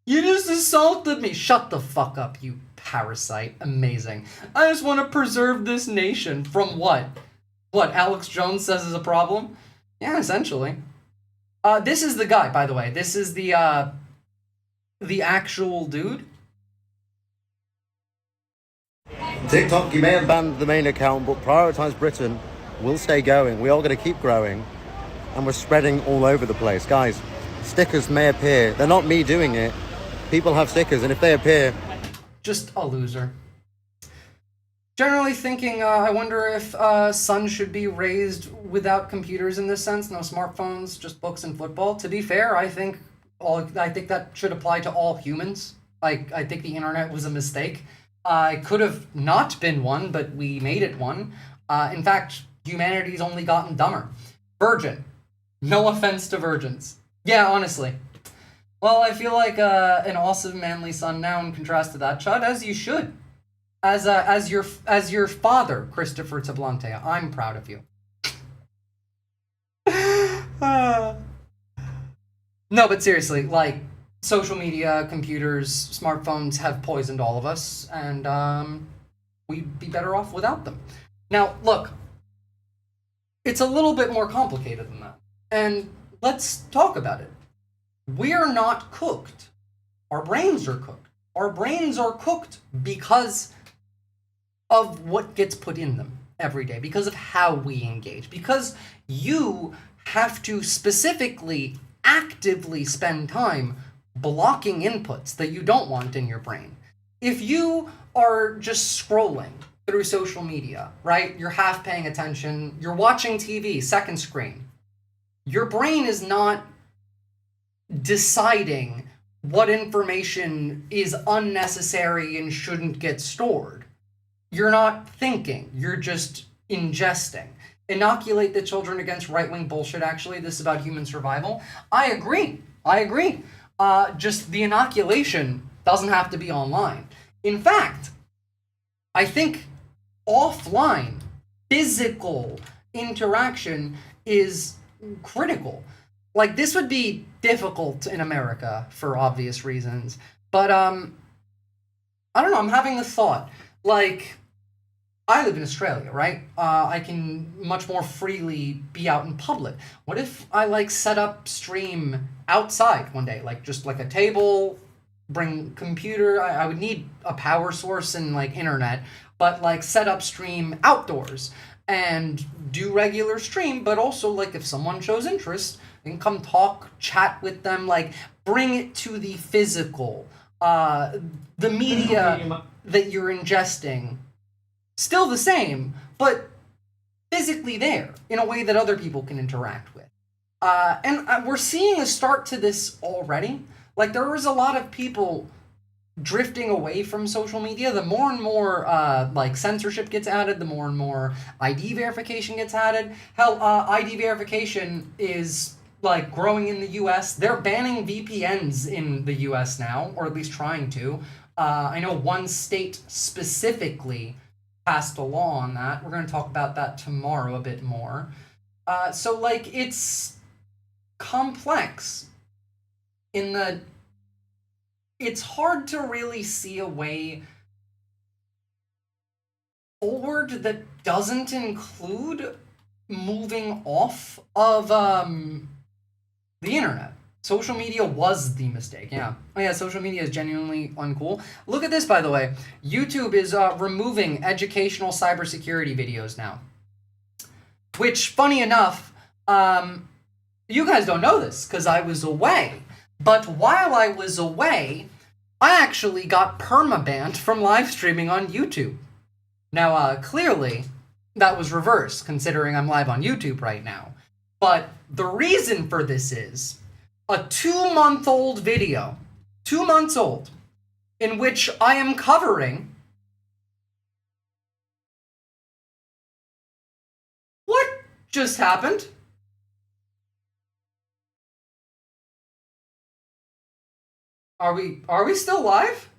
You just assaulted me. Shut the fuck up, you parasite. Amazing. I just want to preserve this nation from what? What Alex Jones says is a problem? Yeah, essentially. This is the guy, by the way. This is the actual dude. TikTok, you may have banned the main account, but Prioritise Britain will stay going. We are going to keep growing, and we're spreading all over the place. Guys, stickers may appear. They're not me doing it. People have stickers, and if they appear... Just a loser. Generally thinking, I wonder if sons should be raised without computers in this sense, no smartphones, just books and football. To be fair, I think that should apply to all humans. Like, I think the internet was a mistake. It could have not been one, but we made it one. In fact, humanity's only gotten dumber. Virgin. No offense to virgins. Yeah, honestly. Well, I feel like an awesome manly son now in contrast to that, Chud, as you should. As your father, Christopher Tablante, I'm proud of you. No, but seriously, like, social media, computers, smartphones have poisoned all of us, and we'd be better off without them. Now, look, it's a little bit more complicated than that, and let's talk about it. We are not cooked. Our brains are cooked. Our brains are cooked because of what gets put in them every day, because of how we engage, because you have to specifically, actively spend time blocking inputs that you don't want in your brain. If you are just scrolling through social media, right? You're half paying attention, you're watching TV, second screen. Your brain is not deciding what information is unnecessary and shouldn't get stored. You're not thinking, you're just ingesting. Inoculate the children against right-wing bullshit, actually. This is about human survival. I agree. Just the inoculation doesn't have to be online. In fact, I think offline, physical interaction is critical. Like, this would be difficult in America for obvious reasons, but I don't know, I'm having the thought, like, I live in Australia, right? I can much more freely be out in public. What if I, like, set up stream outside one day? Like, just, like, a table, bring computer. I would need a power source and, like, internet. But, like, set up stream outdoors and do regular stream. But also, like, if someone shows interest, you can come talk, chat with them. Like, bring it to the physical. The media that you're ingesting, still the same, but physically there in a way that other people can interact with. And we're seeing a start to this already. Like, there was a lot of people drifting away from social media. The more and more like censorship gets added, the more and more ID verification gets added. Hell, ID verification is like growing in the US. They're banning VPNs in the US now, or at least trying to. I know one state specifically passed a law on that. We're going to talk about that tomorrow a bit more. So, like, it's complex in the... It's hard to really see a way forward that doesn't include moving off of the internet. Social media was the mistake, yeah. Oh yeah, social media is genuinely uncool. Look at this, by the way. YouTube is removing educational cybersecurity videos now. Which, funny enough, you guys don't know this, because I was away. But while I was away, I actually got permabanned from live streaming on YouTube. Now, clearly, that was reversed, considering I'm live on YouTube right now. But the reason for this is a 2-month-old video, 2 months old, in which I am covering... What just happened? Are we still live?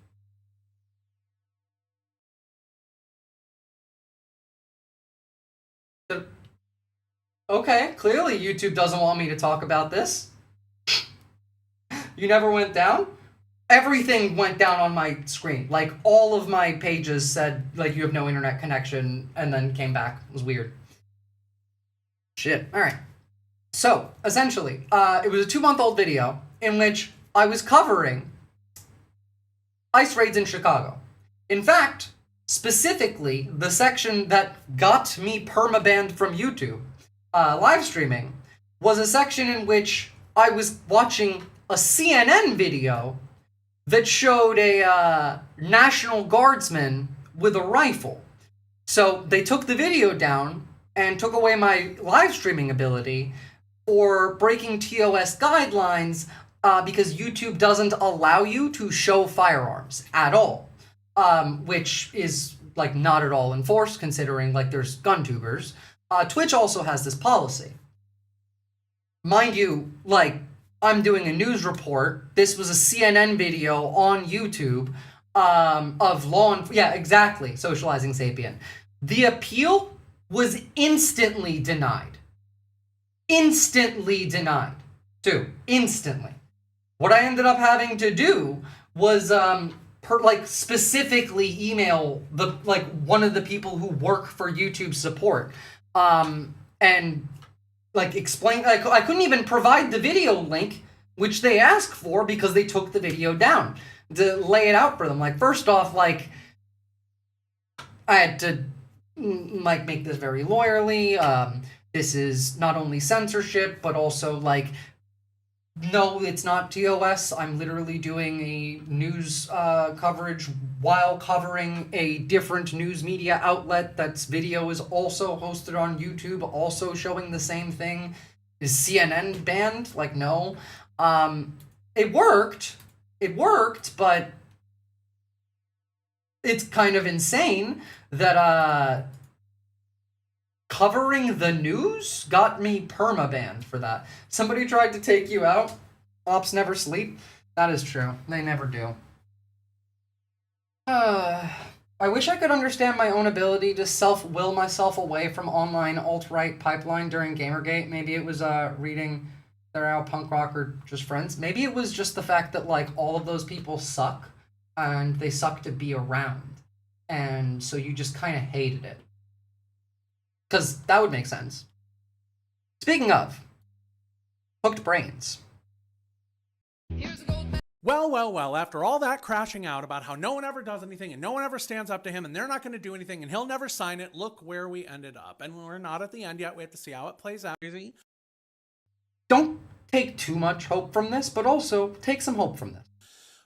Okay, clearly YouTube doesn't want me to talk about this. You never went down? Everything went down on my screen. Like, all of my pages said, like, you have no internet connection, and then came back. It was weird. Shit. Alright. So, essentially, it was a 2-month-old video in which I was covering ICE raids in Chicago. In fact, Specifically, the section that got me permabanned from YouTube, live streaming, was a section in which I was watching a CNN video that showed a National Guardsman with a rifle. So they took the video down and took away my live streaming ability for breaking TOS guidelines because YouTube doesn't allow you to show firearms at all, which is like not at all enforced considering like there's gun tubers. Twitch also has this policy. Mind you, like, I'm doing a news report. This was a CNN video on YouTube of yeah, exactly, socializing sapien. The appeal was instantly denied. Instantly denied, too. Instantly. What I ended up having to do was specifically email one of the people who work for YouTube support and explain. I couldn't even provide the video link which they asked for because they took the video down to lay it out for them. First off, I had to make this very lawyerly. This is not only censorship but also no, it's not TOS. I'm literally doing a news coverage while covering a different news media outlet that's video is also hosted on YouTube, also showing the same thing. Is CNN banned? No. It worked. It worked, but it's kind of insane that covering the news got me perma-banned for that. Somebody tried to take you out. Ops never sleep. That is true. They never do. I wish I could understand my own ability to self-will myself away from online alt-right pipeline during Gamergate. Maybe it was reading They're Out Punk Rock or just friends. Maybe it was just the fact that all of those people suck and they suck to be around. And so you just kind of hated it. Because that would make sense. Speaking of, hooked brains. Well, after all that crashing out about how no one ever does anything and no one ever stands up to him and they're not going to do anything and he'll never sign it, look where we ended up. And we're not at the end yet. We have to see how it plays out. Don't take too much hope from this, but also take some hope from this.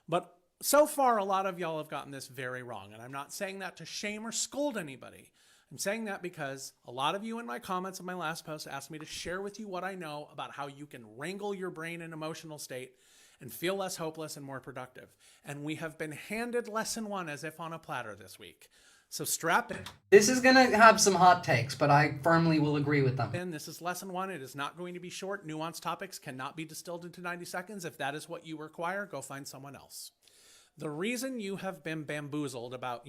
But so far, a lot of y'all have gotten this very wrong. And I'm not saying that to shame or scold anybody. I'm saying that because a lot of you in my comments of my last post asked me to share with you what I know about how you can wrangle your brain and emotional state and feel less hopeless and more productive. And we have been handed lesson 1 as if on a platter this week. So strap in. This is going to have some hot takes, but I firmly will agree with them. And this is lesson 1. It is not going to be short. Nuanced topics cannot be distilled into 90 seconds. If that is what you require, go find someone else. The reason you have been bamboozled about,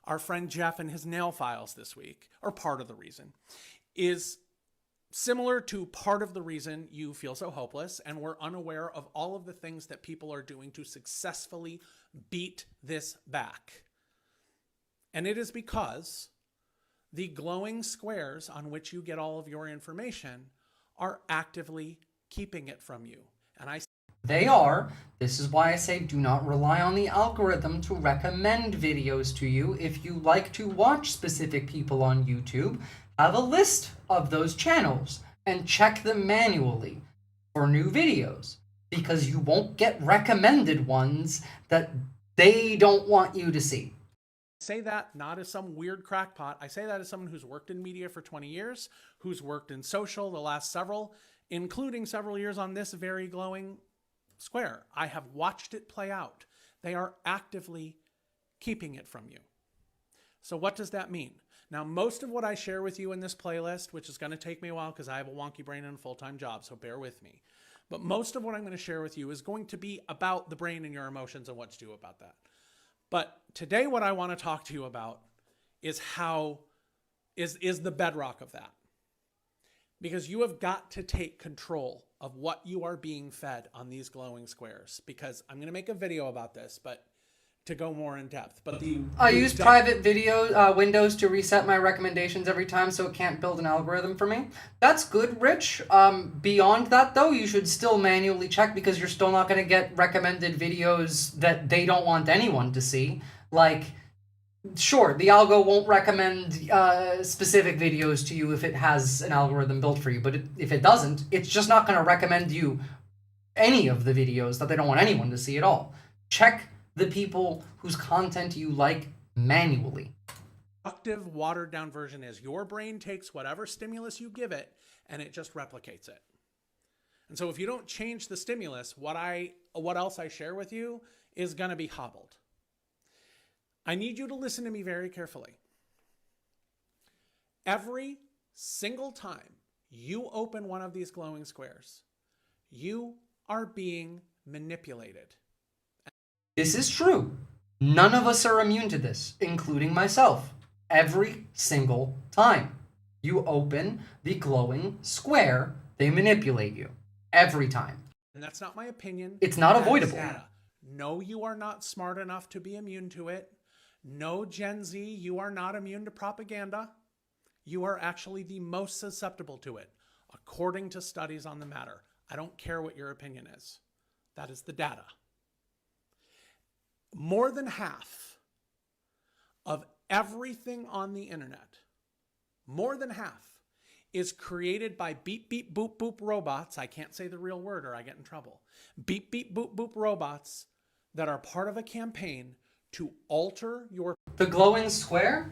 our friend Jeff and his nail files this week, or part of the reason, is similar to part of the reason you feel so hopeless and we're unaware of all of the things that people are doing to successfully beat this back. And it is because the glowing squares on which you get all of your information are actively keeping it from you. And They are. This is why I say do not rely on the algorithm to recommend videos to you. If you like to watch specific people on YouTube, have a list of those channels and check them manually for new videos, because you won't get recommended ones that they don't want you to see. Say that not as some weird crackpot. I say that as someone who's worked in media for 20 years, who's worked in social the last several, including several years on this very glowing square. I have watched it play out. They are actively keeping it from you. So what does that mean? Now, most of what I share with you in this playlist, which is going to take me a while because I have a wonky brain and a full-time job, so bear with me. But most of what I'm going to share with you is going to be about the brain and your emotions and what to do about that. But today what I want to talk to you about is is the bedrock of that. Because you have got to take control of what you are being fed on these glowing squares. Because I'm going to make a video about this, but to go more in depth. But I use private video windows to reset my recommendations every time so it can't build an algorithm for me. That's good, Rich. Beyond that, though, you should still manually check because you're still not going to get recommended videos that they don't want anyone to see. Sure, the algo won't recommend specific videos to you if it has an algorithm built for you, but if it doesn't, it's just not going to recommend you any of the videos that they don't want anyone to see at all. Check the people whose content you like manually. Productive, watered down version is your brain takes whatever stimulus you give it and it just replicates it. And so if you don't change the stimulus, what else I share with you is going to be hobbled. I need you to listen to me very carefully. Every single time you open one of these glowing squares, you are being manipulated. This is true. None of us are immune to this, including myself. Every single time you open the glowing square, they manipulate you. Every time. And that's not my opinion. It's not That is avoidable. data. No, you are not smart enough to be immune to it. No, Gen Z, you are not immune to propaganda. You are actually the most susceptible to it, according to studies on the matter. I don't care what your opinion is. That is the data. More than half of everything on the internet, more than half, is created by beep, beep, boop, boop robots. I can't say the real word or I get in trouble. Beep, beep, boop, boop robots that are part of a campaign to alter your... The glowing square?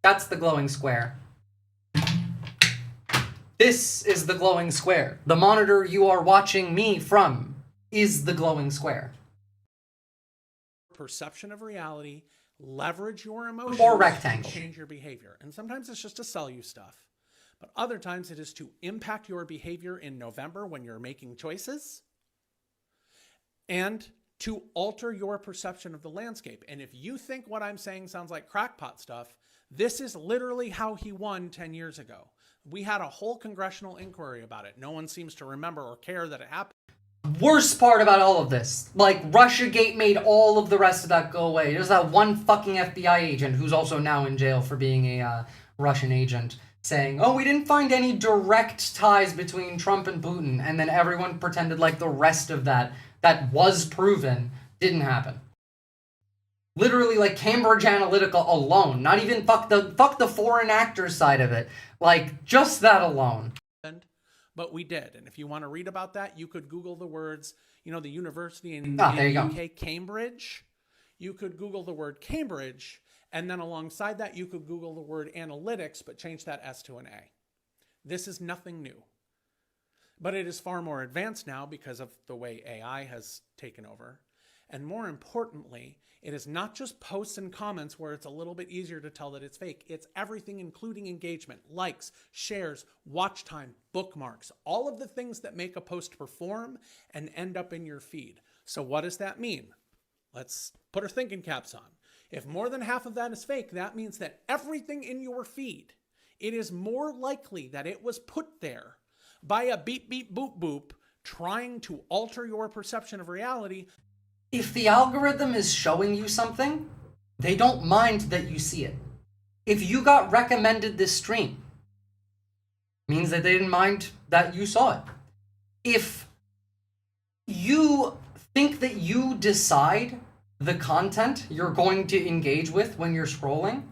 That's the glowing square. This is the glowing square. The monitor you are watching me from is the glowing square. Perception of reality, leverage your emotions, or rectangle. to change your behavior. And sometimes it's just to sell you stuff. But other times it is to impact your behavior in November when you're making choices and to alter your perception of the landscape. And if you think what I'm saying sounds like crackpot stuff, this is literally how he won 10 years ago. We had a whole congressional inquiry about it. No one seems to remember or care that it happened. Worst part about all of this, like, Russiagate made all of the rest of that go away. There's that one fucking FBI agent who's also now in jail for being a Russian agent saying, oh, we didn't find any direct ties between Trump and Putin, and then everyone pretended like the rest of that was proven didn't happen. Literally, like, Cambridge Analytica alone, not even fuck the foreign actors side of it, like, just that alone. But we did. And if you want to read about that, you could Google the words, you know, the university in there the you go. UK, Cambridge. You could Google the word Cambridge, and then alongside that, you could Google the word analytics, but change that S to an A. This is nothing new. But it is far more advanced now because of the way AI has taken over. And more importantly, it is not just posts and comments where it's a little bit easier to tell that it's fake. It's everything, including engagement, likes, shares, watch time, bookmarks, all of the things that make a post perform and end up in your feed. So what does that mean? Let's put our thinking caps on. If more than half of that is fake, that means that everything in your feed, it is more likely that it was put there by a beep, beep, boop, boop, trying to alter your perception of reality. If the algorithm is showing you something, they don't mind that you see it. If you got recommended this stream, means that they didn't mind that you saw it. If you think that you decide the content you're going to engage with when you're scrolling,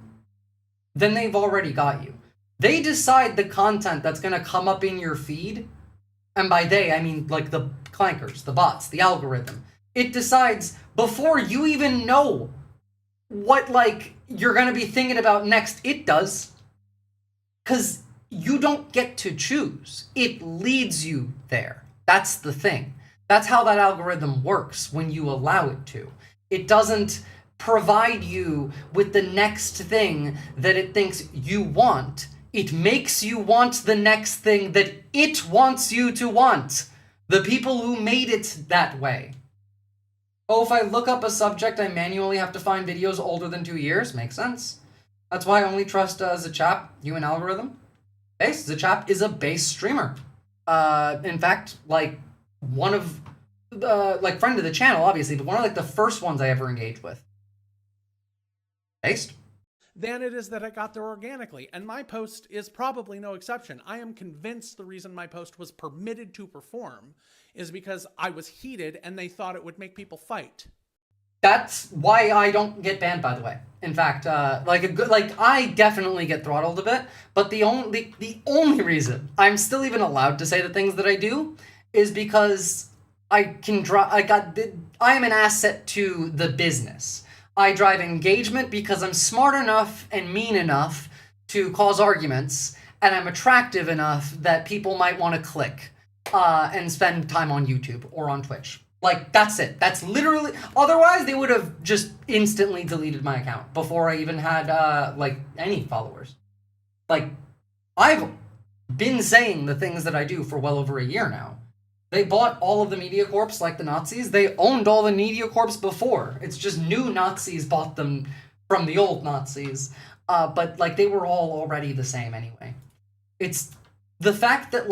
then they've already got you. They decide the content that's going to come up in your feed, and by they, I mean like the clankers, the bots, the algorithm. It decides before you even know what, like, you're going to be thinking about next. It does. Because you don't get to choose. It leads you there. That's the thing. That's how that algorithm works when you allow it to. It doesn't provide you with the next thing that it thinks you want. It makes you want the next thing that it wants you to want. The people who made it that way. Oh, if I look up a subject, I manually have to find videos older than 2 years? Makes sense. That's why I only trust Zachap, human algorithm. Base, Zachap is a base streamer. In fact, like, one of, like, friend of the channel, obviously, but one of, like, the first ones I ever engaged with. Based. Than it is that it got there organically. And my post is probably no exception. I am convinced the reason my post was permitted to perform is because I was heated and they thought it would make people fight. That's why I don't get banned, by the way. In fact, I definitely get throttled a bit, but the only reason I'm still even allowed to say the things that I do is because I am an asset to the business. I drive engagement because I'm smart enough and mean enough to cause arguments, and I'm attractive enough that people might want to click and spend time on YouTube or on Twitch. Like, that's it. That's literally... Otherwise, they would have just instantly deleted my account before I even had, any followers. Like, I've been saying the things that I do for well over a year now. They bought all of the media corps like the Nazis. They owned all the media corps before. It's just new Nazis bought them from the old Nazis. But, they were all already the same anyway. It's the fact that,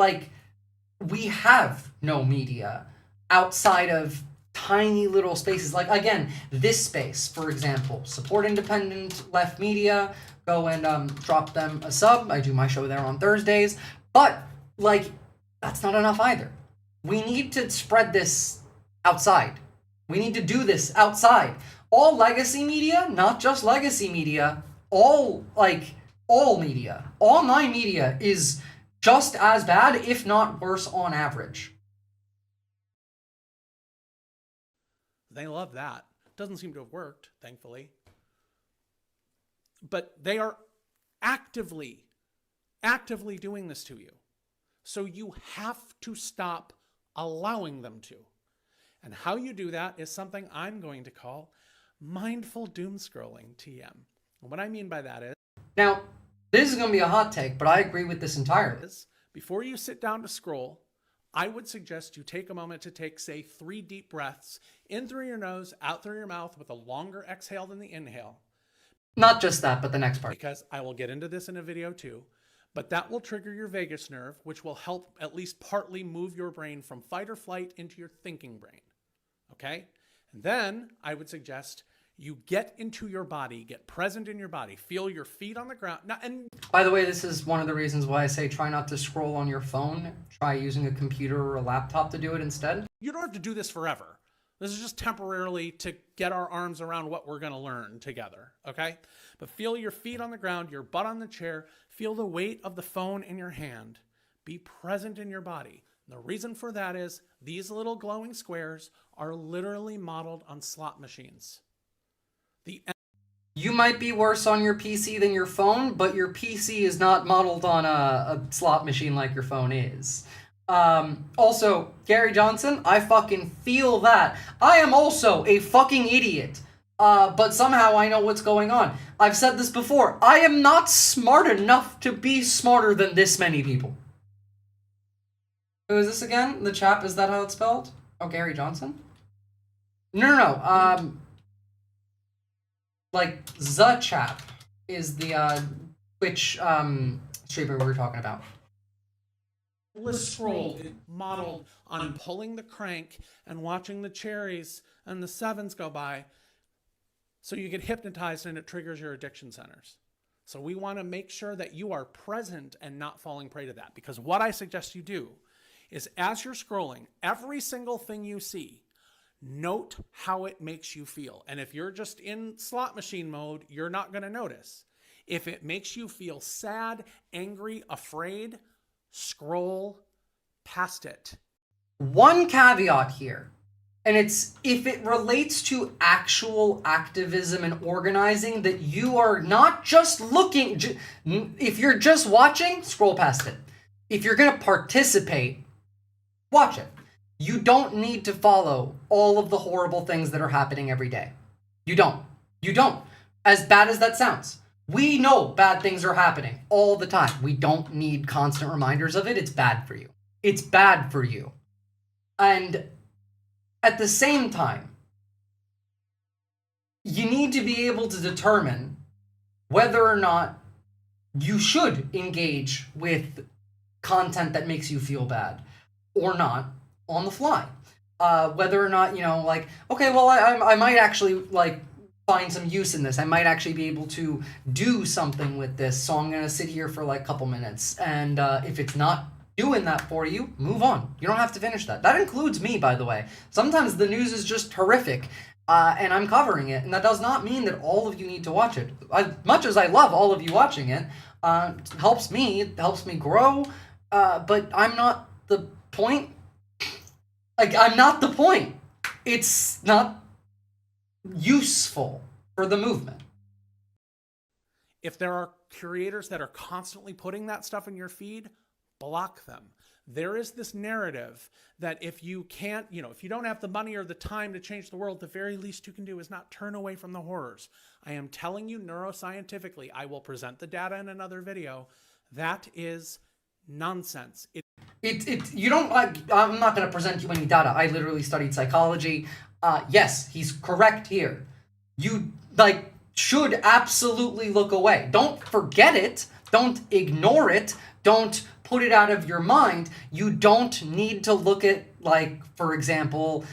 we have no media outside of tiny little spaces. Like, again, this space, for example, support independent left media, go and drop them a sub. I do my show there on Thursdays. But, that's not enough either. We need to spread this outside. We need to do this outside. All legacy media, not just legacy media, all media, online media is just as bad, if not worse on average. They love that. Doesn't seem to have worked, thankfully. But they are actively doing this to you. So you have to stop allowing them to. And how you do that is something I'm going to call mindful doom scrolling, TM. And what I mean by that is... Now, this is going to be a hot take, but I agree with this entirely. Before you sit down to scroll, I would suggest you take a moment to take, say, 3 deep breaths, in through your nose, out through your mouth, with a longer exhale than the inhale. Not just that, but the next part. Because I will get into this in a video too, but that will trigger your vagus nerve, which will help at least partly move your brain from fight or flight into your thinking brain. Okay? And then I would suggest you get into your body, get present in your body, feel your feet on the ground. Now, and by the way, this is one of the reasons why I say try not to scroll on your phone. Try using a computer or a laptop to do it instead. You don't have to do this forever. This is just temporarily to get our arms around what we're going to learn together, okay? But feel your feet on the ground, your butt on the chair, feel the weight of the phone in your hand. Be present in your body. And the reason for that is these little glowing squares are literally modeled on slot machines. You might be worse on your PC than your phone, but your PC is not modeled on a slot machine like your phone is. Also, Gary Johnson, I fucking feel that. I am also a fucking idiot. But somehow I know what's going on. I've said this before. I am not smart enough to be smarter than this many people. Who is this again? The chap, is that how it's spelled? Oh, Gary Johnson? No. The chap is the Twitch streamer we were talking about. Scroll modeled on pulling the crank and watching the cherries and the sevens go by. So you get hypnotized and it triggers your addiction centers. So we want to make sure that you are present and not falling prey to that. Because what I suggest you do is as you're scrolling, every single thing you see, note how it makes you feel. And if you're just in slot machine mode, you're not going to notice. If it makes you feel sad, angry, afraid, scroll past it. One caveat here, and it's if it relates to actual activism and organizing that you are not just looking, if you're just watching, scroll past it. If you're going to participate, watch it. You don't need to follow all of the horrible things that are happening every day. You don't. As bad as that sounds. We know bad things are happening all the time. We don't need constant reminders of it. It's bad for you. It's bad for you. And at the same time, you need to be able to determine whether or not you should engage with content that makes you feel bad or not on the fly. Whether or not, okay, well, I might actually, find some use in this. I might actually be able to do something with this, so I'm going to sit here for, a couple minutes. And if it's not doing that for you, move on. You don't have to finish that. That includes me, by the way. Sometimes the news is just horrific, and I'm covering it. And that does not mean that all of you need to watch it. As much as I love all of you watching it, helps me grow, but I'm not the point. Like, I'm not the point. It's not useful for the movement. If there are creators that are constantly putting that stuff in your feed, block them. There is this narrative that if you can't, if you don't have the money or the time to change the world, the very least you can do is not turn away from the horrors. I am telling you neuroscientifically, I will present the data in another video. That is nonsense. You don't like, I'm not going to present you any data. I literally studied psychology. Yes, he's correct here. You, should absolutely look away. Don't forget it. Don't ignore it. Don't put it out of your mind. You don't need to look at, for example,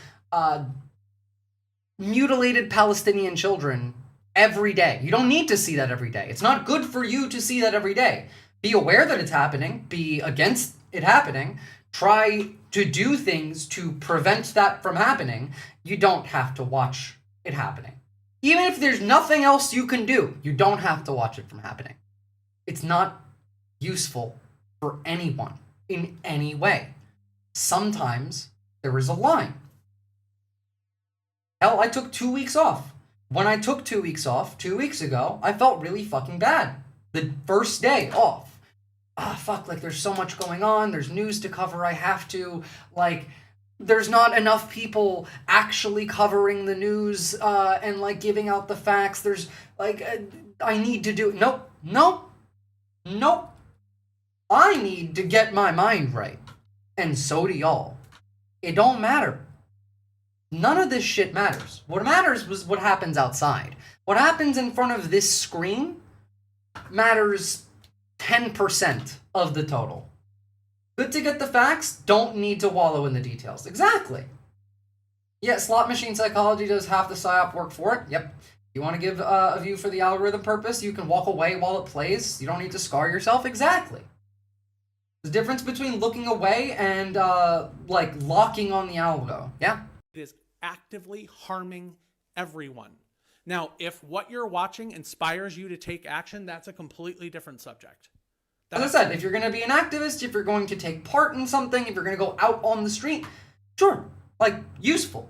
mutilated Palestinian children every day. You don't need to see that every day. It's not good for you to see that every day. Be aware that it's happening. Be against it happening. Try to do things to prevent that from happening. You don't have to watch it happening. Even if there's nothing else you can do, you don't have to watch it from happening. It's not useful for anyone in any way. Sometimes there is a line. Hell, I took 2 weeks off. When I took 2 weeks off 2 weeks ago, I felt really fucking bad. The first day off. Fuck, there's so much going on. There's news to cover. I have to, there's not enough people actually covering the news and giving out the facts. There's I need to do nope. I need to get my mind right. And so do y'all. It don't matter. None of this shit matters. What matters was what happens outside. What happens in front of this screen matters 10% of the total. Good to get the facts, don't need to wallow in the details. Exactly. Yeah, slot machine psychology does half the psyop work for it. Yep. You want to give a view for the algorithm purpose, you can walk away while it plays. You don't need to scar yourself. Exactly. The difference between looking away and, locking on the algo. Yeah. It is actively harming everyone. Now, if what you're watching inspires you to take action, that's a completely different subject. As I said, if you're going to be an activist, if you're going to take part in something, if you're going to go out on the street, sure, useful.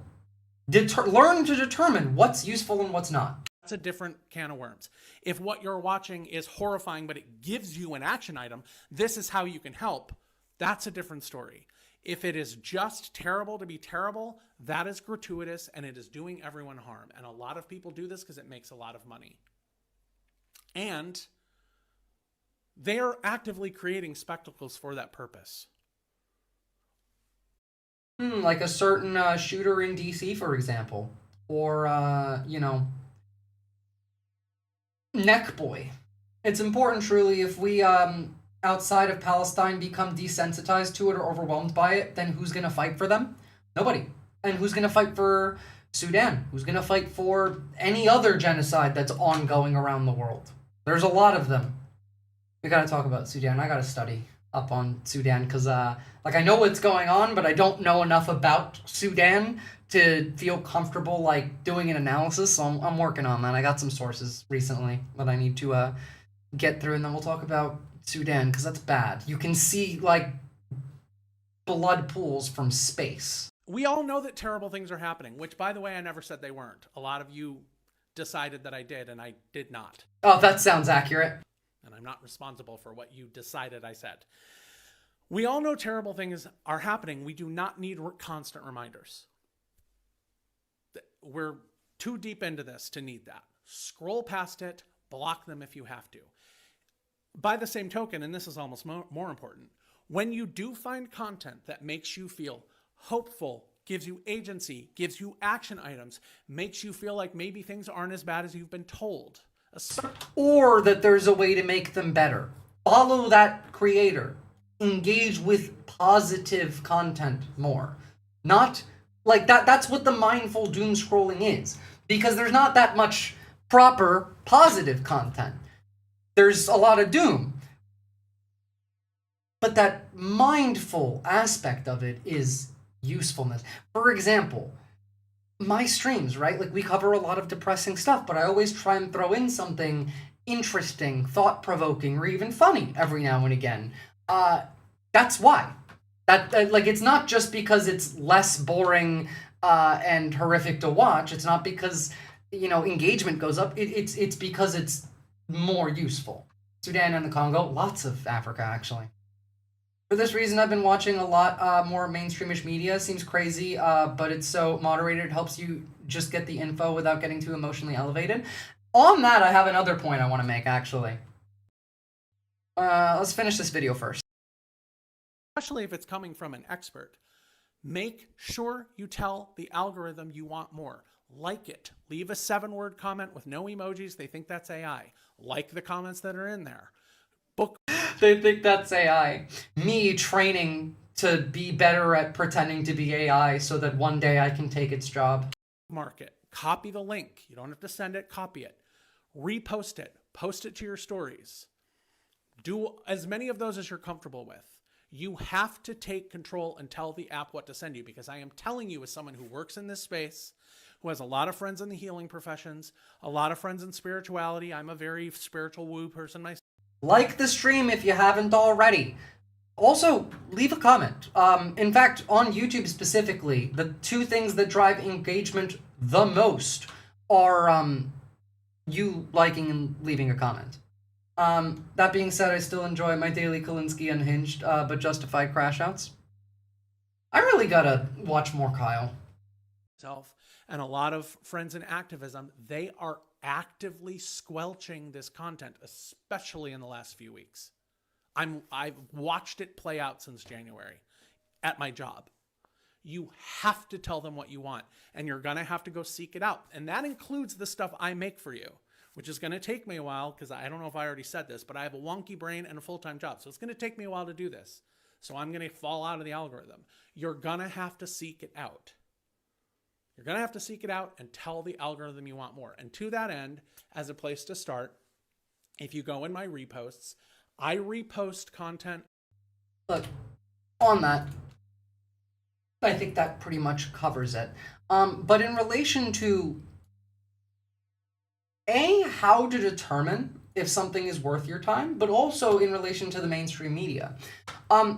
Learn to determine what's useful and what's not. That's a different can of worms. If what you're watching is horrifying, but it gives you an action item, this is how you can help, that's a different story. If it is just terrible to be terrible, that is gratuitous and it is doing everyone harm. And a lot of people do this because it makes a lot of money. And they are actively creating spectacles for that purpose. Like a certain shooter in DC, for example. Or, Neck Boy. It's important, truly, if we, outside of Palestine, become desensitized to it or overwhelmed by it, then who's going to fight for them? Nobody. And who's going to fight for Sudan? Who's going to fight for any other genocide that's ongoing around the world? There's a lot of them. We gotta talk about Sudan. I gotta study up on Sudan because, I know what's going on, but I don't know enough about Sudan to feel comfortable, doing an analysis. So I'm working on that. I got some sources recently that I need to get through, and then we'll talk about Sudan because that's bad. You can see blood pools from space. We all know that terrible things are happening, which, by the way, I never said they weren't. A lot of you decided that I did, and I did not. Oh, that sounds accurate. And I'm not responsible for what you decided I said. We all know terrible things are happening. We do not need constant reminders. We're too deep into this to need that. Scroll past it, block them if you have to. By the same token, and this is almost more important, when you do find content that makes you feel hopeful, gives you agency, gives you action items, makes you feel like maybe things aren't as bad as you've been told, or that there's a way to make them better. Follow that creator. Engage with positive content more. Not that's what the mindful doom scrolling is. Because there's not that much proper positive content. There's a lot of doom. But that mindful aspect of it is usefulness. For example, my streams, right? Like, we cover a lot of depressing stuff, but I always try and throw in something interesting, thought-provoking, or even funny every now and again. That's why. Like, it's not just because it's less boring and horrific to watch. It's not because, you know, engagement goes up. It's because it's more useful. Sudan and the Congo, lots of Africa, actually. For this reason, I've been watching a lot more mainstreamish media. Seems crazy, but it's so moderated. It helps you just get the info without getting too emotionally elevated. On that, I have another point I want to make, actually. Let's finish this video first. Especially if it's coming from an expert. Make sure you tell the algorithm you want more. Like it. Leave a 7-word comment with no emojis. They think that's AI. Like the comments that are in there. They think that's AI. Me training to be better at pretending to be AI so that one day I can take its job. Mark it. Copy the link. You don't have to send it. Copy it. Repost it. Post it to your stories. Do as many of those as you're comfortable with. You have to take control and tell the app what to send you, because I am telling you, as someone who works in this space, who has a lot of friends in the healing professions, a lot of friends in spirituality. I'm a very spiritual woo person myself. Like the stream if you haven't already. Also, leave a comment. In fact, on YouTube specifically, the 2 things that drive engagement the most are you liking and leaving a comment. That being said, I still enjoy my daily Kalinsky unhinged but justified crash outs. I really gotta watch more Kyle. And a lot of friends in activism, they are actively squelching this content, especially in the last few weeks. I've watched it play out since January at my job. You have to tell them what you want, and you're gonna have to go seek it out. And that includes the stuff I make for you, which is gonna take me a while, because I don't know if I already said this, but I have a wonky brain and a full-time job. So it's gonna take me a while to do this. So I'm gonna fall out of the algorithm. You're gonna have to seek it out. You're going to have to seek it out and tell the algorithm you want more. And to that end, as a place to start, if you go in my reposts, I repost content. Look, on that, I think that pretty much covers it. But in relation to how to determine if something is worth your time, but also in relation to the mainstream media.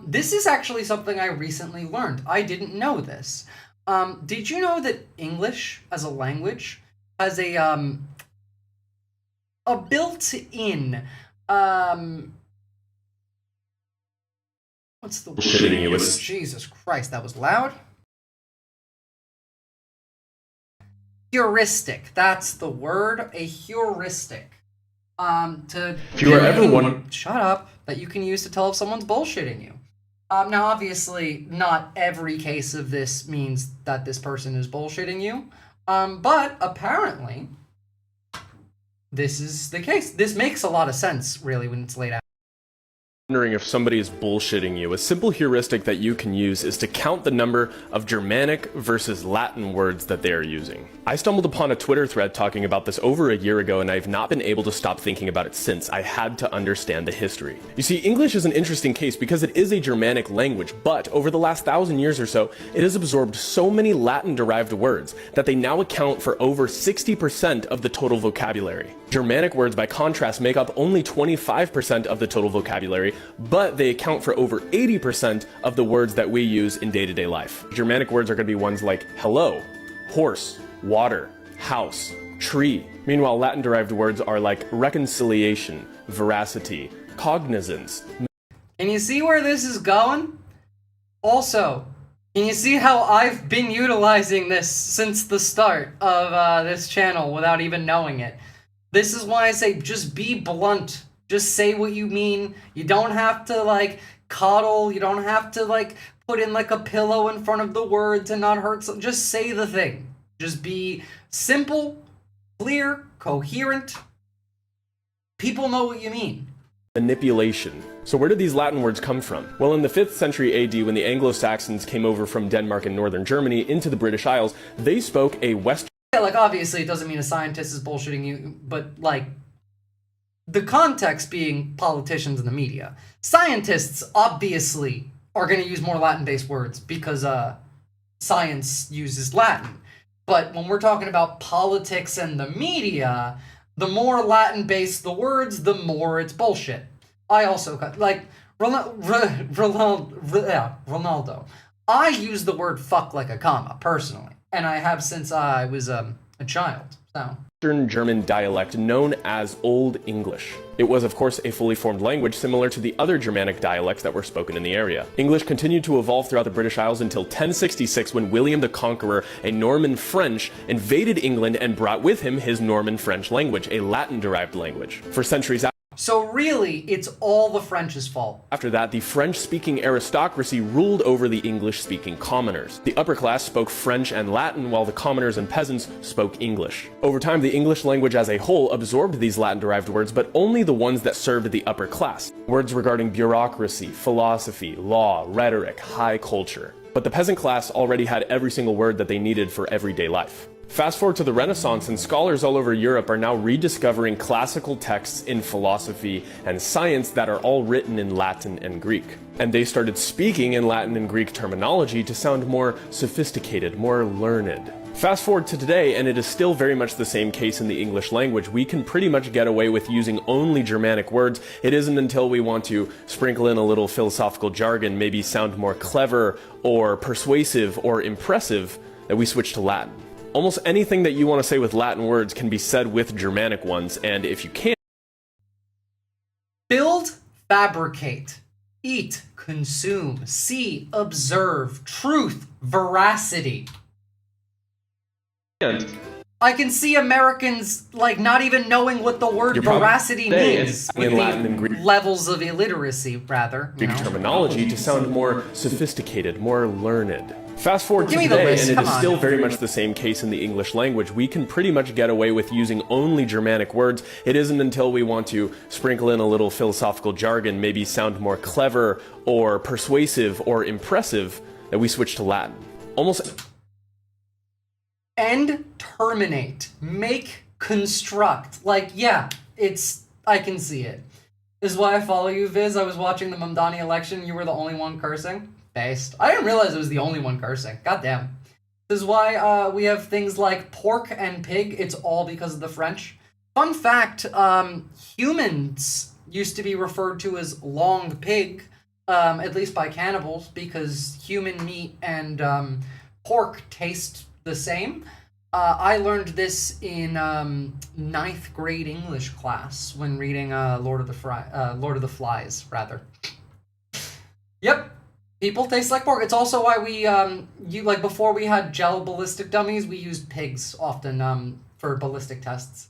This is actually something I recently learned. I didn't know this. Did you know that English as a language has a built-in, what's the word? Jesus Christ, that was loud. Heuristic, that's the word, a heuristic. If you are ever one... Shut up, that you can use to tell if someone's bullshitting you. Now, obviously, not every case of this means that this person is bullshitting you, but apparently, this is the case. This makes a lot of sense, really, when it's laid out. Wondering if somebody is bullshitting you, a simple heuristic that you can use is to count the number of Germanic versus Latin words that they are using. I stumbled upon a Twitter thread talking about this over a year ago, and I've not been able to stop thinking about it since. I had to understand the history. You see, English is an interesting case because it is a Germanic language, but over the last 1,000 years or so, it has absorbed so many Latin-derived words that they now account for over 60% of the total vocabulary. Germanic words, by contrast, make up only 25% of the total vocabulary, but they account for over 80% of the words that we use in day-to-day life. Germanic words are going to be ones like hello, horse, water, house, tree. Meanwhile, Latin-derived words are like reconciliation, veracity, cognizance. Can you see where this is going? Also, can you see how I've been utilizing this since the start of this channel without even knowing it? This is why I say just be blunt. Just say what you mean. You don't have to, like, coddle. You don't have to, like, put in, like, a pillow in front of the word to not hurt. Just say the thing. Just be simple, clear, coherent. People know what you mean. Manipulation. So where did these Latin words come from? Well, in the 5th century AD, when the Anglo-Saxons came over from Denmark and northern Germany into the British Isles, they spoke a Western... Yeah, like, obviously it doesn't mean a scientist is bullshitting you, but, like, the context being politicians and the media. Scientists, obviously, are going to use more Latin-based words because, science uses Latin. But when we're talking about politics and the media, the more Latin-based the words, the more it's bullshit. I also got, like, Ronaldo. I use the word fuck like a comma, personally. And I have since I was a child, so... Eastern German dialect known as Old English. It was, of course, a fully formed language similar to the other Germanic dialects that were spoken in the area. English continued to evolve throughout the British Isles until 1066 when William the Conqueror, a Norman French, invaded England and brought with him his Norman French language, a Latin-derived language. For centuries so really, it's all the French's fault. After that, the French-speaking aristocracy ruled over the English-speaking commoners. The upper class spoke French and Latin, while the commoners and peasants spoke English. Over time, the English language as a whole absorbed these Latin-derived words, but only the ones that served the upper class. Words regarding bureaucracy, philosophy, law, rhetoric, high culture. But the peasant class already had every single word that they needed for everyday life. Fast forward to the Renaissance, and scholars all over Europe are now rediscovering classical texts in philosophy and science that are all written in Latin and Greek. And they started speaking in Latin and Greek terminology to sound more sophisticated, more learned. Fast forward to today, and it is still very much the same case in the English language. We can pretty much get away with using only Germanic words. It isn't until we want to sprinkle in a little philosophical jargon, maybe sound more clever or persuasive or impressive, that we switch to Latin. Almost anything that you want to say with Latin words can be said with Germanic ones, and if you can't... Build, fabricate, eat, consume, see, observe, truth, veracity. I can see Americans, like, not even knowing what the word veracity means. In Latin and Greek levels of illiteracy, rather. terminology to sound more sophisticated, more learned. Fast forward to Give me the today, list, and it is come on. still very much the same case in the English language. We can pretty much get away with using only Germanic words. It isn't until we want to sprinkle in a little philosophical jargon, maybe sound more clever or persuasive or impressive, that we switch to Latin. Almost... End, terminate, make, construct. Like, yeah, I can see it. This is why I follow you, Viz. I was watching the Mamdani election. You were the only one cursing. Based. I didn't realize it was the only one cursing. Goddamn. This is why we have things like pork and pig. It's all because of the French. Fun fact, humans used to be referred to as long pig, at least by cannibals, because human meat and pork taste the same. I learned this in 9th grade English class when reading Lord of the Flies, rather. Yep. People taste like pork. It's also why we, like before we had gel ballistic dummies, we used pigs often for ballistic tests.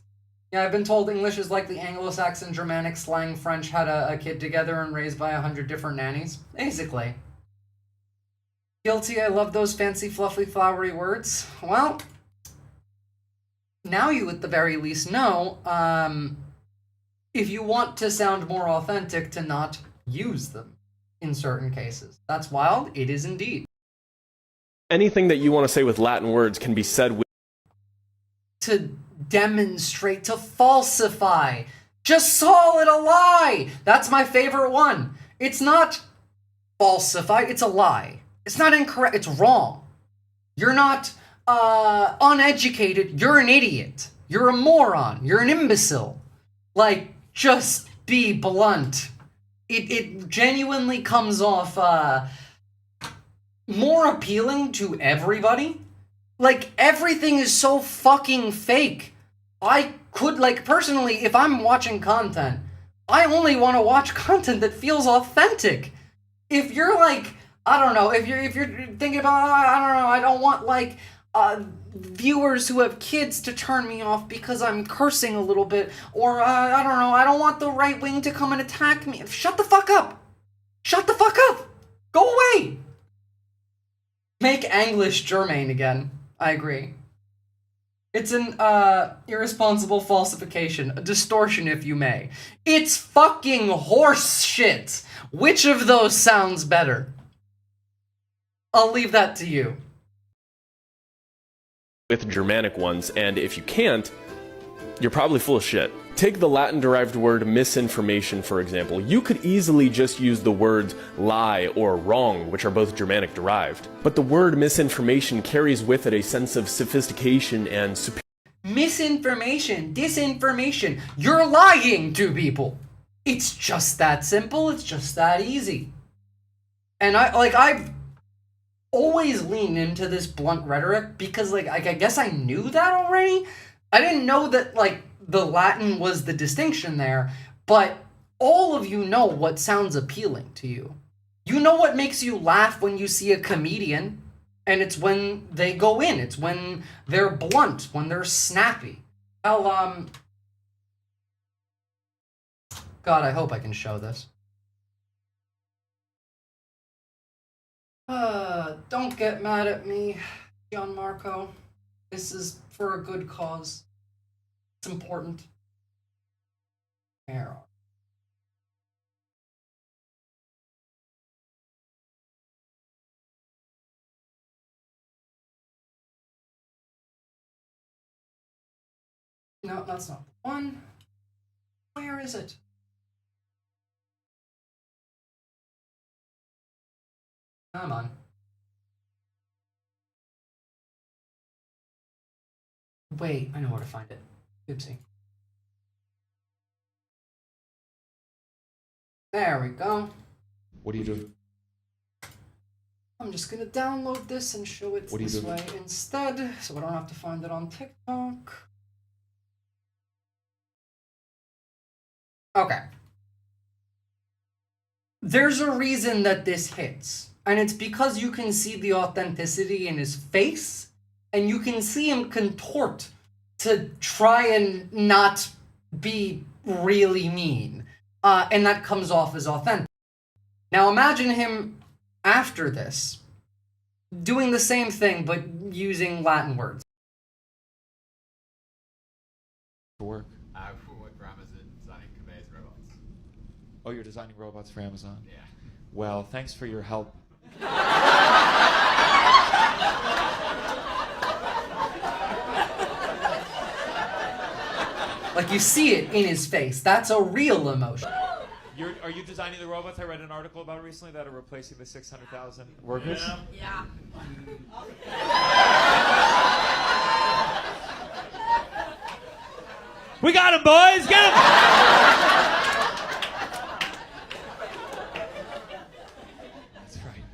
Yeah, I've been told English is like the Anglo-Saxon, Germanic, slang, French had a kid together and raised by 100 different nannies. Basically. Guilty, I love those fancy, fluffy, flowery words. Well, now you at the very least know, if you want to sound more authentic, to not use them. In certain cases. That's wild. It is indeed. Anything that you want to say with Latin words can be said with... To demonstrate, to falsify. Just call it a lie. That's my favorite one. It's not falsify, it's a lie. It's not incorrect, it's wrong. You're not uneducated, you're an idiot. You're a moron, you're an imbecile. Like, just be blunt. It genuinely comes off more appealing to everybody. Like, everything is so fucking fake. I could, like, personally, if I'm watching content, I only want to watch content that feels authentic. If you're like, I don't know, if you're thinking about, I don't know, I don't want, like, viewers who have kids to turn me off because I'm cursing a little bit, or I don't know, I don't want the right wing to come and attack me. Shut the fuck up! Shut the fuck up! Go away! Make English German again. I agree. It's an irresponsible falsification, a distortion if you may. It's fucking horse shit! Which of those sounds better? I'll leave that to you. With Germanic ones, and if you can't, you're probably full of shit. Take the Latin-derived word misinformation, for example. You could easily just use the words lie or wrong, which are both Germanic-derived. But the word misinformation carries with it a sense of sophistication and superiority. Misinformation, disinformation. You're lying to people. It's just that simple. It's just that easy. And I've always leaned into this blunt rhetoric because, like, I guess I knew that already. I didn't know that, like, the Latin was the distinction there, but all of you know what sounds appealing to you. You know what makes you laugh when you see a comedian, and it's when they go in. It's when they're blunt, when they're snappy. God, I hope I can show this. Don't get mad at me, Gianmarco. This is for a good cause. It's important. Where are No, that's not the one. Where is it? Come on. Wait, I know where to find it. Oopsie. There we go. What do you do? I'm just gonna download this and show it this way instead, so I don't have to find it on TikTok. Okay. There's a reason that this hits, and it's because you can see the authenticity in his face, and you can see him contort to try and not be really mean, and that comes off as authentic. Now imagine him after this, doing the same thing, but using Latin words. Work. I work for Amazon designing conveyors robots. Oh, you're designing robots for Amazon? Yeah. Well, thanks for your help. Like, you see it in his face. That's a real emotion. Are you designing the robots I read an article about recently that are replacing the 600,000 workers? Yeah. We got him, boys! Get him! That's right.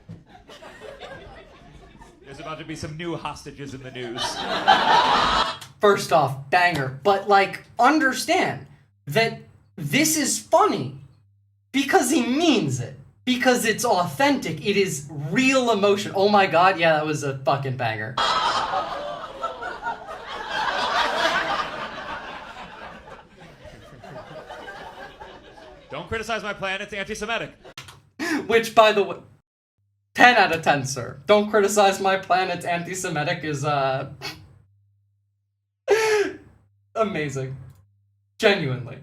There's about to be some new hostages in the news. First off, banger. But, like, understand that this is funny because he means it. Because it's authentic. It is real emotion. Oh my god, yeah, that was a fucking banger. Don't criticize my plan, it's anti-Semitic. Which, by the way, 10 out of 10, sir. Don't criticize my plan, it's anti-Semitic is, amazing. Genuinely.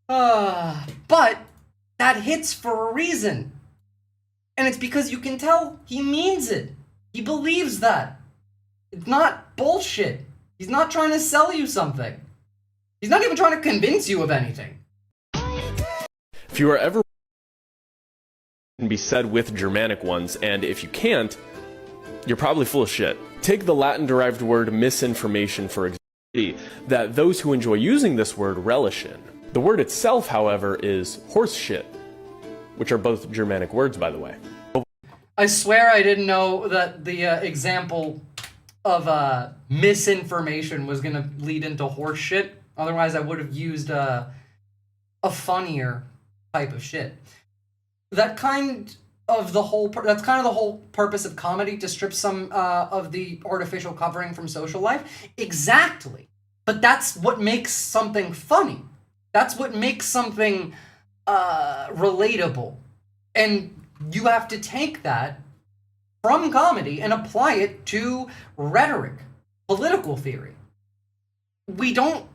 But that hits for a reason. And it's because you can tell he means it. He believes that. It's not bullshit. He's not trying to sell you something. He's not even trying to convince you of anything. If you are ever can be said with Germanic ones, and if you can't, you're probably full of shit. Take the Latin-derived word misinformation, for example, that those who enjoy using this word relish in. The word itself, however, is horse shit, which are both Germanic words, by the way. I swear I didn't know that the example of misinformation was going to lead into horse shit. Otherwise, I would have used a funnier type of shit. That's kind of the whole purpose of comedy, to strip some of the artificial covering from social life. Exactly. But that's what makes something funny. That's what makes something relatable. And you have to take that from comedy and apply it to rhetoric, political theory. We don't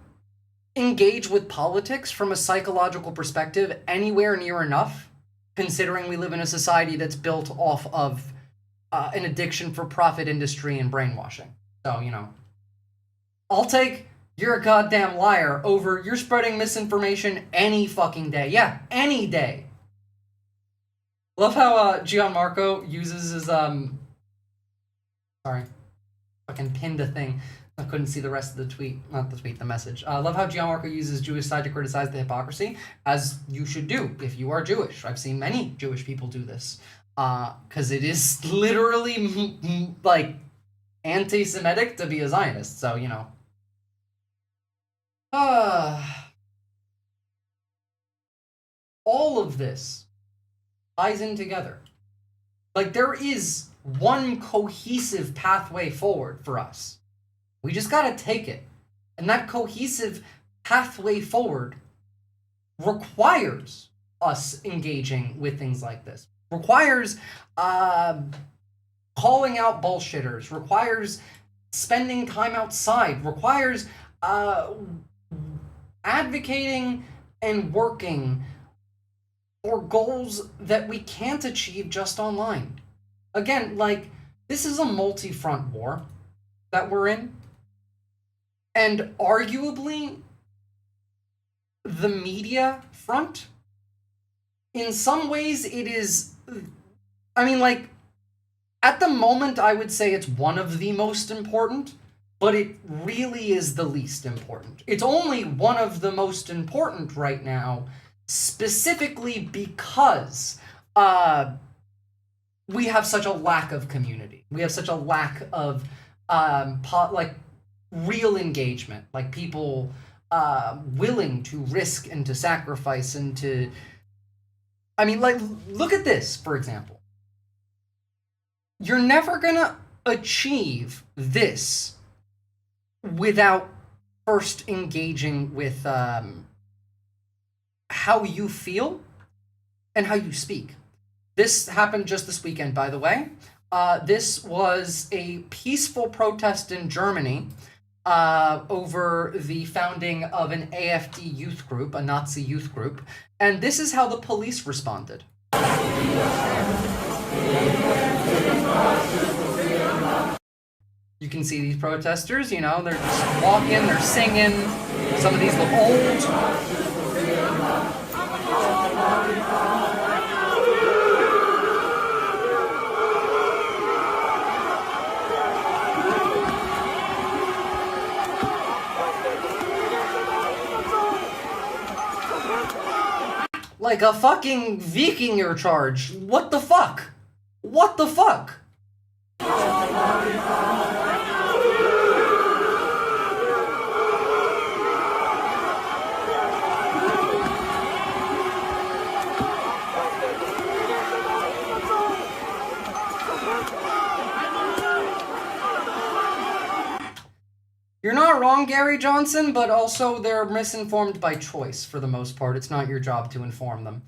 engage with politics from a psychological perspective anywhere near enough, considering we live in a society that's built off of an addiction for profit industry and brainwashing. So, you know, I'll take "you're a goddamn liar" over "you're spreading misinformation" any fucking day. Yeah, any day. Love how Gianmarco uses his sorry, fucking pinned a thing. I couldn't see the rest of the tweet, not the tweet, the message. Love how Gianmarco uses Jewish side to criticize the hypocrisy, as you should do if you are Jewish. I've seen many Jewish people do this, because it is literally like anti-Semitic to be a Zionist. So you know. All of this ties in together. Like, there is one cohesive pathway forward for us. We just gotta take it. And that cohesive pathway forward requires us engaging with things like this. Requires calling out bullshitters. Requires spending time outside. Requires advocating and working for goals that we can't achieve just online. Again, like, this is a multi-front war that we're in. And arguably, the media front, in some ways it is, I mean, like, at the moment I would say it's one of the most important, but it really is the least important. It's only one of the most important right now, specifically because we have such a lack of community. We have such a lack of real engagement, like people willing to risk and to sacrifice and to, I mean, like, look at this, for example. You're never gonna achieve this without first engaging with how you feel and how you speak. This happened just this weekend, by the way. This was a peaceful protest in Germany over the founding of an AfD youth group, a Nazi youth group, and this is how the police responded. You can see these protesters, you know, they're just walking, they're singing. Some of these look old. Like a fucking Vikinger charge. What the fuck? What the fuck? You're not wrong, Gary Johnson, but also they're misinformed by choice for the most part. It's not your job to inform them.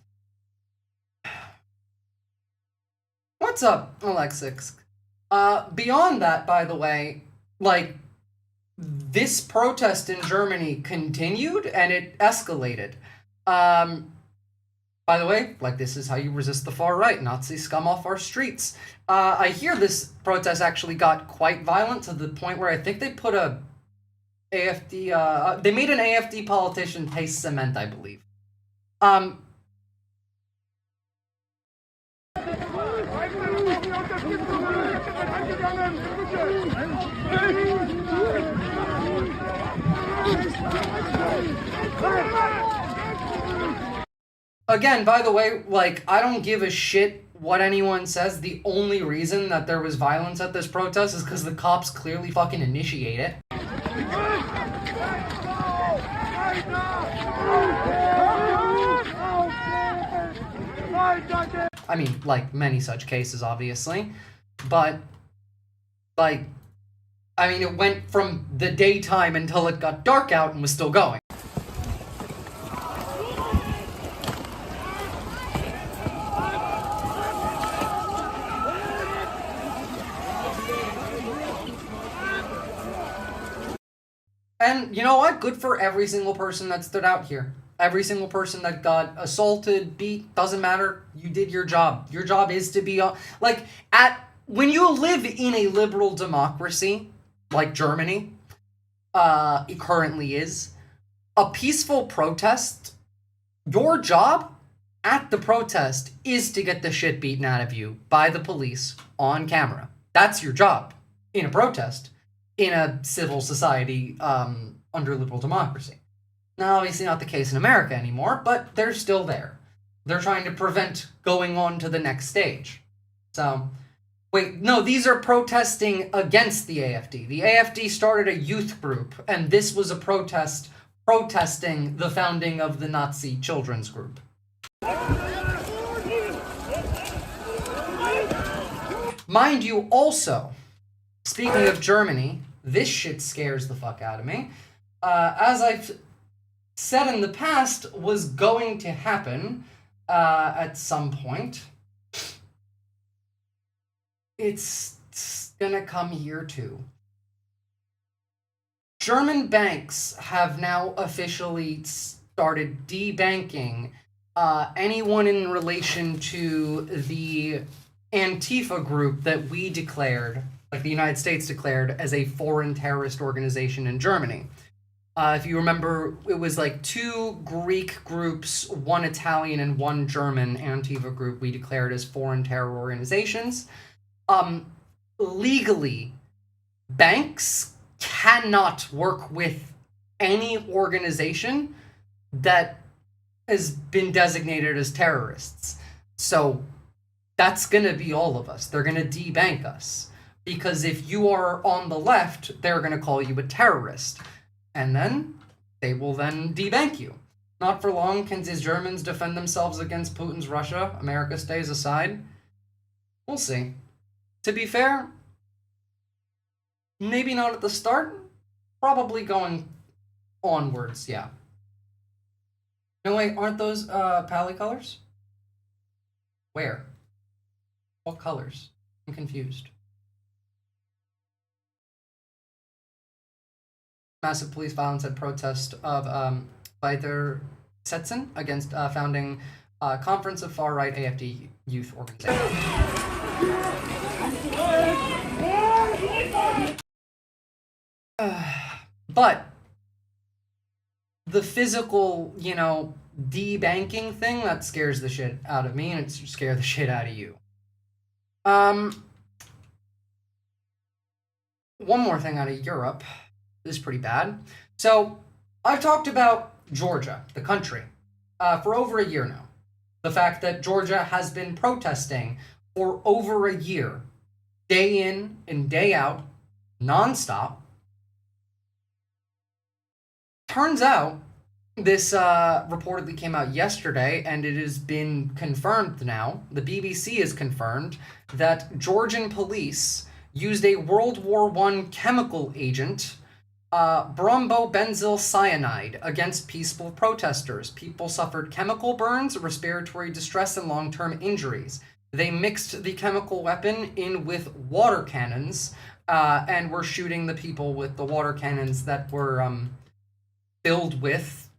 What's up, Alexix? Beyond that, by the way, like, this protest in Germany continued and it escalated. By the way, like, this is how you resist the far right. Nazi scum off our streets. I hear this protest actually got quite violent to the point where I think they put a AfD, they made an AfD politician taste cement, I believe. Again, by the way, like, I don't give a shit what anyone says. The only reason that there was violence at this protest is because the cops clearly fucking initiate it. I mean, like, many such cases, obviously. But, like, I mean, it went from the daytime until it got dark out and was still going. And you know what? Good for every single person that stood out here. Every single person that got assaulted, beat, doesn't matter. You did your job. Your job is to be, like, when you live in a liberal democracy, like Germany, it currently is. A peaceful protest, your job at the protest is to get the shit beaten out of you by the police on camera. That's your job in a protest, in a civil society under liberal democracy. Now, obviously not the case in America anymore, but they're still there. They're trying to prevent going on to the next stage. So, wait, no, these are protesting against the AFD. The AFD started a youth group, and this was a protest protesting the founding of the Nazi children's group. Mind you, also, speaking of Germany, this shit scares the fuck out of me. As I've said in the past, was going to happen at some point. It's gonna come here too. German banks have now officially started debanking anyone in relation to the Antifa group that we declared, like the United States declared, as a foreign terrorist organization in Germany. If you remember, it was like 2 Greek groups, 1 Italian and 1 German Antifa group we declared as foreign terror organizations. Legally, banks cannot work with any organization that has been designated as terrorists. So that's gonna be all of us. They're gonna debank us. Because if you are on the left, they're gonna call you a terrorist. And then they will then debank you. Not for long can the Germans defend themselves against Putin's Russia. America stays aside. We'll see. To be fair, maybe not at the start. Probably going onwards, yeah. No, wait, aren't those pally colors? Where? What colors? I'm confused. Massive police violence at protest of Weiter Setzen against founding Conference of Far-Right AFD Youth Organization. But the physical, debanking thing, that scares the shit out of me, and it scares the shit out of you. One more thing out of Europe. This is pretty bad. So, I've talked about Georgia, the country, for over a year now. The fact that Georgia has been protesting for over a year, day in and day out, nonstop. Turns out, this reportedly came out yesterday, and it has been confirmed now. The BBC has confirmed that Georgian police used a World War I chemical agent, brombobenzyl cyanide, against peaceful protesters. People suffered chemical burns, respiratory distress, and long-term injuries. They mixed the chemical weapon in with water cannons, and were shooting the people with the water cannons that were filled with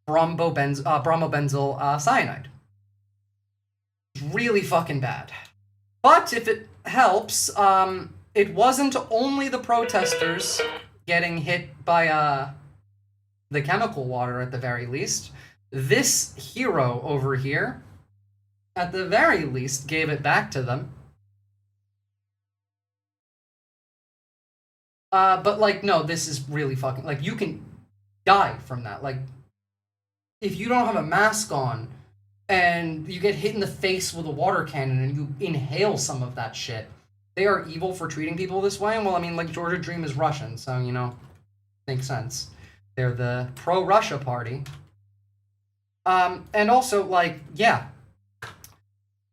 bromobenzyl cyanide. It's really fucking bad. But if it helps, it wasn't only the protesters getting hit by the chemical water at the very least. This hero over here, at the very least, gave it back to them. But, no, this is really fucking... you can die from that. If you don't have a mask on and you get hit in the face with a water cannon and you inhale some of that shit, they are evil for treating people this way. Well, Georgia Dream is Russian, so, makes sense. They're the pro-Russia party. And also,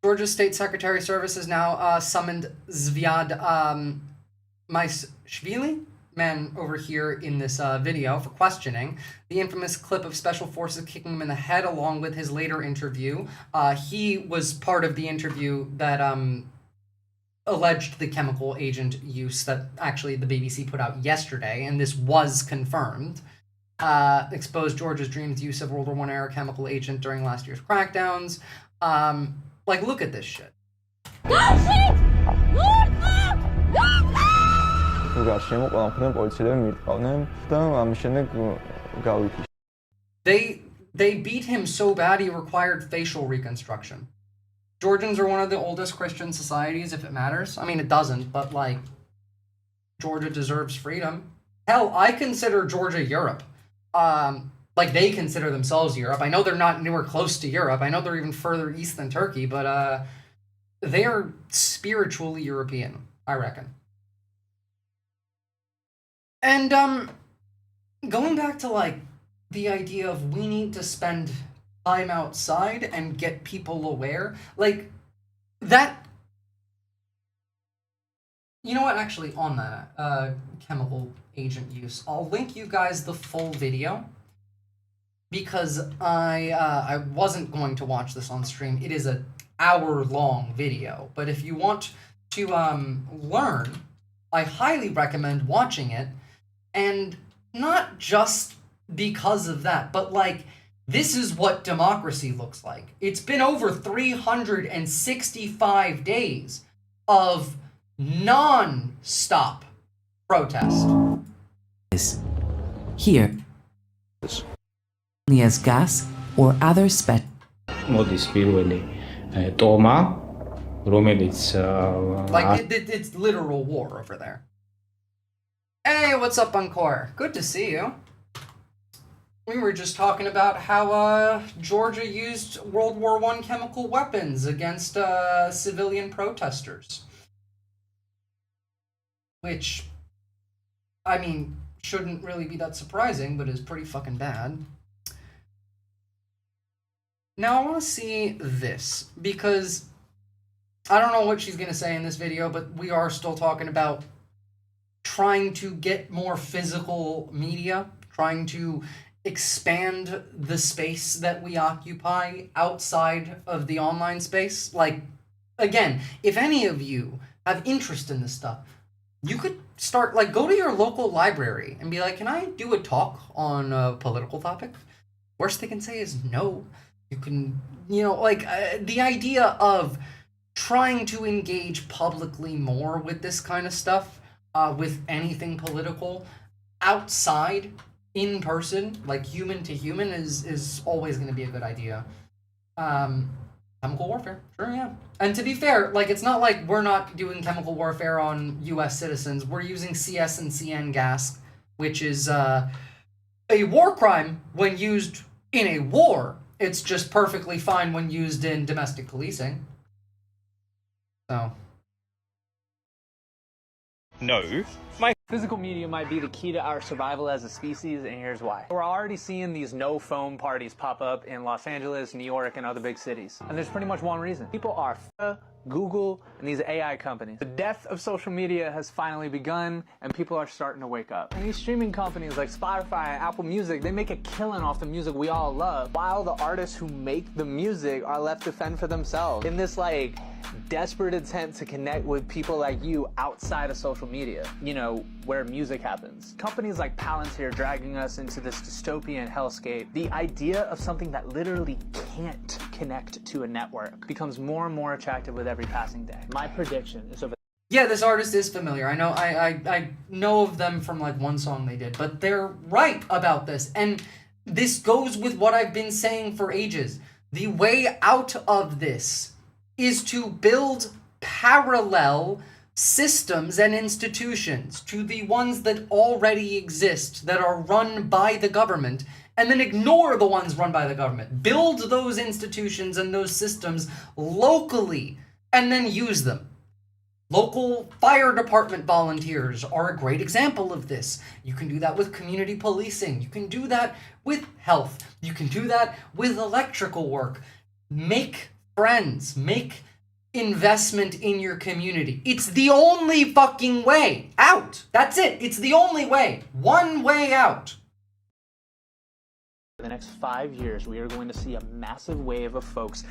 Georgia's State Secretary of Service has now summoned Zviad Maishvili, man over here in this video, for questioning. The infamous clip of Special Forces kicking him in the head, along with his later interview. He was part of the interview that alleged the chemical agent use that actually the BBC put out yesterday, and this was confirmed. Exposed Georgia's Dream's use of World War I era chemical agent during last year's crackdowns. Look at this shit. They beat him so bad he required facial reconstruction. Georgians are one of the oldest Christian societies, if it matters. I mean, it doesn't, but, like, Georgia deserves freedom. Hell, I consider Georgia Europe. Like, they consider themselves Europe. I know they're not anywhere close to Europe. I know they're even further east than Turkey, but they are spiritually European, I reckon. And, going back to, like, the idea of we need to spend time outside and get people aware, like, that... You know what, actually, on that, chemical agent use, I'll link you guys the full video, because I wasn't going to watch this on stream. It is an hour-long video, but if you want to learn, I highly recommend watching it, and not just because of that, but, like, this is what democracy looks like. It's been over 365 days of non-stop protest. Here, as gas or other spec. Like, it's literal war over there. Hey, what's up, Encore? Good to see you. We were just talking about how Georgia used World War I chemical weapons against civilian protesters. Which, I mean, shouldn't really be that surprising, but is pretty fucking bad. Now I want to see this, because I don't know what she's going to say in this video, but we are still talking about trying to get more physical media, trying to expand the space that we occupy outside of the online space. Like, again, if any of you have interest in this stuff, you could start, like, go to your local library and be like, can I do a talk on a political topic? Worst they can say is no. You can, you know, like, the idea of trying to engage publicly more with this kind of stuff, with anything political, outside, in person, like human to human, is always going to be a good idea. Chemical warfare, sure, yeah. And to be fair, like, it's not like we're not doing chemical warfare on U.S. citizens. We're using CS and CN gas, which is a war crime when used in a war. It's just perfectly fine when used in domestic policing. So. No. Physical media might be the key to our survival as a species, and here's why. We're already seeing these no-phone parties pop up in Los Angeles, New York, and other big cities. And there's pretty much one reason. People are Google and these AI companies. The death of social media has finally begun, and people are starting to wake up. And these streaming companies like Spotify and Apple Music, they make a killing off the music we all love, while the artists who make the music are left to fend for themselves. In this, like, desperate attempt to connect with people like you outside of social media, you know, where music happens. Companies like Palantir dragging us into this dystopian hellscape. The idea of something that literally can't connect to a network becomes more and more attractive with every passing day. My prediction is over. Yeah, this artist is familiar. I know I know of them from, like, one song they did, but they're right about this. And this goes with what I've been saying for ages. The way out of this is to build parallel systems and institutions to the ones that already exist, that are run by the government, and then ignore the ones run by the government. Build those institutions and those systems locally, and then use them. Local fire department volunteers are a great example of this. You can do that with community policing. You can do that with health. You can do that with electrical work. Make friends. Make investment in your community. It's the only fucking way out. That's it. It's the only way. One way out. For the next 5 years, we are going to see a massive wave of folks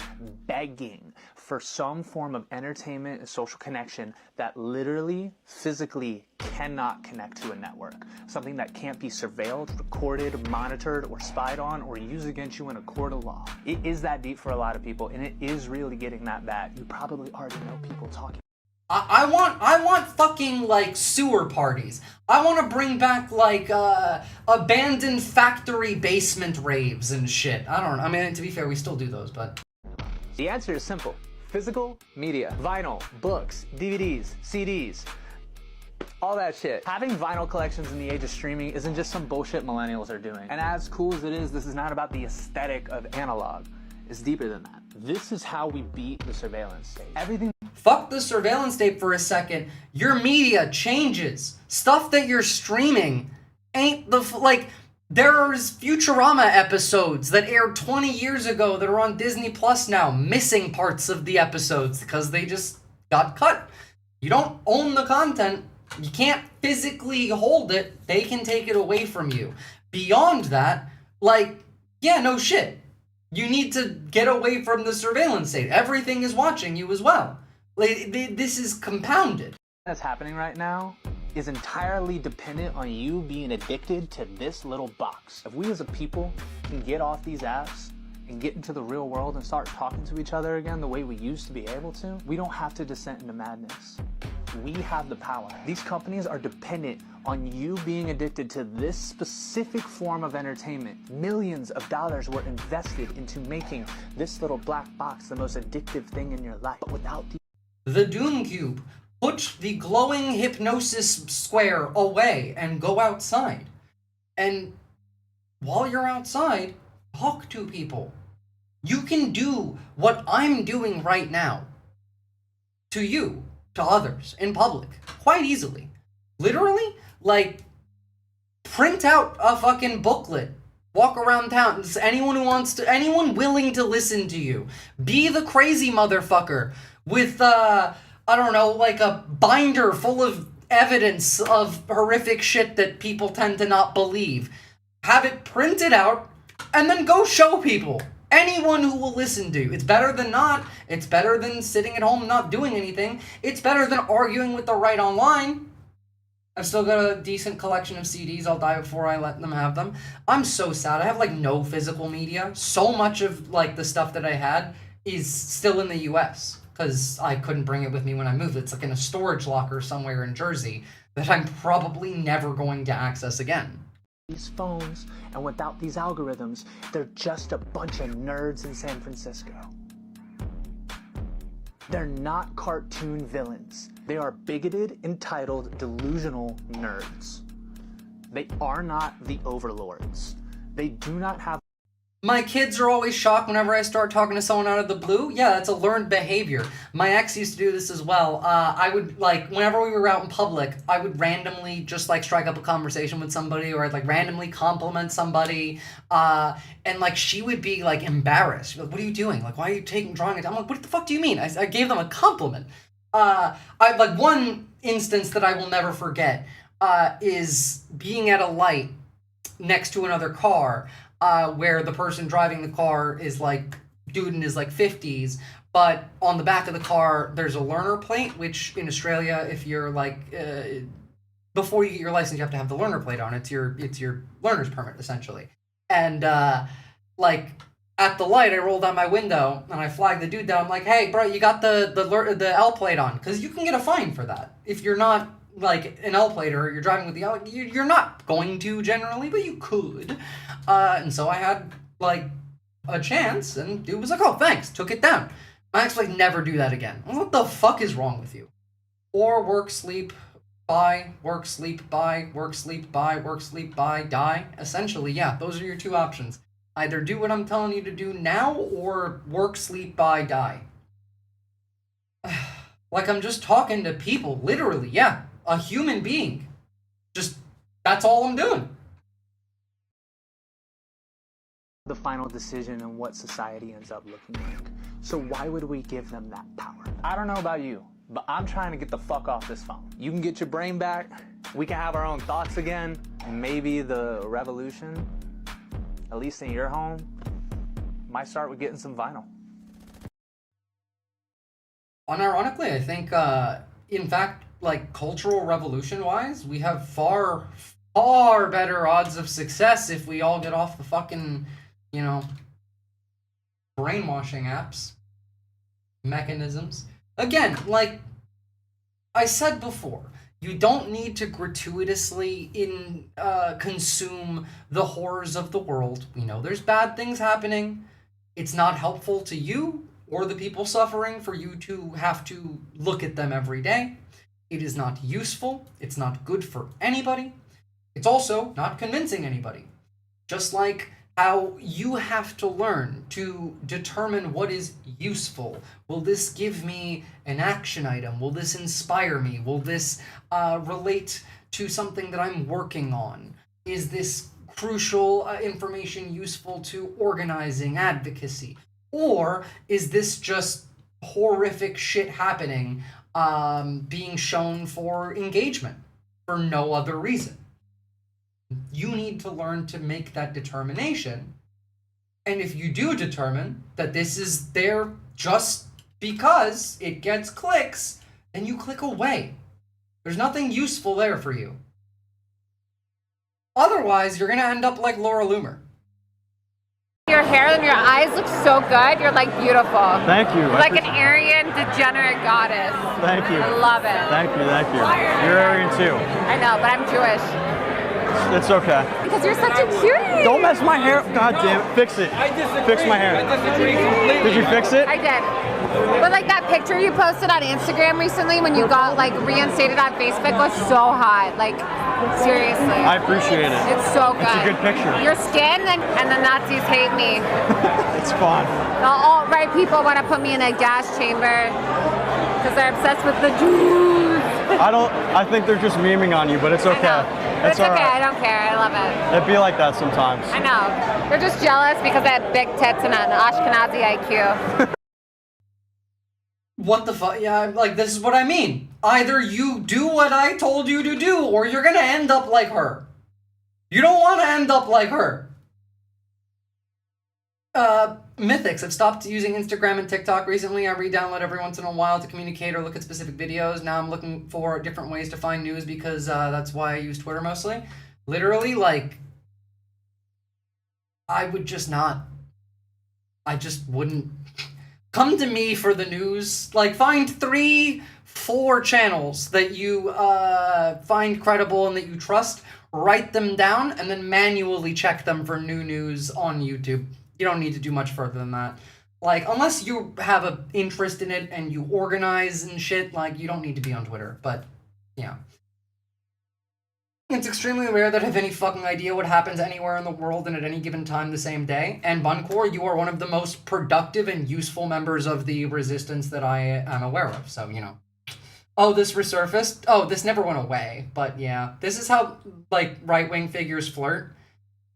begging for some form of entertainment and social connection that literally, physically cannot connect to a network. Something that can't be surveilled, recorded, monitored, or spied on, or used against you in a court of law. It is that deep for a lot of people, and it is really getting that bad. You probably already know people talking. I want fucking, like, sewer parties. I want to bring back, like, abandoned factory basement raves and shit. I don't know. I mean, to be fair, we still do those, but... The answer is simple. Physical media, vinyl, books, DVDs, CDs, all that shit. Having vinyl collections in the age of streaming isn't just some bullshit millennials are doing. And as cool as it is, this is not about the aesthetic of analog. It's deeper than that. This is how we beat the surveillance state. Everything. Fuck the surveillance state for a second. Your media changes. Stuff that you're streaming ain't the like. There's Futurama episodes that aired 20 years ago that are on Disney Plus now, missing parts of the episodes because they just got cut. You don't own the content. You can't physically hold it. They can take it away from you. Beyond that, like, yeah, no shit. You need to get away from the surveillance state. Everything is watching you as well. Like, this is compounded. That's happening right now is entirely dependent on you being addicted to this little box. If we as a people can get off these apps and get into the real world and start talking to each other again the way we used to be able to, we don't have to descend into madness. We have the power. These companies are dependent on you being addicted to this specific form of entertainment. Millions of dollars were invested into making this little black box the most addictive thing in your life. But without the Doom Cube. Put the glowing hypnosis square away and go outside. And while you're outside, talk to people. You can do what I'm doing right now to you, to others, in public, quite easily. Literally, like, print out a fucking booklet. Walk around town. Anyone willing to listen to you. Be the crazy motherfucker with, I don't know, like a binder full of evidence of horrific shit that people tend to not believe. Have it printed out, and then go show people. Anyone who will listen to you. It's better than not. It's better than sitting at home not doing anything. It's better than arguing with the right online. I've still got a decent collection of CDs. I'll die before I let them have them. I'm so sad. I have, like, no physical media. So much of, like, the stuff that I had is still in the US. Because I couldn't bring it with me when I moved. It's like in a storage locker somewhere in Jersey that I'm probably never going to access again. These phones, and without these algorithms, they're just a bunch of nerds in San Francisco. They're not cartoon villains. They are bigoted, entitled, delusional nerds. They are not the overlords. They do not have... My kids are always shocked whenever I start talking to someone out of the blue. Yeah, that's a learned behavior. My ex used to do this as well. I would, like, whenever we were out in public, I would randomly just, like, strike up a conversation with somebody, or I'd, like, randomly compliment somebody. And, like, she would be, like, embarrassed. She'd be like, what are you doing? Like, why are you drawing it? I'm like, what the fuck do you mean? I gave them a compliment. Like, one instance that I will never forget is being at a light next to another car. Where the person driving the car is, like, dude in his, like, 50s, but on the back of the car, there's a learner plate, which in Australia, if you're, like, before you get your license, you have to have the learner plate on. It's your learner's permit, essentially. And, like, at the light, I rolled down my window, and I flagged the dude down. I'm like, hey, bro, you got the L plate on, because you can get a fine for that. If you're not, like, an L plate or you're driving with the L, you're not going to generally, but you could. And so I had, like, a chance, and dude was like, oh, thanks, took it down. My ex, like, never do that again. What the fuck is wrong with you? Or work, sleep, buy, work, sleep, buy, work, sleep, buy, work, sleep, buy, die. Essentially, yeah, those are your two options. Either do what I'm telling you to do now, or work, sleep, buy, die. Like, I'm just talking to people, literally, yeah. A human being. Just, that's all I'm doing. The final decision in what society ends up looking like. So why would we give them that power? I don't know about you, but I'm trying to get the fuck off this phone. You can get your brain back, we can have our own thoughts again, and maybe the revolution, at least in your home, might start with getting some vinyl. Unironically, I think, in fact, like, cultural revolution-wise, we have far better odds of success if we all get off the fucking, you know, brainwashing apps, mechanisms. Again, like, I said before, you don't need to gratuitously consume the horrors of the world. We know there's bad things happening. It's not helpful to you or the people suffering for you to have to look at them every day. It is not useful. It's not good for anybody. It's also not convincing anybody. Just like how you have to learn to determine what is useful. Will this give me an action item? Will this inspire me? Will this relate to something that I'm working on? Is this crucial information useful to organizing, advocacy? Or is this just horrific shit happening being shown for engagement for no other reason? You need to learn to make that determination. And if you do determine that this is there just because it gets clicks, then you click away. There's nothing useful there for you. Otherwise, you're gonna end up like Laura Loomer. Your hair and your eyes look so good. You're like beautiful. Thank you. You're like an Aryan degenerate goddess. Thank you. I love it. Thank you. You're Aryan too. I know, but I'm Jewish. It's okay. Because you're such a cutie. Don't mess my hair. God damn it. Fix it. I disagree. Fix my hair. I disagree completely. Did you fix it? I did. But like that picture you posted on Instagram recently when you got like reinstated on Facebook was so hot. Like seriously. I appreciate it. It's so good. It's a good picture. Your skin and the Nazis hate me. It's fun. The alt-right people want to put me in a gas chamber because they're obsessed with the Jews. I think they're just memeing on you, but it's okay. It's okay, right. I don't care. I love it. It'd be like that sometimes. I know. They're just jealous because I have big tits and an Ashkenazi IQ. What the fuck? Yeah, like, this is what I mean. Either you do what I told you to do, or you're gonna end up like her. You don't want to end up like her. Mythics. I've stopped using Instagram and TikTok recently. I re-download every once in a while to communicate or look at specific videos. Now I'm looking for different ways to find news because that's why I use Twitter mostly. Literally, like, I would just not. I just wouldn't. Come to me for the news. Like, find 3-4 channels that you find credible and that you trust. Write them down and then manually check them for new news on YouTube. You don't need to do much further than that. Like, unless you have an interest in it and you organize and shit, like, you don't need to be on Twitter. But, yeah. It's extremely rare that I have any fucking idea what happens anywhere in the world and at any given time the same day. And Buncor, you are one of the most productive and useful members of the resistance that I am aware of. So, you know. Oh, this resurfaced? Oh, this never went away. But, yeah. This is how, like, right-wing figures flirt.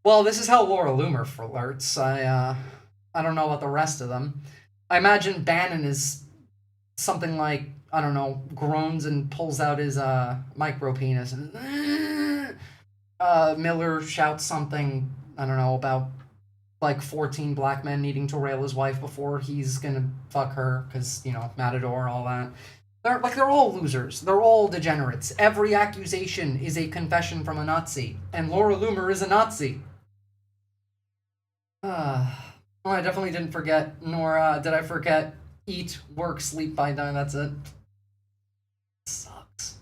Well, this is how Laura Loomer flirts. I don't know about the rest of them. I imagine Bannon is something like, I don't know, groans and pulls out his micro penis and Miller shouts something, I don't know, about like 14 black men needing to rail his wife before he's gonna fuck her because, you know, Matador, all that. They're all losers. They're all degenerates. Every accusation is a confession from a Nazi, and Laura Loomer is a Nazi. Well, I definitely didn't forget, nor did I forget eat, work, sleep by then. That's it. Sucks.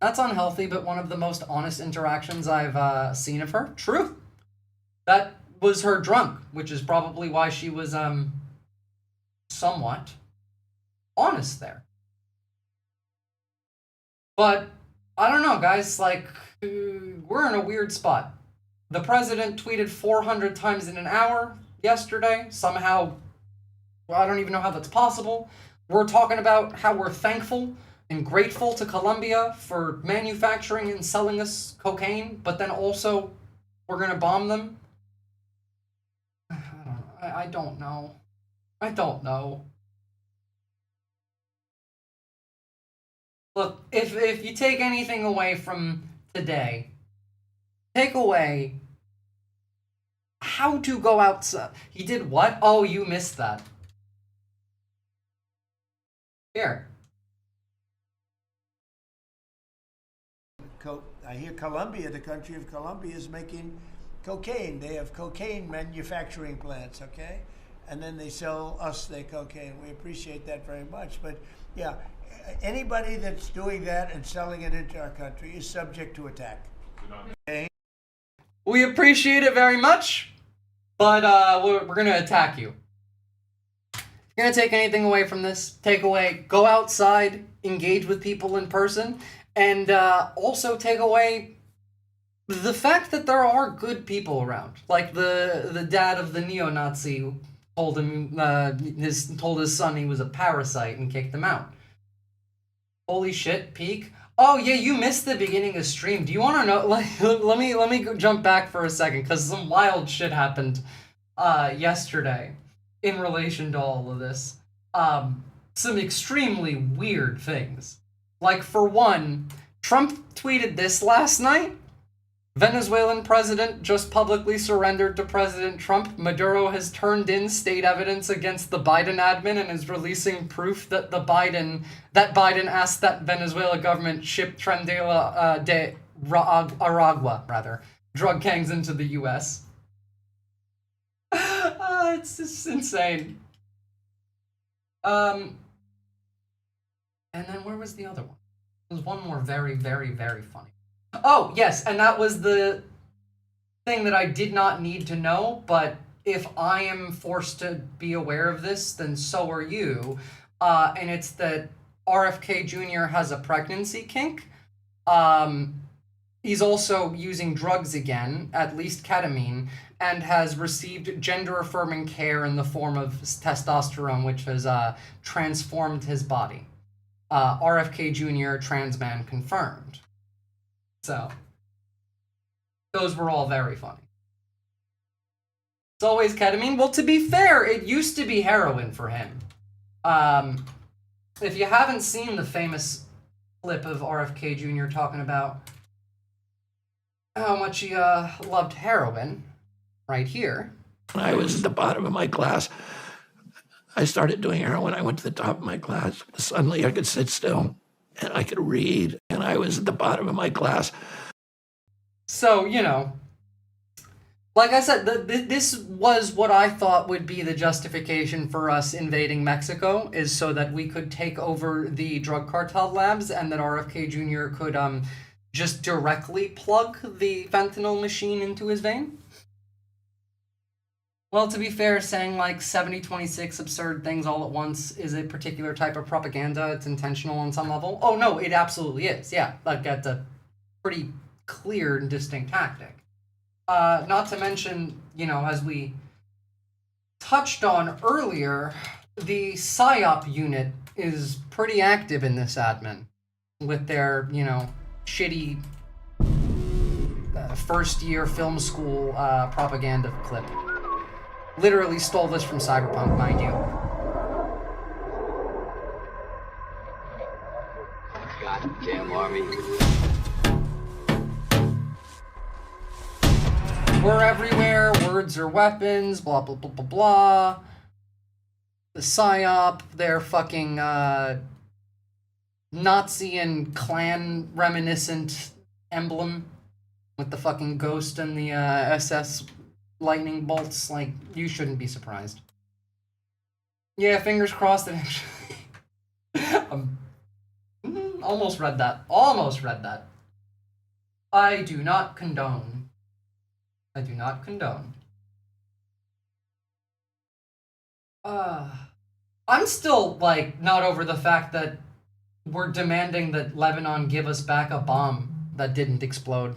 That's unhealthy, but one of the most honest interactions I've seen of her. True. That was her drunk, which is probably why she was somewhat honest there. But I don't know, guys. Like, we're in a weird spot. The president tweeted 400 times in an hour yesterday. Somehow, well, I don't even know how that's possible. We're talking about how we're thankful and grateful to Colombia for manufacturing and selling us cocaine, but then also we're going to bomb them. I don't know. I don't know. Look, if you take anything away from today, take away how to go outside. He did what? Oh, you missed that. Here. I hear Colombia, the country of Colombia, is making cocaine. They have cocaine manufacturing plants, okay? And then they sell us their cocaine. We appreciate that very much. But yeah, Anybody that's doing that and selling it into our country is subject to attack. Okay? We appreciate it very much, but we're going to attack you. If you're going to take anything away from this, go outside, engage with people in person, and also take away the fact that there are good people around. Like the dad of the neo-Nazi who told his son he was a parasite and kicked him out. Holy shit, Peak. Oh yeah, you missed the beginning of stream. Do you want to know? Let me jump back for a second, because some wild shit happened yesterday in relation to all of this. Some extremely weird things. Like, for one, Trump tweeted this last night. Venezuelan president just publicly surrendered to President Trump. Maduro has turned in state evidence against the Biden admin and is releasing proof that Biden asked that Venezuela government ship Tren de Aragua, drug gangs into the U.S. It's just insane. And then where was the other one? There was one more very, very, very funny. Oh, yes, and that was the thing that I did not need to know, but if I am forced to be aware of this, then so are you. And it's that RFK Jr. has a pregnancy kink. He's also using drugs again, at least ketamine, and has received gender-affirming care in the form of testosterone, which has transformed his body. RFK Jr. trans man confirmed. So, those were all very funny. It's always ketamine. Well, to be fair, it used to be heroin for him. If you haven't seen the famous clip of RFK Jr. talking about how much he loved heroin, right here. When I was at the bottom of my class, I started doing heroin. I went to the top of my class. Suddenly I could sit still and I could read, and I was at the bottom of my class. So, you know, like I said, this was what I thought would be the justification for us invading Mexico, is so that we could take over the drug cartel labs and that RFK Jr. could just directly plug the fentanyl machine into his vein. Well, to be fair, saying like 70-26 absurd things all at once is a particular type of propaganda. It's intentional on some level. Oh, no, it absolutely is. Yeah, like that's a pretty clear and distinct tactic. Not to mention, you know, as we touched on earlier, the PSYOP unit is pretty active in this admin with their, you know, shitty first-year film school propaganda clip. Literally stole this from Cyberpunk, mind you. Goddamn army. We're everywhere, words are weapons, blah blah blah blah blah. The PSYOP, their fucking Nazi and Klan reminiscent emblem with the fucking ghost and the SS lightning bolts, like, you shouldn't be surprised. Yeah, fingers crossed that actually... almost read that. Almost read that. I do not condone. I do not condone. I'm still, like, not over the fact that we're demanding that Lebanon give us back a bomb that didn't explode.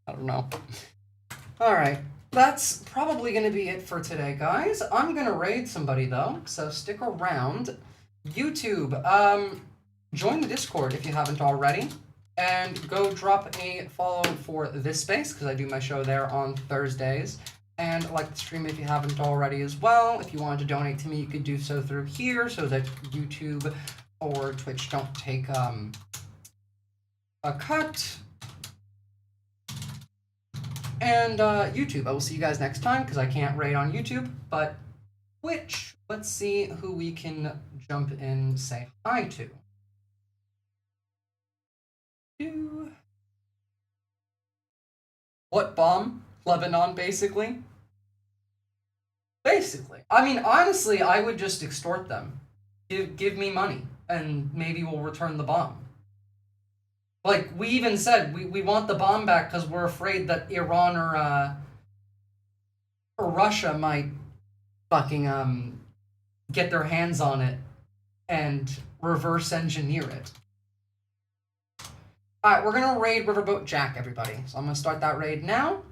I don't know. Alright, that's probably going to be it for today, guys. I'm going to raid somebody, though, so stick around. YouTube, join the Discord if you haven't already, and go drop a follow for this space, because I do my show there on Thursdays. And like the stream if you haven't already as well. If you wanted to donate to me, you could do so through here, so that YouTube or Twitch don't take a cut. And YouTube, I will see you guys next time, because I can't raid on YouTube, but Twitch, let's see who we can jump in and say hi to. What bomb? Lebanon, basically? Basically. I mean, honestly, I would just extort them. Give me money. and maybe we'll return the bomb. Like, we even said we want the bomb back because we're afraid that Iran or Russia might fucking get their hands on it and reverse engineer it. Alright, we're gonna raid Riverboat Jack, everybody. So I'm gonna start that raid now.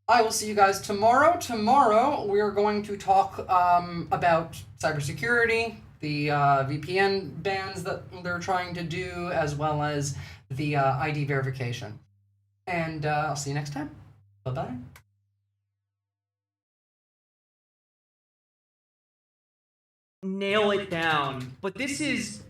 I will see you guys tomorrow. Tomorrow, we're going to talk about cybersecurity, the VPN bans that they're trying to do, as well as the ID verification. And I'll see you next time. Bye-bye. Nail it down. But this is